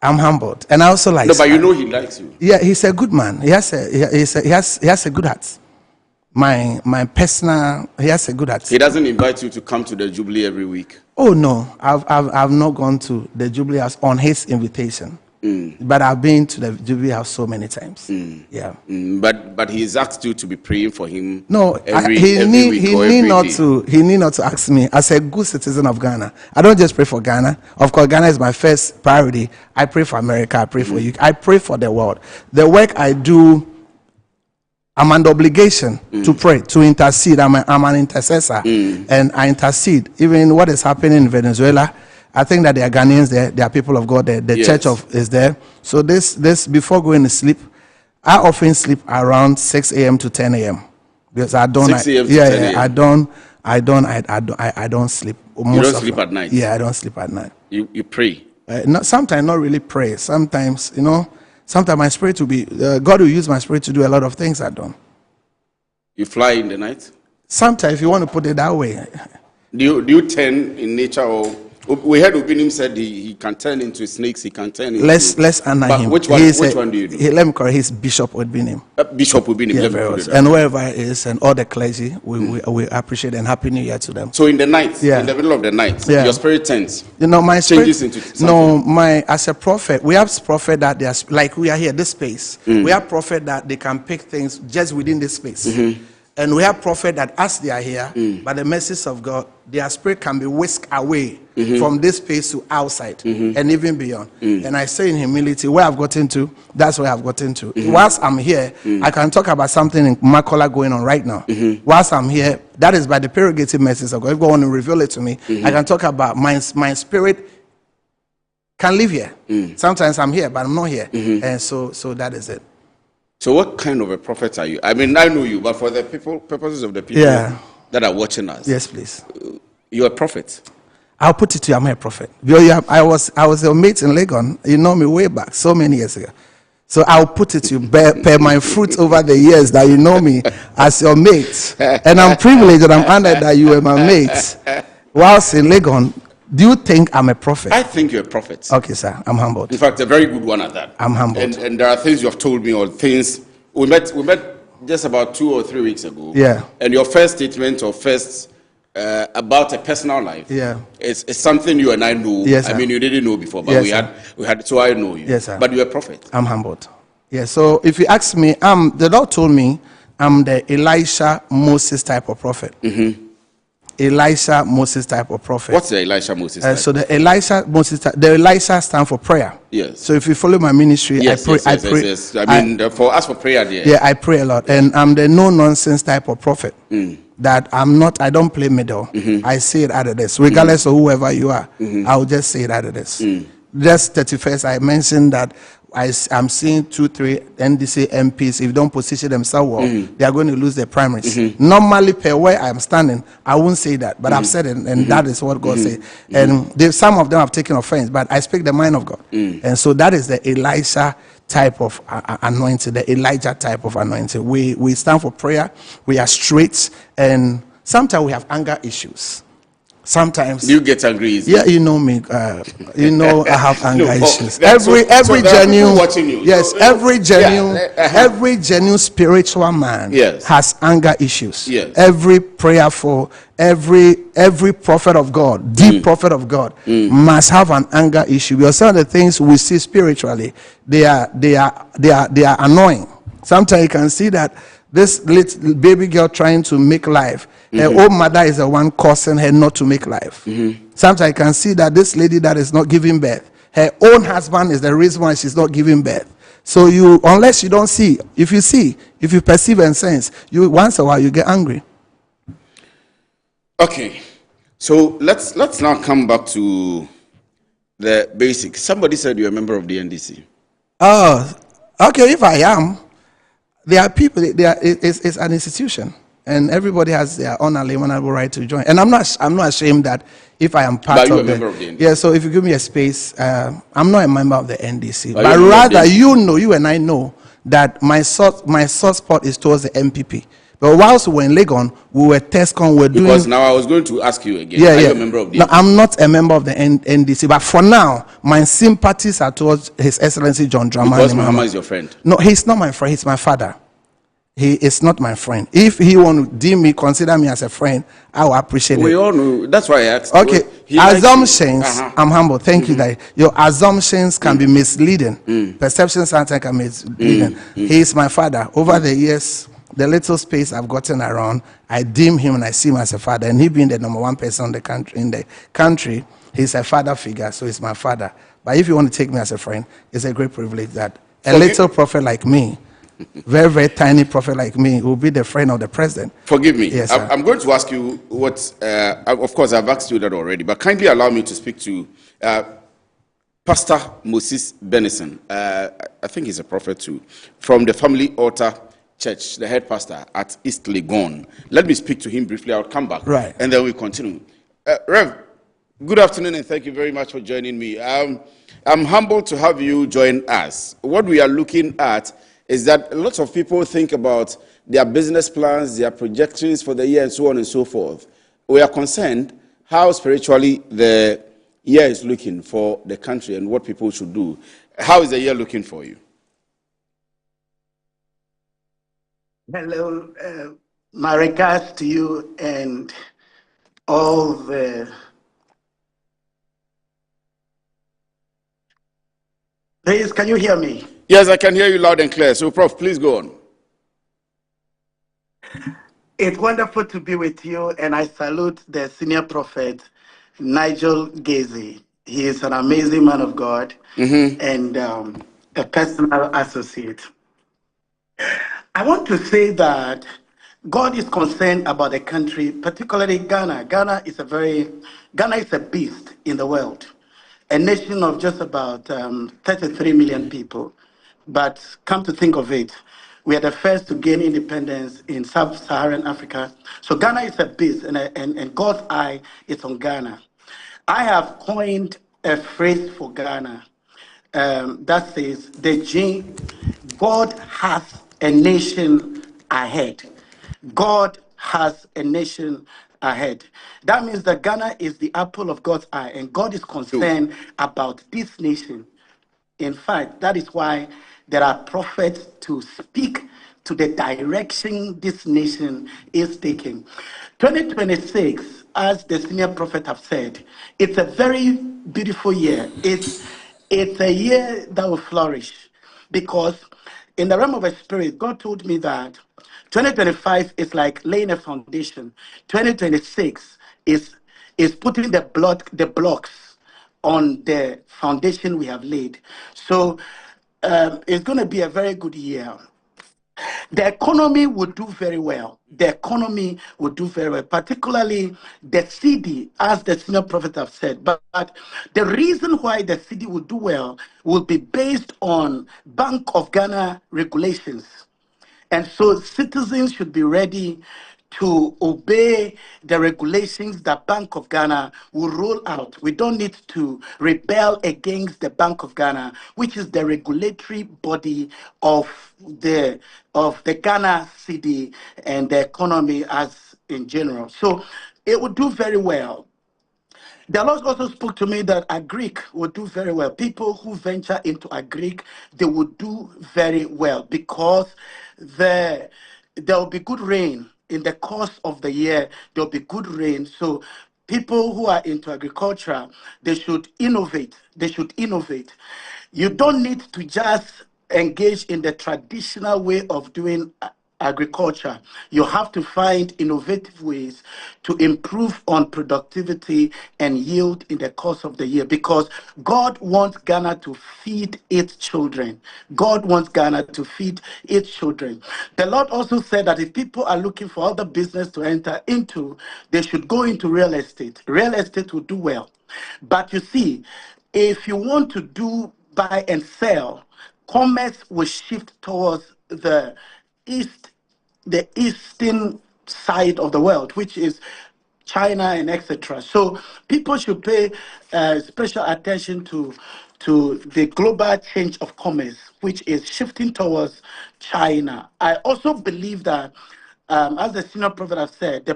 I'm humbled, and I also like. No, but you know he likes you. Yeah, he's a good man. He has a good heart. My personal, he has a good heart. He doesn't invite you to come to the Jubilee every week. Oh no, I've not gone to the Jubilee House on his invitation, but I've been to the Jubilee House so many times. Yeah. But he's asked you to be praying for him. No, he need not to ask me. As a good citizen of Ghana, I don't just pray for Ghana. Of course, Ghana is my first priority. I pray for America. I pray for you. I pray for the world. The work I do, I'm under obligation to pray, to intercede. I'm an intercessor, and I intercede. Even what is happening in Venezuela, I think that there are Ghanaians there, there are people of God there, the church is there. So this before going to sleep, I often sleep around 6 a.m. to 10 a.m. because I don't. 6 a.m. to 10 a.m. I don't sleep. You don't sleep at night. Yeah, I don't sleep at night. You pray. Sometimes not really pray. Sometimes sometimes my spirit will be, God will use my spirit to do a lot of things I don't. You fly in the night? Sometimes, if you want to put it that way. Do you turn in nature or... We heard Obinim said he can turn into snakes, he can turn into... Let's honor him. Which one do you do? Let me correct, he's Bishop Obinim. Bishop Obinim, yeah, and wherever it is, and all the clergy, we appreciate and Happy New Year to them. So in the night, in the middle of the night, your spirit turns. My spirit changes into something. As a prophet, we have prophet that they are like we are here, this space. We have prophet that they can pick things just within this space. And we have prophets that as they are here, by the mercies of God, their spirit can be whisked away from this space to outside and even beyond. And I say in humility, where I've gotten to, that's where I've gotten to. Whilst I'm here, I can talk about something in Makola going on right now. Whilst I'm here, that is by the prerogative mercies of God. If God want to reveal it to me, I can talk about my spirit can live here. Sometimes I'm here, but I'm not here. And so that is it. So what kind of a prophet are you? I mean, I know you, but for the purposes of the people that are watching us. Yes, please. You're a prophet. I'll put it to you, I'm a prophet. I was your mate in Legon. You know me way back, so many years ago. So I'll put it to you, per my fruit over the years that you know me as your mate. And I'm privileged that I'm honored that you were my mate. Whilst in Legon, do you think I'm a prophet? I think you're a prophet. Okay, sir. I'm humbled. In fact, a very good one at that. I'm humbled. And there are things you have told me, or things we met just about 2 or 3 weeks ago. Yeah. And your first statement or first about a personal life. Yeah. It's something you and I know. Yes, sir. I mean, you didn't know before, but Yes, we had. So I know you. Yes, sir. But you're a prophet. I'm humbled. Yeah. So if you ask me, the Lord told me I'm the Elisha Moses type of prophet. Elisha Moses type of prophet. What's the Elisha Moses type? So the Elisha Moses type, the Elisha stand for prayer. Yes. So if you follow my ministry, Yes, I pray. yes. I mean, for us for prayer, there. Yeah, I pray a lot, and I'm the no nonsense type of prophet. That I don't play middle. I say it out of this, regardless of whoever you are. I'll just say it out of this. Just 31st, I mentioned that I'm seeing 2-3 NDC MPs. If they don't position themselves well, they are going to lose their primaries. Normally, per where I'm standing, I won't say that, but I've said it, and that is what God said. And some of them have taken offense, but I speak the mind of God. And so that is the Elisha type of anointing, the Elijah type of anointing. We stand for prayer. We are straight, and sometimes we have anger issues. Sometimes you get angry easily. Yeah, you know me. You know I have anger issues. Every genuine watching you. Yes, every genuine spiritual man has anger issues. Yes. Every prayerful, every prophet of God, deep prophet of God, must have an anger issue. Because some of the things we see spiritually, they are annoying. Sometimes you can see that this little baby girl trying to make life, her own mother is the one causing her not to make life. Sometimes I can see that this lady that is not giving birth, her own husband is the reason why she's not giving birth. So unless you don't see, if you perceive and sense, once a while you get angry. Okay, so let's now come back to the basics. Somebody said you're a member of the NDC. Oh, okay. If I am, there are people. It's an institution, and everybody has their own unalienable right to join. And I'm not ashamed that if I am part of a member of the NDC. Yeah. So if you give me a space, I'm not a member of the NDC, but rather you and I know that my soft spot is towards the MPP. But whilst we were in Legon, we were TESCON, Because now I was going to ask you again. Are you a member of the NDC? No, I'm not a member of the NDC, but for now, my sympathies are towards His Excellency John Dramani. Because Mahama is your friend? No, he's not my friend. He's my father. He is not my friend. If he want to deem me, consider me as a friend, I will appreciate it. We all know. That's why I asked. Okay, assumptions. I'm humble. Thank you. That your assumptions can be misleading. Perceptions sometimes can be misleading. He is my father. Over the years, the little space I've gotten around, I deem him and I see him as a father. And he being the number one person in the country, he's a father figure, so he's my father. But if you want to take me as a friend, it's a great privilege that a little prophet like me, very, very tiny prophet like me, will be the friend of the president. Forgive me. Yes, I'm going to ask you what, of course, I've asked you that already, but kindly allow me to speak to Pastor Moses Benison. I think he's a prophet too, from the Family Altar Church, the head pastor at East Legon. Let me speak to him briefly. I'll come back. Right. And then we continue. Rev, good afternoon and thank you very much for joining me. I'm humbled to have you join us. What we are looking at is that lots of people think about their business plans, their projections for the year and so on and so forth. We are concerned how spiritually the year is looking for the country and what people should do. How is the year looking for you? Hello, my regards to you and all the... Please, can you hear me? Yes, I can hear you loud and clear. So, Prof, please go on. It's wonderful to be with you, and I salute the senior prophet, Nigel Gazy. He is an amazing man of God and a personal associate. I want to say that God is concerned about the country, particularly Ghana. Ghana is a beast in the world, a nation of just about 33 million people. But come to think of it, we are the first to gain independence in sub-Saharan Africa. So Ghana is a beast, and God's eye is on Ghana. I have coined a phrase for Ghana that says, God has a nation ahead. God has a nation ahead. That means that Ghana is the apple of God's eye, and God is concerned about this nation. In fact, that is why there are prophets to speak to the direction this nation is taking. 2026, as the senior prophet have said, it's a very beautiful year. It's a year that will flourish, because in the realm of the spirit, God told me that 2025 is like laying a foundation. 2026 is putting the blocks on the foundation we have laid. So it's going to be a very good year. The economy will do very well. The economy will do very well, particularly the cedi, as the senior prophet have said. But the reason why the cedi will do well will be based on Bank of Ghana regulations. And so citizens should be ready to obey the regulations that Bank of Ghana will roll out. We don't need to rebel against the Bank of Ghana, which is the regulatory body of the Ghana cedi and the economy as in general. So it will do very well. The Lord also spoke to me that Agric will do very well. People who venture into Agric, they will do very well, because there will be good rain. In the course of the year, there will be good rain. So people who are into agriculture, they should innovate. They should innovate. You don't need to just engage in the traditional way of doing agriculture. You have to find innovative ways to improve on productivity and yield in the course of the year, because God wants Ghana to feed its children. God wants Ghana to feed its children. The Lord also said that if people are looking for other business to enter into, they should go into real estate. Real estate will do well. But you see, if you want to do buy and sell, commerce will shift towards the eastern side of the world, which is China and etc. So people should pay special attention to the global change of commerce, which is shifting towards China. I also believe that, as the senior prophet has said, the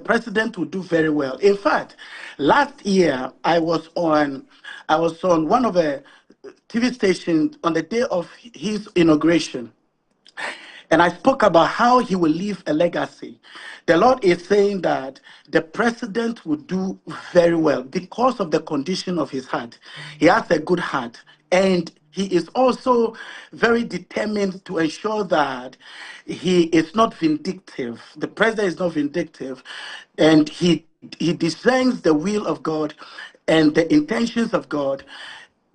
president will do very well. In fact, last year I was on one of the TV stations on the day of his inauguration. And I spoke about how he will leave a legacy. The Lord is saying that the president will do very well because of the condition of his heart. He has a good heart. And he is also very determined to ensure that he is not vindictive. The president is not vindictive. And he discerns the will of God and the intentions of God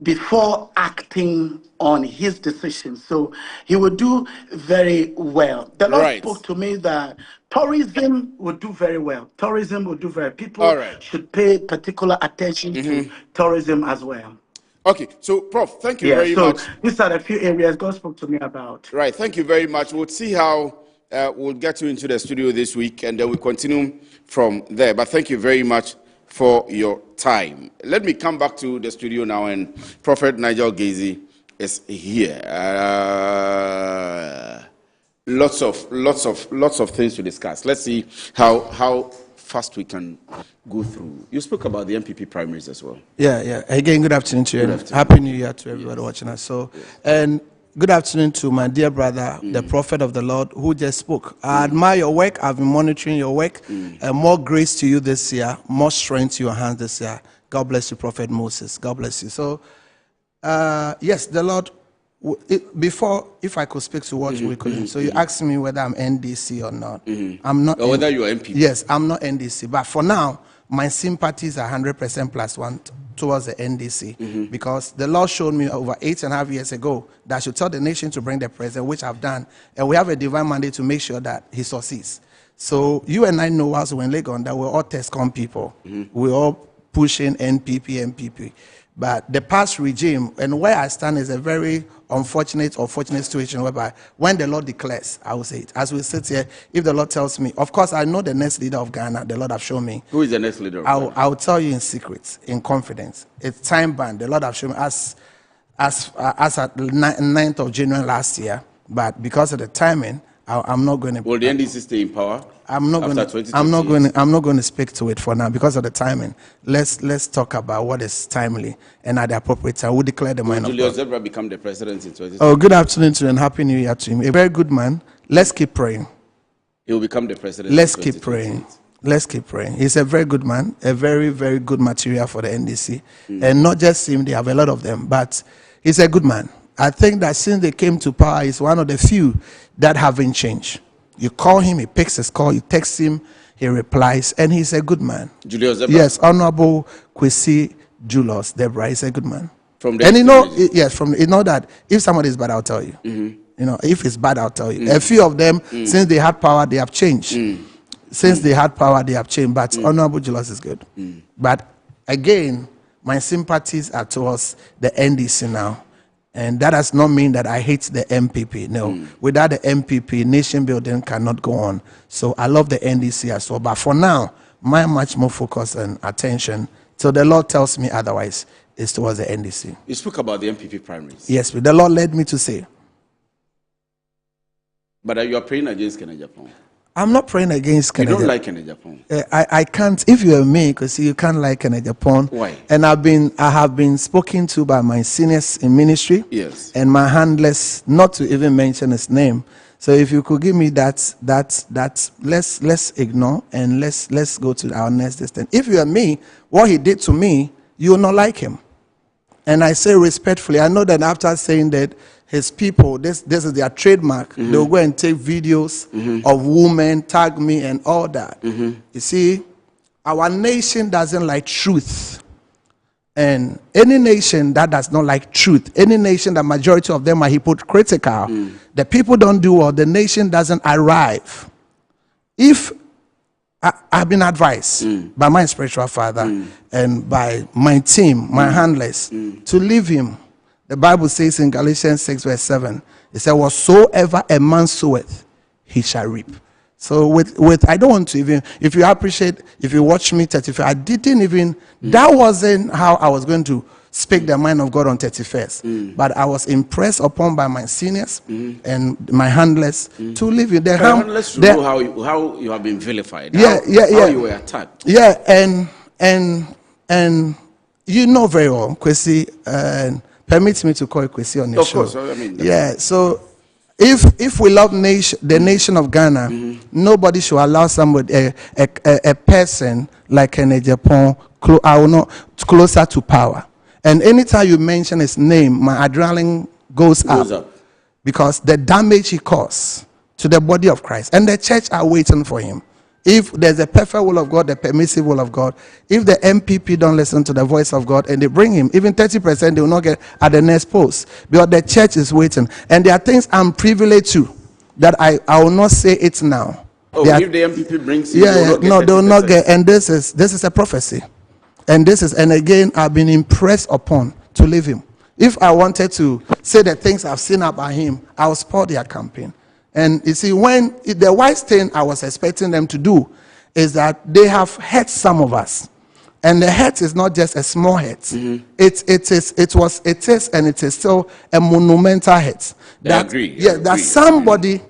before acting on his decisions. So he will do very well. The Lord spoke to me that tourism will do very well. Tourism will do very well. People should pay particular attention to tourism as well. Okay, so Prof, thank you very much. These are the few areas God spoke to me about. Right, thank you very much. We'll see how we'll get you into the studio this week, and then we'll continue from there. But thank you very much for your time. Let me come back to the studio now, and Prophet Nigel Gazy is here. Lots of things to discuss. Let's see how fast we can go through. You spoke about the MPP primaries as well. Yeah. Again, good afternoon to you. Happy New Year to everybody watching us. And good afternoon to my dear brother, the prophet of the Lord, who just spoke. I admire your work. I've been monitoring your work. More grace to you this year. More strength to your hands this year. God bless you, Prophet Moses. God bless you. So, yes, the Lord before, if I could speak to what we could. So you asked me whether I'm NDC or not. I'm not. Or whether you're MPP. Yes, I'm not NDC. But for now, my sympathies are 100% plus one towards the NDC because the Lord showed me over 8.5 years ago that I should tell the nation to bring the president, which I've done, and we have a divine mandate to make sure that he succeeds. So you and I know us when Legon that we're all TESCOM people. We're all pushing NPP. But the past regime, and where I stand is a very unfortunate or fortunate situation whereby when the Lord declares, I will say it. As we sit here, if the Lord tells me, of course, I know the next leader of Ghana, the Lord have shown me. Who is the next leader of Ghana? I'll tell you in secret, in confidence. It's time bound. The Lord have shown me as at 9th of January last year. But because of the timing, I'm not going to. Will the NDC stay in power? I'm not going to speak to it for now because of the timing. Let's talk about what is timely and at the appropriate time. We'll declare the mind of God. Julius Zebra become the president in 2020. Oh, good afternoon to you and happy New Year to him. A very good man. Let's keep praying. He will become the president. Let's keep praying. Let's keep praying. He's a very good man, a very, very good material for the NDC. And not just him, they have a lot of them, but he's a good man. I think that since they came to power, he's one of the few that haven't changed. You call him, he picks his call. You text him, he replies, and he's a good man. Julius Zebra? Yes, Honorable Kwesi Julius Zebra is a good man. From the and you know that if somebody is bad, I'll tell you. You know, if it's bad, I'll tell you. A few of them, since they had power, they have changed. Since they had power, they have changed. But Honorable Julius is good. But again, my sympathies are towards the NDC now. And that does not mean that I hate the MPP. No. Without the MPP, nation building cannot go on. So I love the NDC as well. But for now, my much more focus and attention, till the Lord tells me otherwise, is towards the NDC. You spoke about the MPP primaries. Yes, the Lord led me to say. But you are praying against Kenneth Agyapong. I'm not praying against Kenneth. You don't like Kenneth Agyapong? I can't. If you are me, because you can't like Kenneth Agyapong. Why? And I have been spoken to by my seniors in ministry. Yes. And my handlers, not to even mention his name. So if you could give me that let's ignore and let's go to our next distance. If you are me, what he did to me, you will not like him. And I say respectfully, I know that after saying that his people, this is their trademark, they'll go and take videos of women, tag me and all that. You see, our nation doesn't like truth. And any nation that does not like truth, any nation that majority of them are hypocritical, the people don't do well, the nation doesn't arrive. If I've been advised by my spiritual father and by my team, my handlers, to leave him. The Bible says in Galatians 6 verse 7, it says, whatsoever a man soweth, he shall reap. So with I don't want to even, if you appreciate, if you watch me 35, I didn't even, that wasn't how I was going to speak the mind of God on 31st. But I was impressed upon by my seniors and my handlers to leave you. The handlers should know how you have been vilified. How you were attacked. Yeah, and you know very well, Kwesi, permit me to call you Kwesi on the show. Of course, I mean. Yeah, so if we love the nation of Ghana, nobody should allow somebody, a person like Kenneth Agyapong, closer to power. And anytime you mention his name, my adrenaline goes up. Because the damage he caused to the body of Christ. And the church are waiting for him. If there's a perfect will of God, the permissive will of God, if the MPP don't listen to the voice of God and they bring him, even 30% they will not get at the next post. Because the church is waiting. And there are things I'm privileged to that I will not say it now. Oh, if the MPP brings him, they will not get, and this is a prophecy. And again, I've been impressed upon to leave him. If I wanted to say the things I've seen about him, I will spoil their campaign. And you see, the wise thing I was expecting them to do is that they have hurt some of us. And the hurt is not just a small hurt. It is and it is still a monumental hurt. That somebody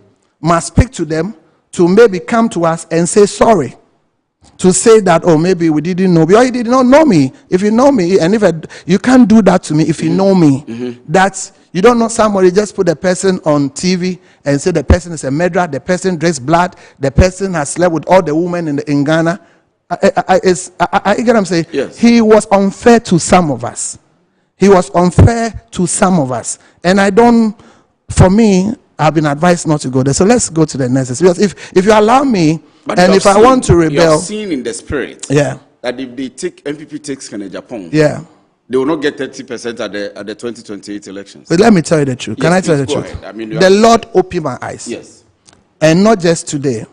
must speak to them to maybe come to us and say sorry. To say that, oh, maybe we didn't know, or you did not know me. If you know me, and you can't do that to me if you know me. That's, you don't know somebody, just put the person on TV and say the person is a murderer, the person drinks blood, the person has slept with all the women in Ghana. I get what I'm saying? Yes. He was unfair to some of us. He was unfair to some of us. And for me, I've been advised not to go there. So let's go to the next. Because if you allow me, but and if I want to rebel. You have seen in the spirit that if they MPP takes Japan, they will not get 30% at the 2028 elections. But let me tell you the truth. Can I tell you the truth? I mean, the Lord opened my eyes. Yes. And not just today.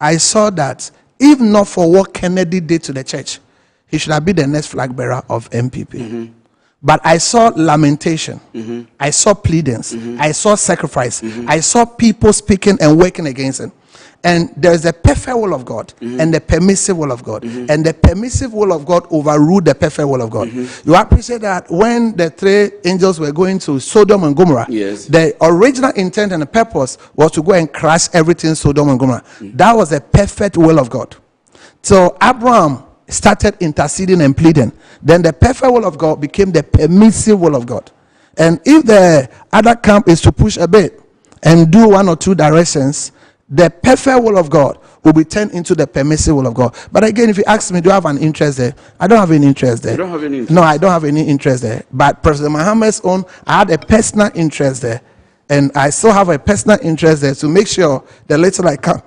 I saw that if not for what Kennedy did to the church, he should have been the next flag bearer of MPP. But I saw lamentation. I saw pleadings. I saw sacrifice. I saw people speaking and working against him. And there's a perfect will of God and the permissive will of God. And the permissive will of God overruled the perfect will of God. You appreciate that when the 3 angels were going to Sodom and Gomorrah, the original intent and the purpose was to go and crash everything Sodom and Gomorrah. That was the perfect will of God. So Abraham started interceding and pleading. Then the perfect will of God became the permissive will of God. And if the other camp is to push a bit and do 1 or 2 directions, the perfect will of God will be turned into the permissive will of God. But again, if you ask me, do I have an interest there? I don't have any interest there. You don't have any interest? No, I don't have any interest there. But President Muhammad's own, I had a personal interest there. And I still have a personal interest there to make sure the little I come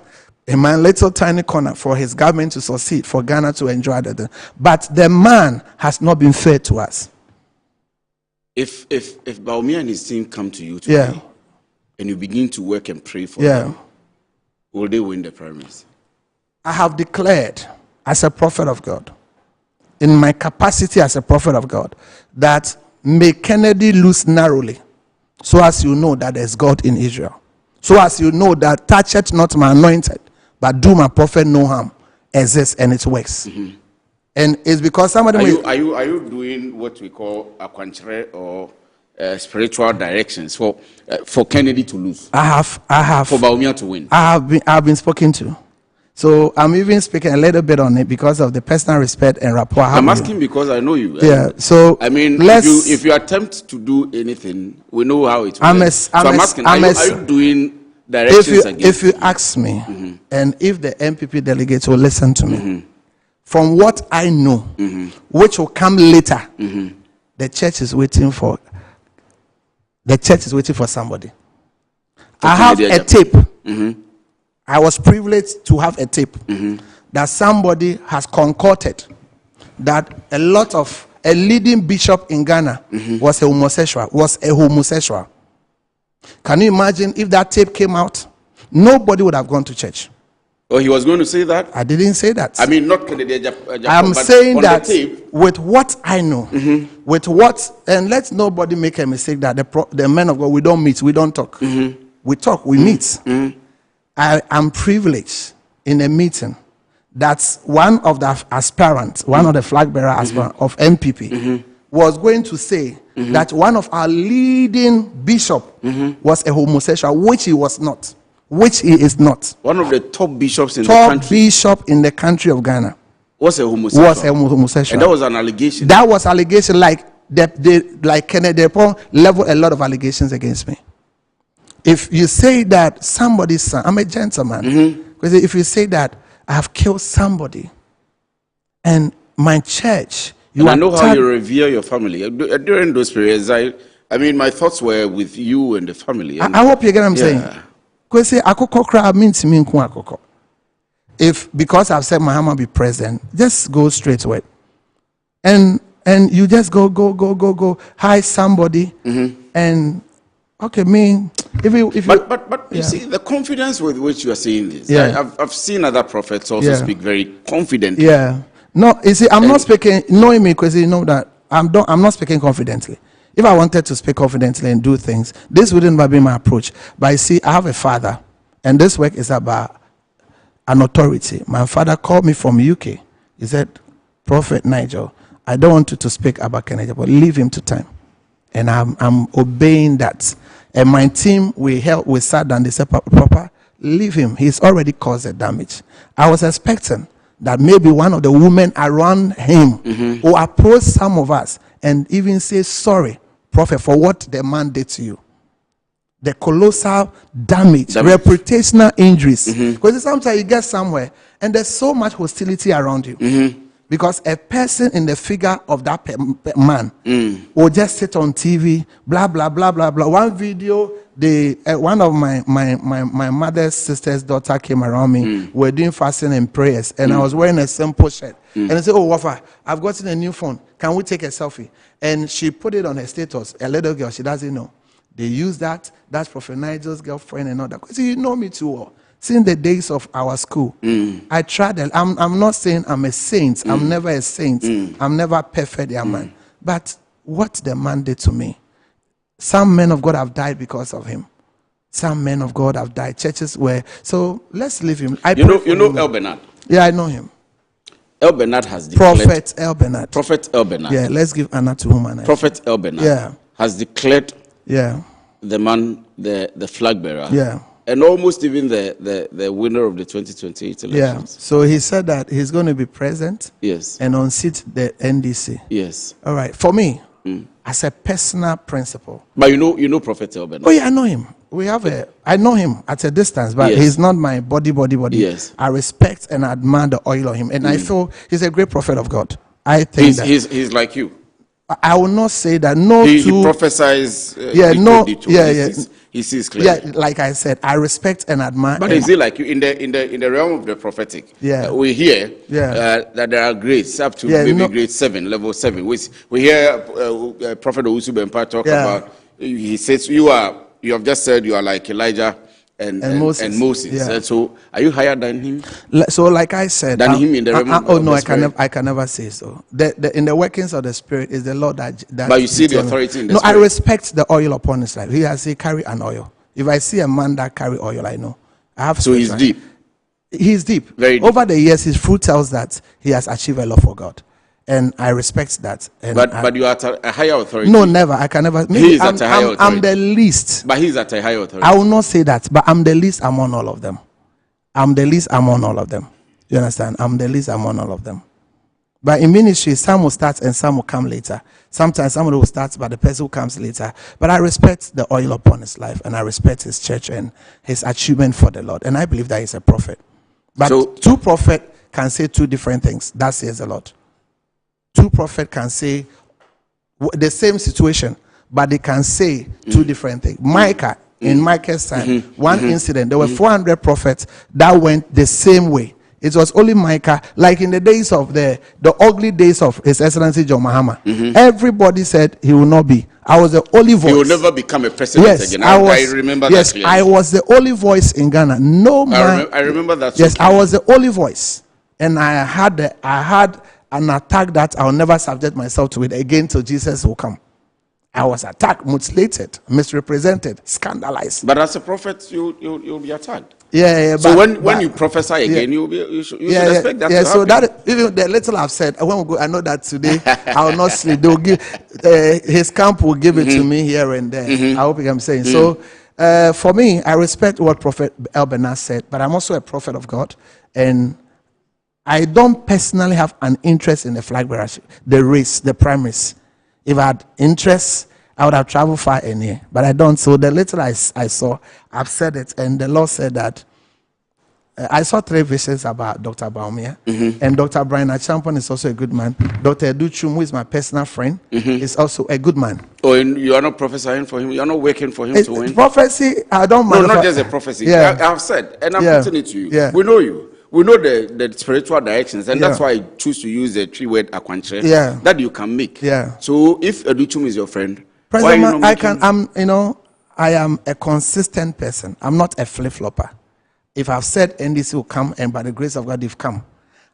in my little tiny corner for his government to succeed, for Ghana to enjoy that. But the man has not been fair to us. If Bawumia and his team come to you today and you begin to work and pray for them, will they win the primaries? I have declared as a prophet of God, in my capacity as a prophet of God, that may Kennedy lose narrowly, so as you know that there's God in Israel. So as you know that toucheth not my anointed, but do my prophet no harm, exists and it works. And it's because somebody are you doing what we call a quantre or spiritual directions for Kennedy to lose? I have for Bawumia to win. I've been spoken to. So I'm even speaking a little bit on it because of the personal respect and rapport. I'm asking because I know you. So I mean, if you attempt to do anything, we know how it works. I'm asking, are you doing directions against? If you ask me, and if the MPP delegates will listen to me, from what I know, which will come later, the church is waiting for. The church is waiting for somebody. I have a tape. I was privileged to have a tape that somebody has concocted that a leading bishop in Ghana was a homosexual. Can you imagine if that tape came out? Nobody would have gone to church. Oh, he was going to say that? I didn't say that. I mean, not Kennedy Japan. I'm saying that with what I know, with what, and let nobody make a mistake that the men of God, we don't meet, we don't talk. We talk, we meet. I am privileged in a meeting that one of the aspirants, one of the flag bearer aspirants of MPP, was going to say that one of our leading bishop was a homosexual, which he was not. Which he is not. One of the top bishops in the country. Top bishop in the country of Ghana. Was a homosexual. And that was an allegation. That was allegation like Kennedy leveled a lot of allegations against me. If you say that somebody's son, I'm a gentleman. Because if you say that I have killed somebody and my church, I know how you revere your family. During those periods, I mean, my thoughts were with you and the family. I hope you get what I'm saying. If because I've said Muhammad be president, just go straight to it, and you just go hi somebody, and okay me if you but you see the confidence with which you are saying this. I've seen other prophets also speak very confidently. No, you see, I'm not speaking knowing me because you know that I'm not speaking confidently. If I wanted to speak confidently and do things, this wouldn't have been my approach. But you see, I have a father, and this work is about an authority. My father called me from UK. He said, Prophet Nigel, I don't want you to speak about Kennedy, but leave him to time. And I'm obeying that. And my team, we sat down, they said, Papa, leave him. He's already caused the damage. I was expecting that maybe one of the women around him will approach some of us and even say, sorry, Prophet, for what the man did to you. The colossal damage. Reputational injuries. Because sometimes you get somewhere and there's so much hostility around you. Because a person in the figure of that man will just sit on TV, blah, blah, blah, blah, blah. One video, one of my mother's sister's daughter came around me. We're doing fasting and prayers. And I was wearing a simple shirt. And I said, oh, Wafa, I've gotten a new phone. Can we take a selfie? And she put it on her status. A little girl, she doesn't know. They use that. That's Prophet Nigel's girlfriend and all that. Because you know me too well. Since the days of our school, I tried. I'm not saying I'm a saint. I'm never a saint. I'm never perfect, man. But what the man did to me, some men of God have died because of him. Some men of God have died. Churches were. So let's leave him. You know El Bernard? Yeah, I know him. El Bernard has declared. Prophet El Bernard. Prophet El Bernard. Yeah, let's give honor to whom honor. Prophet El Bernard has declared the man the flag bearer. Yeah. And almost even the winner of the 2028 elections. Yeah. So he said that he's going to be present. Yes. And unseat the NDC. Yes. All right. For me, as a personal principle. But you know Prophet El Bernard. Oh yeah, I know him. I know him at a distance, but he's not my body. Yes. I respect and admire the oil of him, and I feel he's a great prophet of God. I think he's like you. I will not say that. He prophesies. He sees clearly. Yeah, like I said, I respect and admire. But is he like you in the realm of the prophetic? Yeah, we hear that there are grades up to maybe grade 7, level 7. We hear Prophet Owusu Bempah talk about. He says you have just said you are like Elijah and Moses. Yeah. So are you higher than him? So like I said, than him in the realm of the Spirit? I can never say so. In the workings of the Spirit is the Lord that but you see the authority in the Spirit. I respect the oil upon his life. He has carry an oil. If I see a man that carry oil, I know. I have. So he's deep. He's deep. Very deep. Over the years, his fruit tells that he has achieved a lot for God. And I respect that. And but you are at a higher authority. No, never. I can never. He is at a higher authority. I'm the least. But he's at a higher authority. I will not say that, but I'm the least among all of them. I'm the least among all of them. You understand? I'm the least among all of them. But in ministry, some will start and some will come later. Sometimes somebody will start, but the person who comes later. But I respect the oil upon his life, and I respect his church and his achievement for the Lord. And I believe that he's a prophet. But two prophets can say two different things. That says a lot. Two prophets can say the same situation, but they can say two different things. Micah, in Micah's time, one incident, there were 400 prophets that went the same way. It was only Micah, like in the days of the ugly days of His Excellency John Mahama. Everybody said he will not be. I was the only voice. He will never become a president again. I remember that. Yes, I was the only voice in Ghana. No man. I remember that. Yes, I was the only voice, and I had an attack that I'll never subject myself to it again till Jesus will come. I was attacked, mutilated, misrepresented, scandalized. But as a prophet, you'll be attacked. Yeah. So when you prophesy again, you should expect that to happen. So that even the little I've said, when we go, I know that today I will not sleep. They'll give his camp will give it to me here and there. I hope I'm saying. So for me, I respect what Prophet El Bernard said, but I'm also a prophet of God, and I don't personally have an interest in the flag bearership, the race, the primaries. If I had interest, I would have traveled far and near, but I don't. So the little I saw, I've said it, and the Lord said that I saw 3 visions about Dr. Baumia, and Dr. Brian Achampon is also a good man. Dr. Educhum, who is my personal friend, is also a good man. Oh, and you are not prophesying for him? You are not working for him to win? Prophecy, I don't mind. No, not just a prophecy. Yeah. I have said, and I'm putting it to you. Yeah. We know you. We know the spiritual directions, and that's why I choose to use the 3-word akwanche that you can make. Yeah. So if Educhum is your friend, President, I am a consistent person. I'm not a flip-flopper. If I've said NDC will come, and by the grace of God, they've come,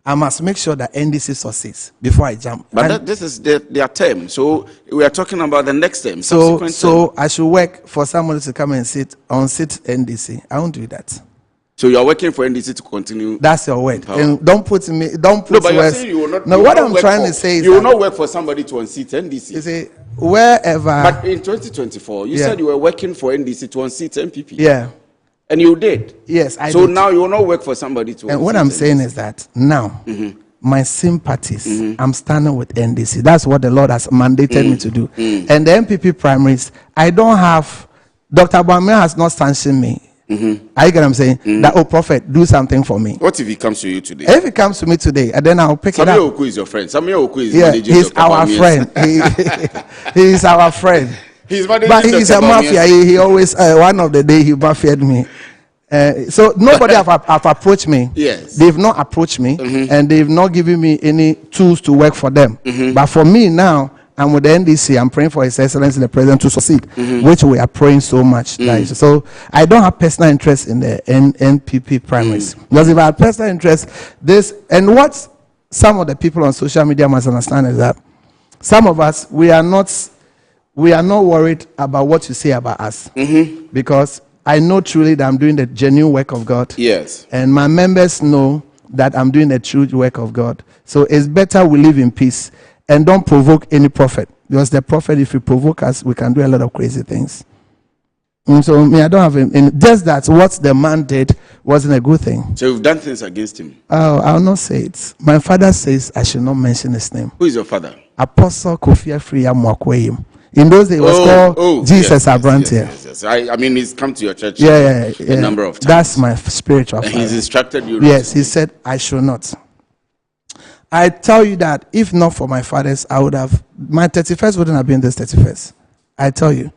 I must make sure that NDC succeeds before I jump. But this is their term. So we are talking about the next term. So I should work for somebody to come and sit NDC. I won't do that. So you are working for NDC to continue. That's your word. And don't put me. Don't put. No, but you're saying you will not. No, what I'm trying to say is you will not work for somebody to unseat NDC. You see, wherever. But in 2024, you said you were working for NDC to unseat MPP. Yeah. And you did. Yes, I did. So now you will not work for somebody to. And what I'm saying is that now, my sympathies, I'm standing with NDC. That's what the Lord has mandated me to do. And the MPP primaries, I don't have. Dr. Bamia has not sanctioned me. I get what I'm saying? That, oh, prophet, do something for me. What if he comes to you today? If he comes to me today, and then I'll pick it up. Samuel Oku is your friend. Samuel Oku is he's our friend. He is our friend. But he's a mafia. He always, one of the day he mafiaed me. So nobody have approached me. Yes. They've not approached me, and they've not given me any tools to work for them. But for me now, I'm with the NDC. I'm praying for His Excellency the President to succeed, which we are praying so much. So I don't have personal interest in the NPP primaries. Because if I had personal interest, and what some of the people on social media must understand is that some of us, we are not worried about what you say about us. Because I know truly that I'm doing the genuine work of God. Yes. And my members know that I'm doing the true work of God. So it's better we live in peace and don't provoke any prophet. Because the prophet, if you provoke us, we can do a lot of crazy things. And so I don't have just that what the man did wasn't a good thing. So you've done things against him? Oh, I'll not say it. My father says I should not mention his name. Who is your father? Apostle Kofi Afriya Mwakweyim. In those days, it was called Jesus Abrantia. Yes. I mean, he's come to your church a number of times. That's my spiritual father. He's instructed you. Yes, he said I should not. I tell you that if not for my fathers, I would have, my 31st wouldn't have been this 31st. I tell you.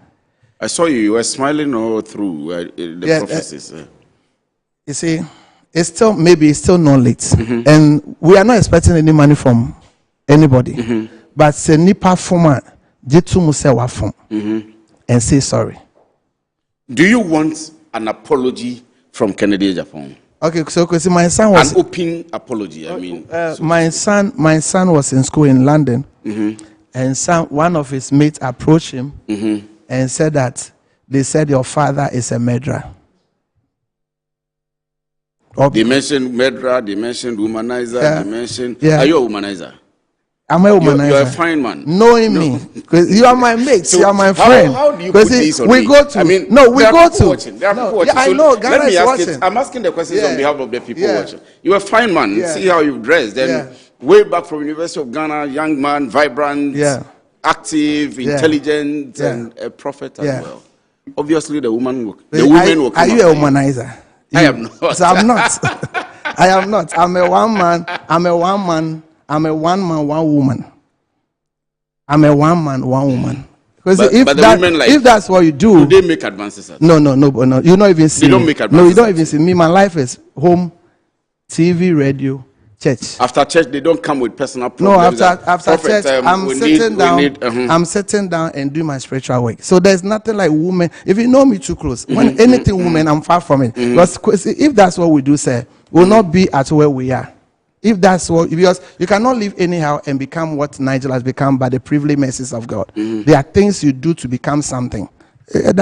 I saw you were smiling all through the prophecies. You see, it's still not late. And we are not expecting any money from anybody. But say nipa format, and say sorry. Do you want an apology from Kennedy Japan? Okay, so because my son was an open apology. I mean, my son was in school in London, and one of his mates approached him and said that they said your father is a murderer. They mentioned murderer, they mentioned womanizer, they mentioned. Are you a womanizer? I'm a womanizer. You're a fine man. Knowing me, because you are my mate, so you are my friend. How do you put this on me? Go to. I mean, no, we go to. Watching. There are people watching. I know. Ghana is watching. I'm asking the questions on behalf of the people watching. You're a fine man. See how you've dressed. Then way back from University of Ghana, young man, vibrant, active, intelligent, and a prophet as well. Obviously, the women will come. Are you a womanizer? I am not. So I'm not. I am not. I'm a one man. I'm a one man, one woman. I'm a one man, one woman. Because if that's what you do, they make advances. No. You don't even see. They don't make advances. No, you don't even see me. My life is home, TV, radio, church. After church, they don't come with personal problems. No, after church, I'm sitting down and do my spiritual work. So there's nothing like women. If you know me too close, when anything women, I'm far from it. Because if that's what we do, sir, we'll not be at where we are. If that's what, because you cannot live anyhow and become what Nigel has become by the privileged mercies of God. There are things you do to become something.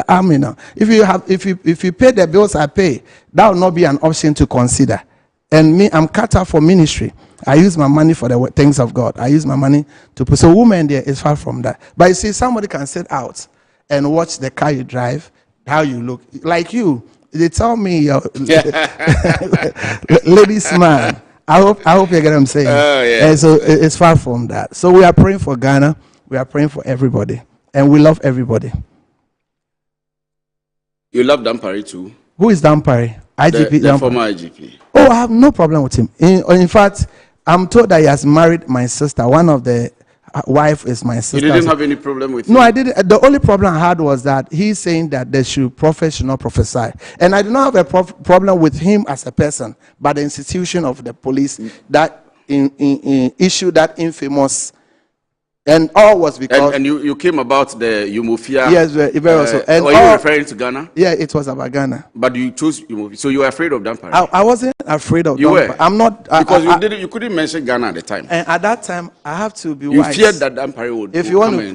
I mean, if you pay the bills I pay, that will not be an option to consider. And me, I'm cut out for ministry. I use my money for the things of God. I use my money to put. So women there is far from that. But you see, somebody can sit out and watch the car you drive, how you look. Like you, they tell me, ladies man. I hope you get what I'm saying. And so it's far from that. So we are praying for Ghana. We are praying for everybody. And we love everybody. You love Dampare too? Who is Dampare? IGP. The former IGP. Oh, I have no problem with him. In fact, I'm told that he has married my sister. One of the wife is my sister. You didn't have any problem with him? No, I didn't. The only problem I had was that he's saying that prophet should not prophesy. And I do not have a problem with him as a person, but the institution of the police that issued that infamous, and all was because... And you came about the Umofia... Yes, very also. And were you referring to Ghana? Yeah, it was about Ghana. But you chose Umofia, so you were afraid of Dampare? I wasn't afraid of Dampare. You were? I'm not... Because you couldn't mention Ghana at the time. And at that time, I have to be wise. You feared that Dampare would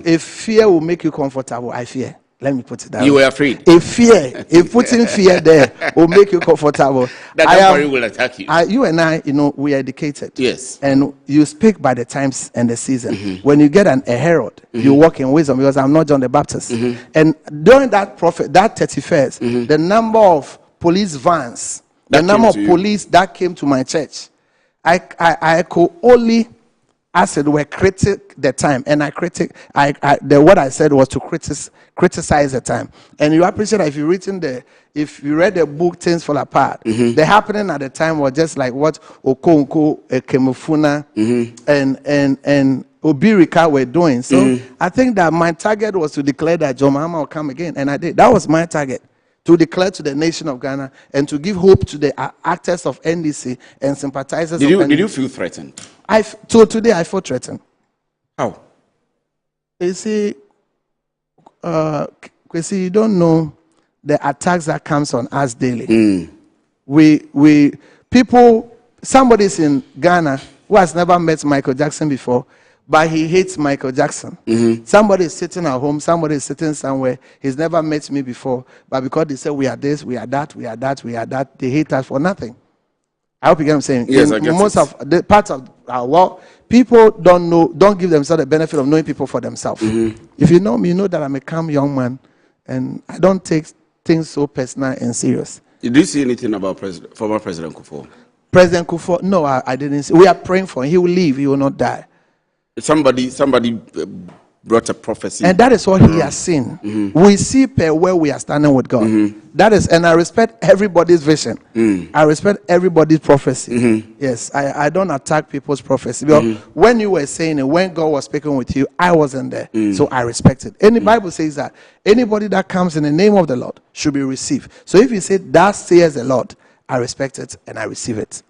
If fear will make you comfortable, I fear. Let me put it that way. You were afraid? If putting fear there will make you comfortable. That Dampare will attack you. You and I, we are educated. Yes. And you speak by the times and the season. When you get a herald, you walk in wisdom, because I'm not John the Baptist. And during that 31st, the number of police vans, the number of police that came to my church, I could only I said we're critic the time, and what I said was to criticize the time. And you appreciate that if you read the book Things Fall Apart, the happening at the time was just like what Okonkwo, Kemefuna, and Obirika were doing. So I think that my target was to declare that John Mahama will come again, and I did. That was my target, to declare to the nation of Ghana and to give hope to the actors of NDC and sympathizers. Did you feel threatened? So today I feel threatened. How? You see, you don't know the attacks that comes on us daily. Somebody's in Ghana who has never met Michael Jackson before, but he hates Michael Jackson. Somebody is sitting at home, somebody is sitting somewhere, he's never met me before, but because they say we are this, we are that, we are that, we are that, they hate us for nothing. I hope you get what I'm saying. Yes, I get most of the parts of our world, people don't give themselves the benefit of knowing people for themselves. If you know me, you know that I'm a calm young man, and I don't take things so personal and serious. Did you see anything about former President Kufuor? President Kufuor? No, I didn't see. We are praying for him. He will live. He will not die. Somebody brought a prophecy, and that is what he has seen. We see per where we are standing with God. That is, and I respect everybody's vision. I respect everybody's prophecy. Yes, I don't attack people's prophecy. Because when you were saying it, when God was speaking with you, I wasn't there, so I respect it. And the Bible says that anybody that comes in the name of the Lord should be received. So if you say that says the Lord, I respect it and I receive it.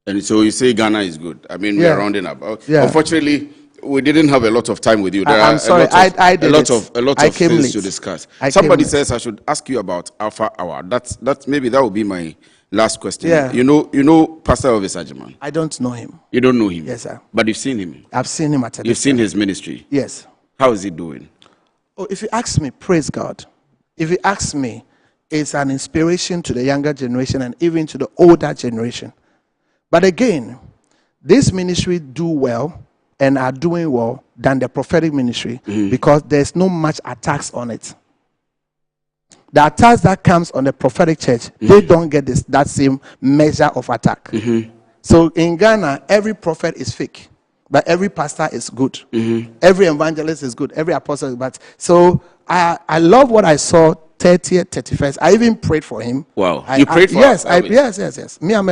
And so you say Ghana is good. I mean, we are rounding up. Yeah. Unfortunately, we didn't have a lot of time with you. There I'm sorry, a lot of things late to discuss. Somebody says I should ask you about Alpha Hour. That's maybe that will be my last question. Yeah. You know Pastor Elvis Agyemang? I don't know him. You don't know him? Yes, sir. But you've seen him? I've seen him at a You've seen his ministry? Yes. How is he doing? Oh, if you ask me, praise God. If you ask me, it's an inspiration to the younger generation and even to the older generation. But again, this ministry do well and are doing well than the prophetic ministry because there's no much attacks on it. The attacks that comes on the prophetic church, they don't get that same measure of attack. So in Ghana, every prophet is fake, but every pastor is good. Every evangelist is good. Every apostle is bad. So I love what I saw 30th, 31st. I even prayed for him. Wow. You prayed for him? Yes. Me, I'm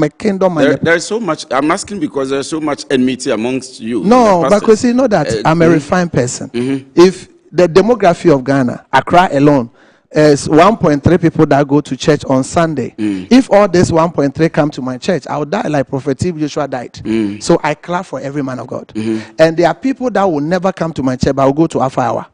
a kingdom man. There's so much. I'm asking because there's so much enmity amongst you. No, because you know that I'm a refined person. If the demography of Ghana, Accra alone, is 1.3 people that go to church on Sunday. If all this 1.3 come to my church, I would die like Prophet Joshua died. So I clap for every man of God. And there are people that will never come to my church, but I will go to Alpha Hour.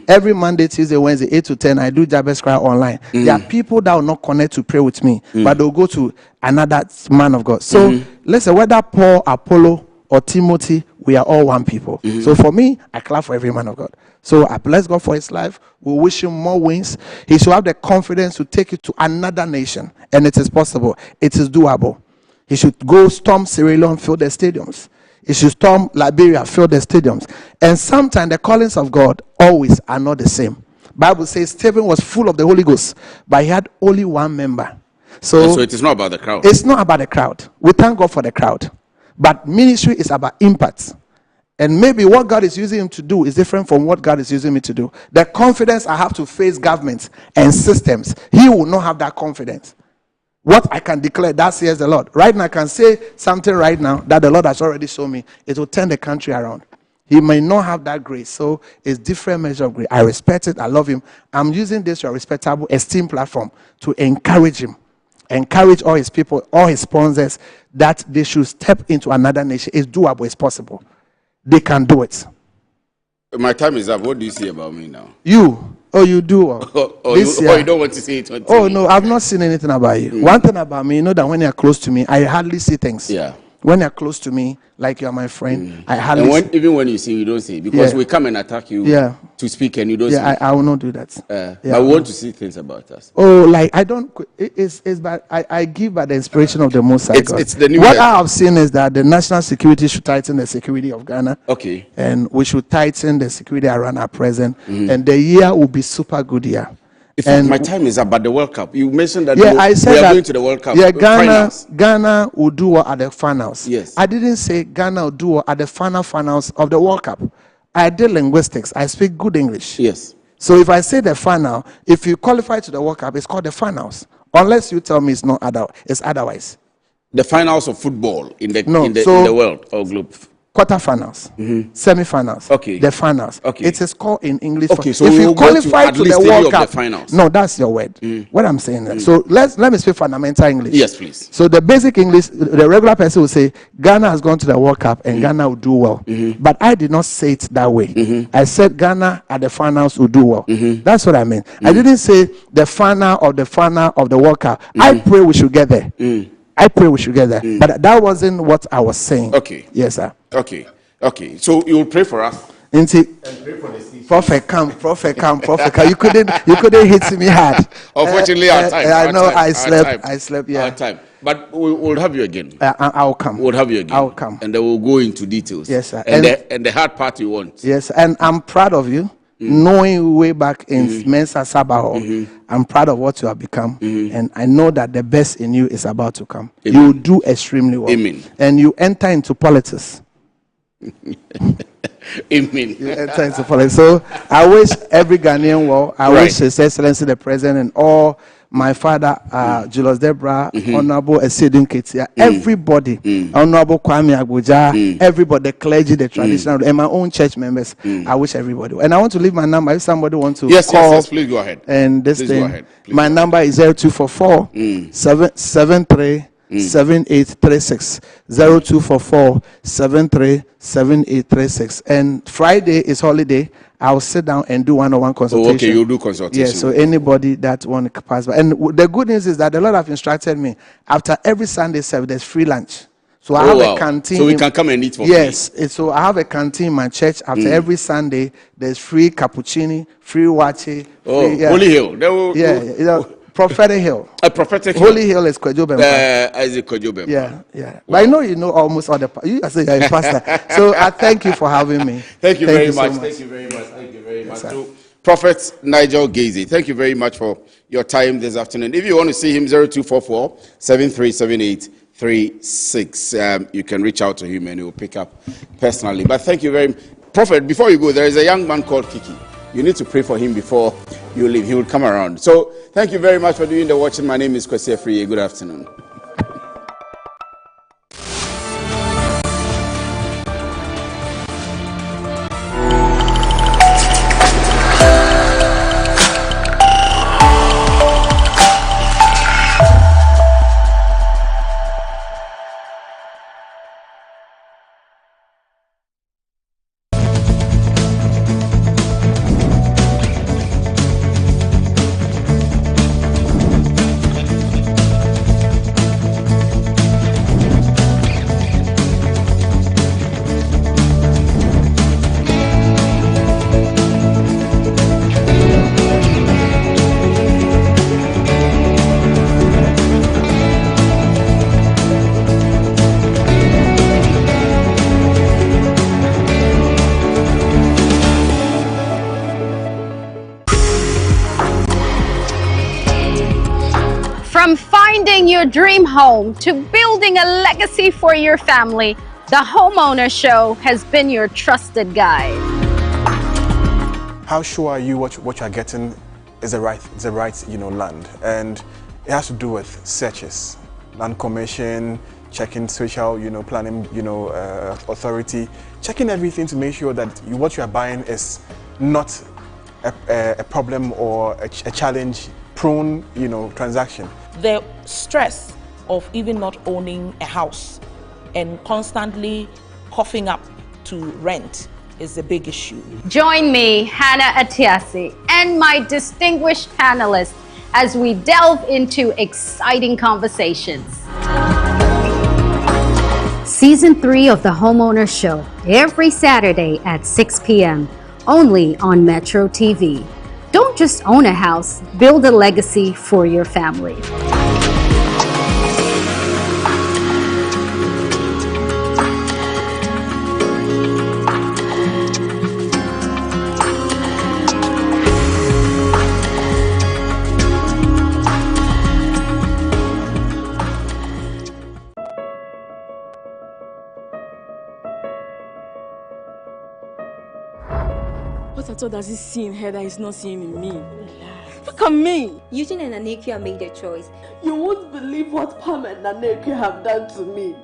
Every Monday, Tuesday, Wednesday, 8 to 10, I do Jabez Cry online. There are people that will not connect to pray with me, but they'll go to another man of God. So listen, whether Paul, Apollo, or Timothy, we are all one people. So for me, I clap for every man of God. So I bless God for his life. We wish him more wins. He should have the confidence to take it to another nation. And it is possible. It is doable. He should go storm Sierra Leone, fill the stadiums. He should storm Liberia, fill the stadiums. And sometimes the callings of God always are not the same. Bible says Stephen was full of the Holy Ghost, but he had only one member. So it is not about the crowd. It's not about the crowd. We thank God for the crowd. But ministry is about impact. And maybe what God is using him to do is different from what God is using me to do. The confidence I have to face governments and systems, he will not have that confidence. What I can declare, that says the Lord. Right now, I can say something right now that the Lord has already shown me. It will turn the country around. He may not have that grace. So it's different measure of grace. I respect it. I love him. I'm using this to a respectable, esteemed platform to encourage him. Encourage all his people, all his sponsors, that they should step into another nation. It's doable. It's possible. They can do it. My time is up. What do you see about me now? You? Oh, you do? You don't want to see it on TV? Oh, no, I've not seen anything about you. One thing about me, you know that when you're close to me, I hardly see things. Yeah. When you're close to me, like you're my friend, I hardly even when you see, you don't see. Because we come and attack you to speak and you don't see. Yeah, I will not do that. But we want to see things about us. Oh, like I don't, it's bad. I give by the inspiration of the Most High God. It's the new what I have seen is that the national security should tighten the security of Ghana. Okay. And we should tighten the security around our present. And the year will be super good year. In fact, my time is up, but the World Cup. You mentioned that I said we are that, going to the World Cup. Yeah, finals. Ghana will do well at the finals. Yes. I didn't say Ghana will do well at the finals of the World Cup. I did linguistics. I speak good English. Yes. So if I say the final, if you qualify to the World Cup, it's called the finals. Unless you tell me it's not it's otherwise. The finals of football in the world or globe. Quarterfinals, semi-finals, the finals. Okay. It is called in English. Okay, so if you we'll qualify to the World Cup, the finals. No, that's your word. What I'm saying. So let me speak fundamental English. Yes, please. So the basic English, the regular person will say Ghana has gone to the World Cup and Ghana will do well. But I did not say it that way. I said Ghana at the finals will do well. That's what I meant. I didn't say the final of the World Cup. I pray we should get there. I pray we should get there. But that wasn't what I was saying. Okay. Yes, sir. Okay. So you will pray for us. And pray for the prophet come. You couldn't hit me hard. Unfortunately, our time. I know. I slept. Yeah. Our time. But we'll have you again. I'll come. We'll have you again. I'll come. And then we'll go into details. Yes, sir. And the hard part you want. Yes, and I'm proud of you. Knowing way back in Mensa Sabah, I'm proud of what you have become, and I know that the best in you is about to come. Amen. You do extremely well. Amen. And you enter into politics. Amen. You enter into politics. So I wish every Ghanaian well. I wish His Excellency the President and all my father, Julius Debra, Honorable Esedun Ketia, everybody, Honorable Kwame Abuja, everybody, the clergy, the traditional, and my own church members. I wish everybody. And I want to leave my number if somebody wants to call. Yes, please go ahead. And this please thing, go ahead. my number is 0244 773 7836 0244 737836. And Friday is holiday. I'll sit down and do one-on-one consultation. Okay, you'll do consultation. Yeah, so anybody that want to pass by. And the good news is that the Lord have instructed me, after every Sunday service, there's free lunch. So I have a canteen. So we can come and eat for free. Yes, so I have a canteen in my church. After every Sunday, there's free cappuccino, free wache. Holy Hill. Prophetic Hill. A prophetic Hill. Holy Hill is Kwadwo Bempah. Isaac Kwadwo Bempah. Yeah. Wow. But I know you know almost all the. You say you're a pastor. So I thank you for having me. Thank you very much. Thank you very much. To Prophet Nigel Gazy, thank you very much for your time this afternoon. If you want to see him, 0244 737836. You can reach out to him and he will pick up personally. But thank you very much. Prophet, before you go, there is a young man called Kiki. You need to pray for him before you leave. He will come around. So thank you very much for doing the watching. My name is Kwesi Afriye. Good afternoon. Your dream home to building a legacy for your family, the Homeowner Show has been your trusted guide. How sure are you what you are getting is the right land? And it has to do with searches, land commission, checking social planning authority, checking everything to make sure that what you are buying is not a problem or a challenge prone transaction. The stress of even not owning a house and constantly coughing up to rent is a big issue. Join me, Hannah Atiasi, and my distinguished panelists as we delve into exciting conversations. Season 3 of The Homeowner Show, every Saturday at 6 p.m., only on Metro TV. Don't just own a house, build a legacy for your family. what does he see in her that he's not seeing in me? Look at me. Eugene and Anekia made their choice. You won't believe what Pam and Anekia have done to me.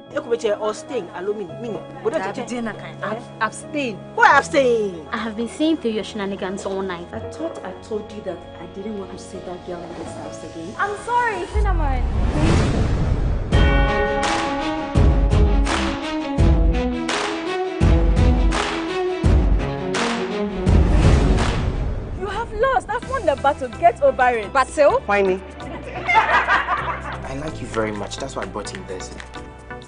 Abstain. Who abstain? I have been seeing through your shenanigans all night. I thought I told you that I didn't want to see that girl in this house again. I'm sorry, Cinnamon. Lost. I've won the battle. Get over it. Battle? Whiny. I like you very much. That's why I brought in this.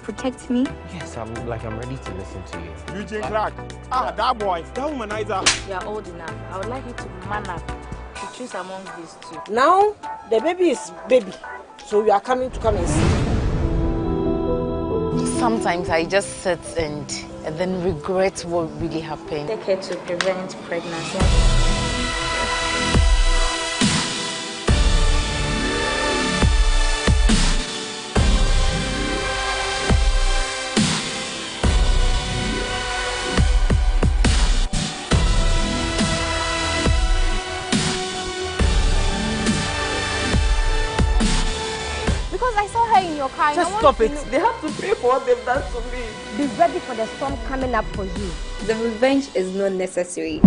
Protect me? Yes, I'm ready to listen to you. Eugene Clark. That boy. That womanizer. You are old enough. I would like you to man up to choose amongst these two. Now, the baby is baby. So you are coming to come and see. Sometimes I just sit and then regret what really happened. Take care to prevent pregnancy. Just stop it. They have to pay for what they've done to me. Be ready for the storm coming up for you. The revenge is not necessary.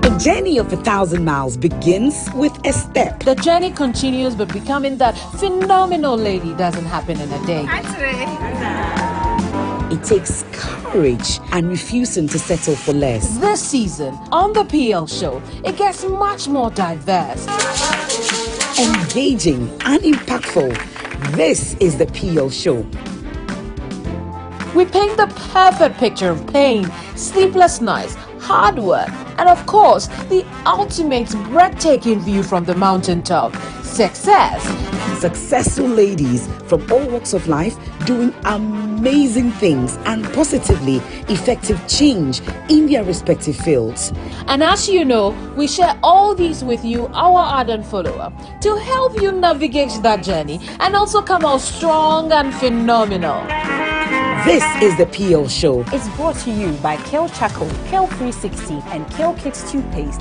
The journey of 1,000 miles begins with a step. The journey continues, but becoming that phenomenal lady doesn't happen in a day. It takes courage and refusing to settle for less. This season, on the PL show, it gets much more diverse. Engaging and impactful. This is the PL show. We paint the perfect picture of pain, sleepless nights, hard work, and of course, the ultimate breathtaking view from the mountaintop, success. Successful ladies from all walks of life doing amazing things and positively effective change in their respective fields. And as you know, we share all these with you, our ardent follower, to help you navigate that journey and also come out strong and phenomenal. This is the PL Show. It's brought to you by Kale Charcoal, Kale 360, and Kale Kids Toothpaste.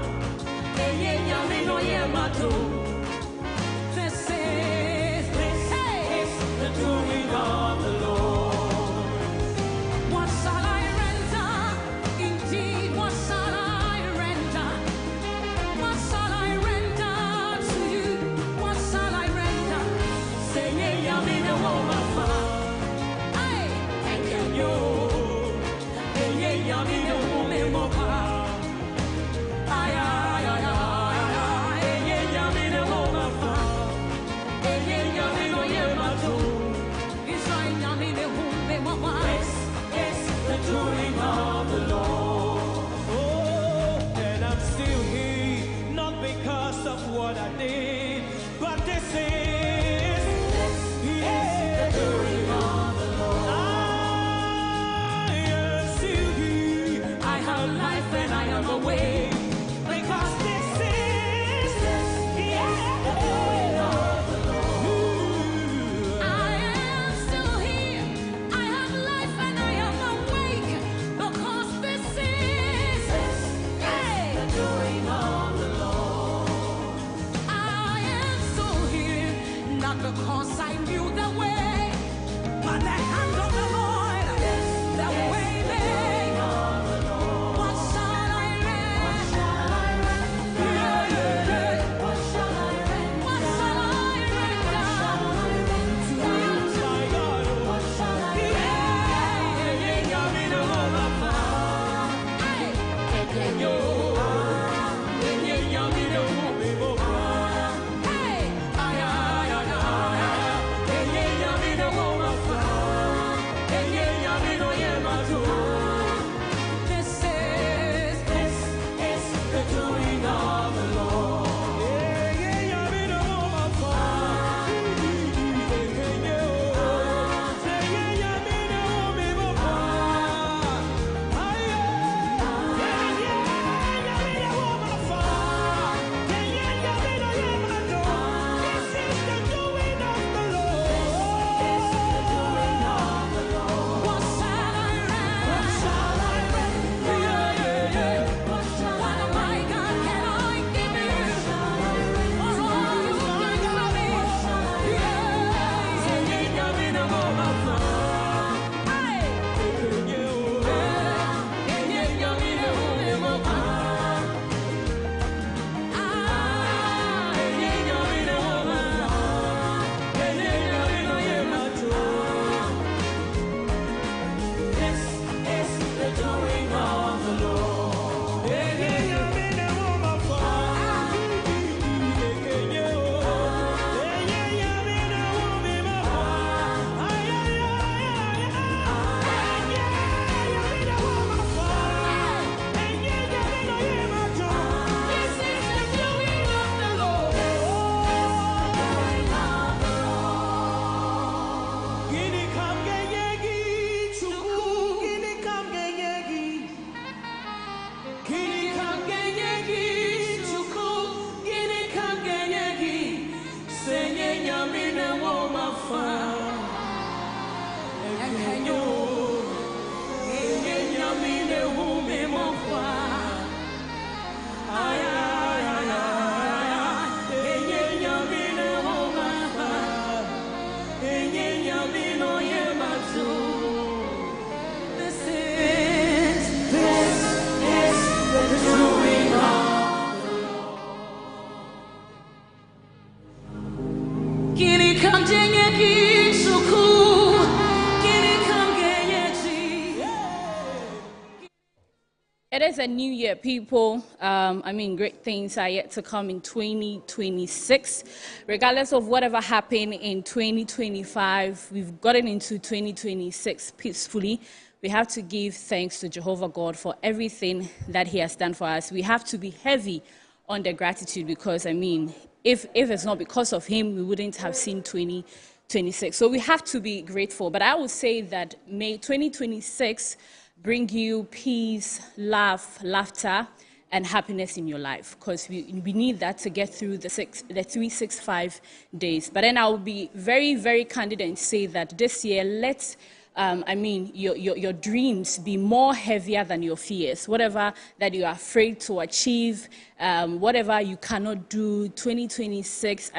it is a new year, people. I mean, great things are yet to come in 2026. Regardless of whatever happened in 2025, we've gotten into 2026 peacefully. We have to give thanks to Jehovah God for everything that he has done for us. We have to be heavy on the gratitude because, I mean, if it's not because of him, we wouldn't have seen 2026. So we have to be grateful. But I would say that may 2026 bring you peace, love, laughter, and happiness in your life, because we need that to get through the 365 days. But then I will be very, very candid and say that this year, let's your dreams be more heavier than your fears. Whatever that you are afraid to achieve, whatever you cannot do, 2026,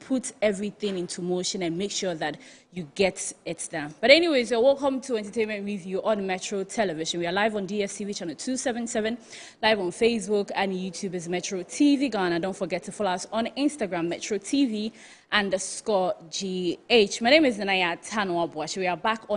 put everything into motion and make sure that you get it done. But anyways, you're welcome to Entertainment Review on Metro Television. We are live on DSTV channel 277, live on Facebook and YouTube is Metro TV Ghana. Don't forget to follow us on Instagram, Metro TV _GH. My name is Nanaya Tanwa Boash. We are back on the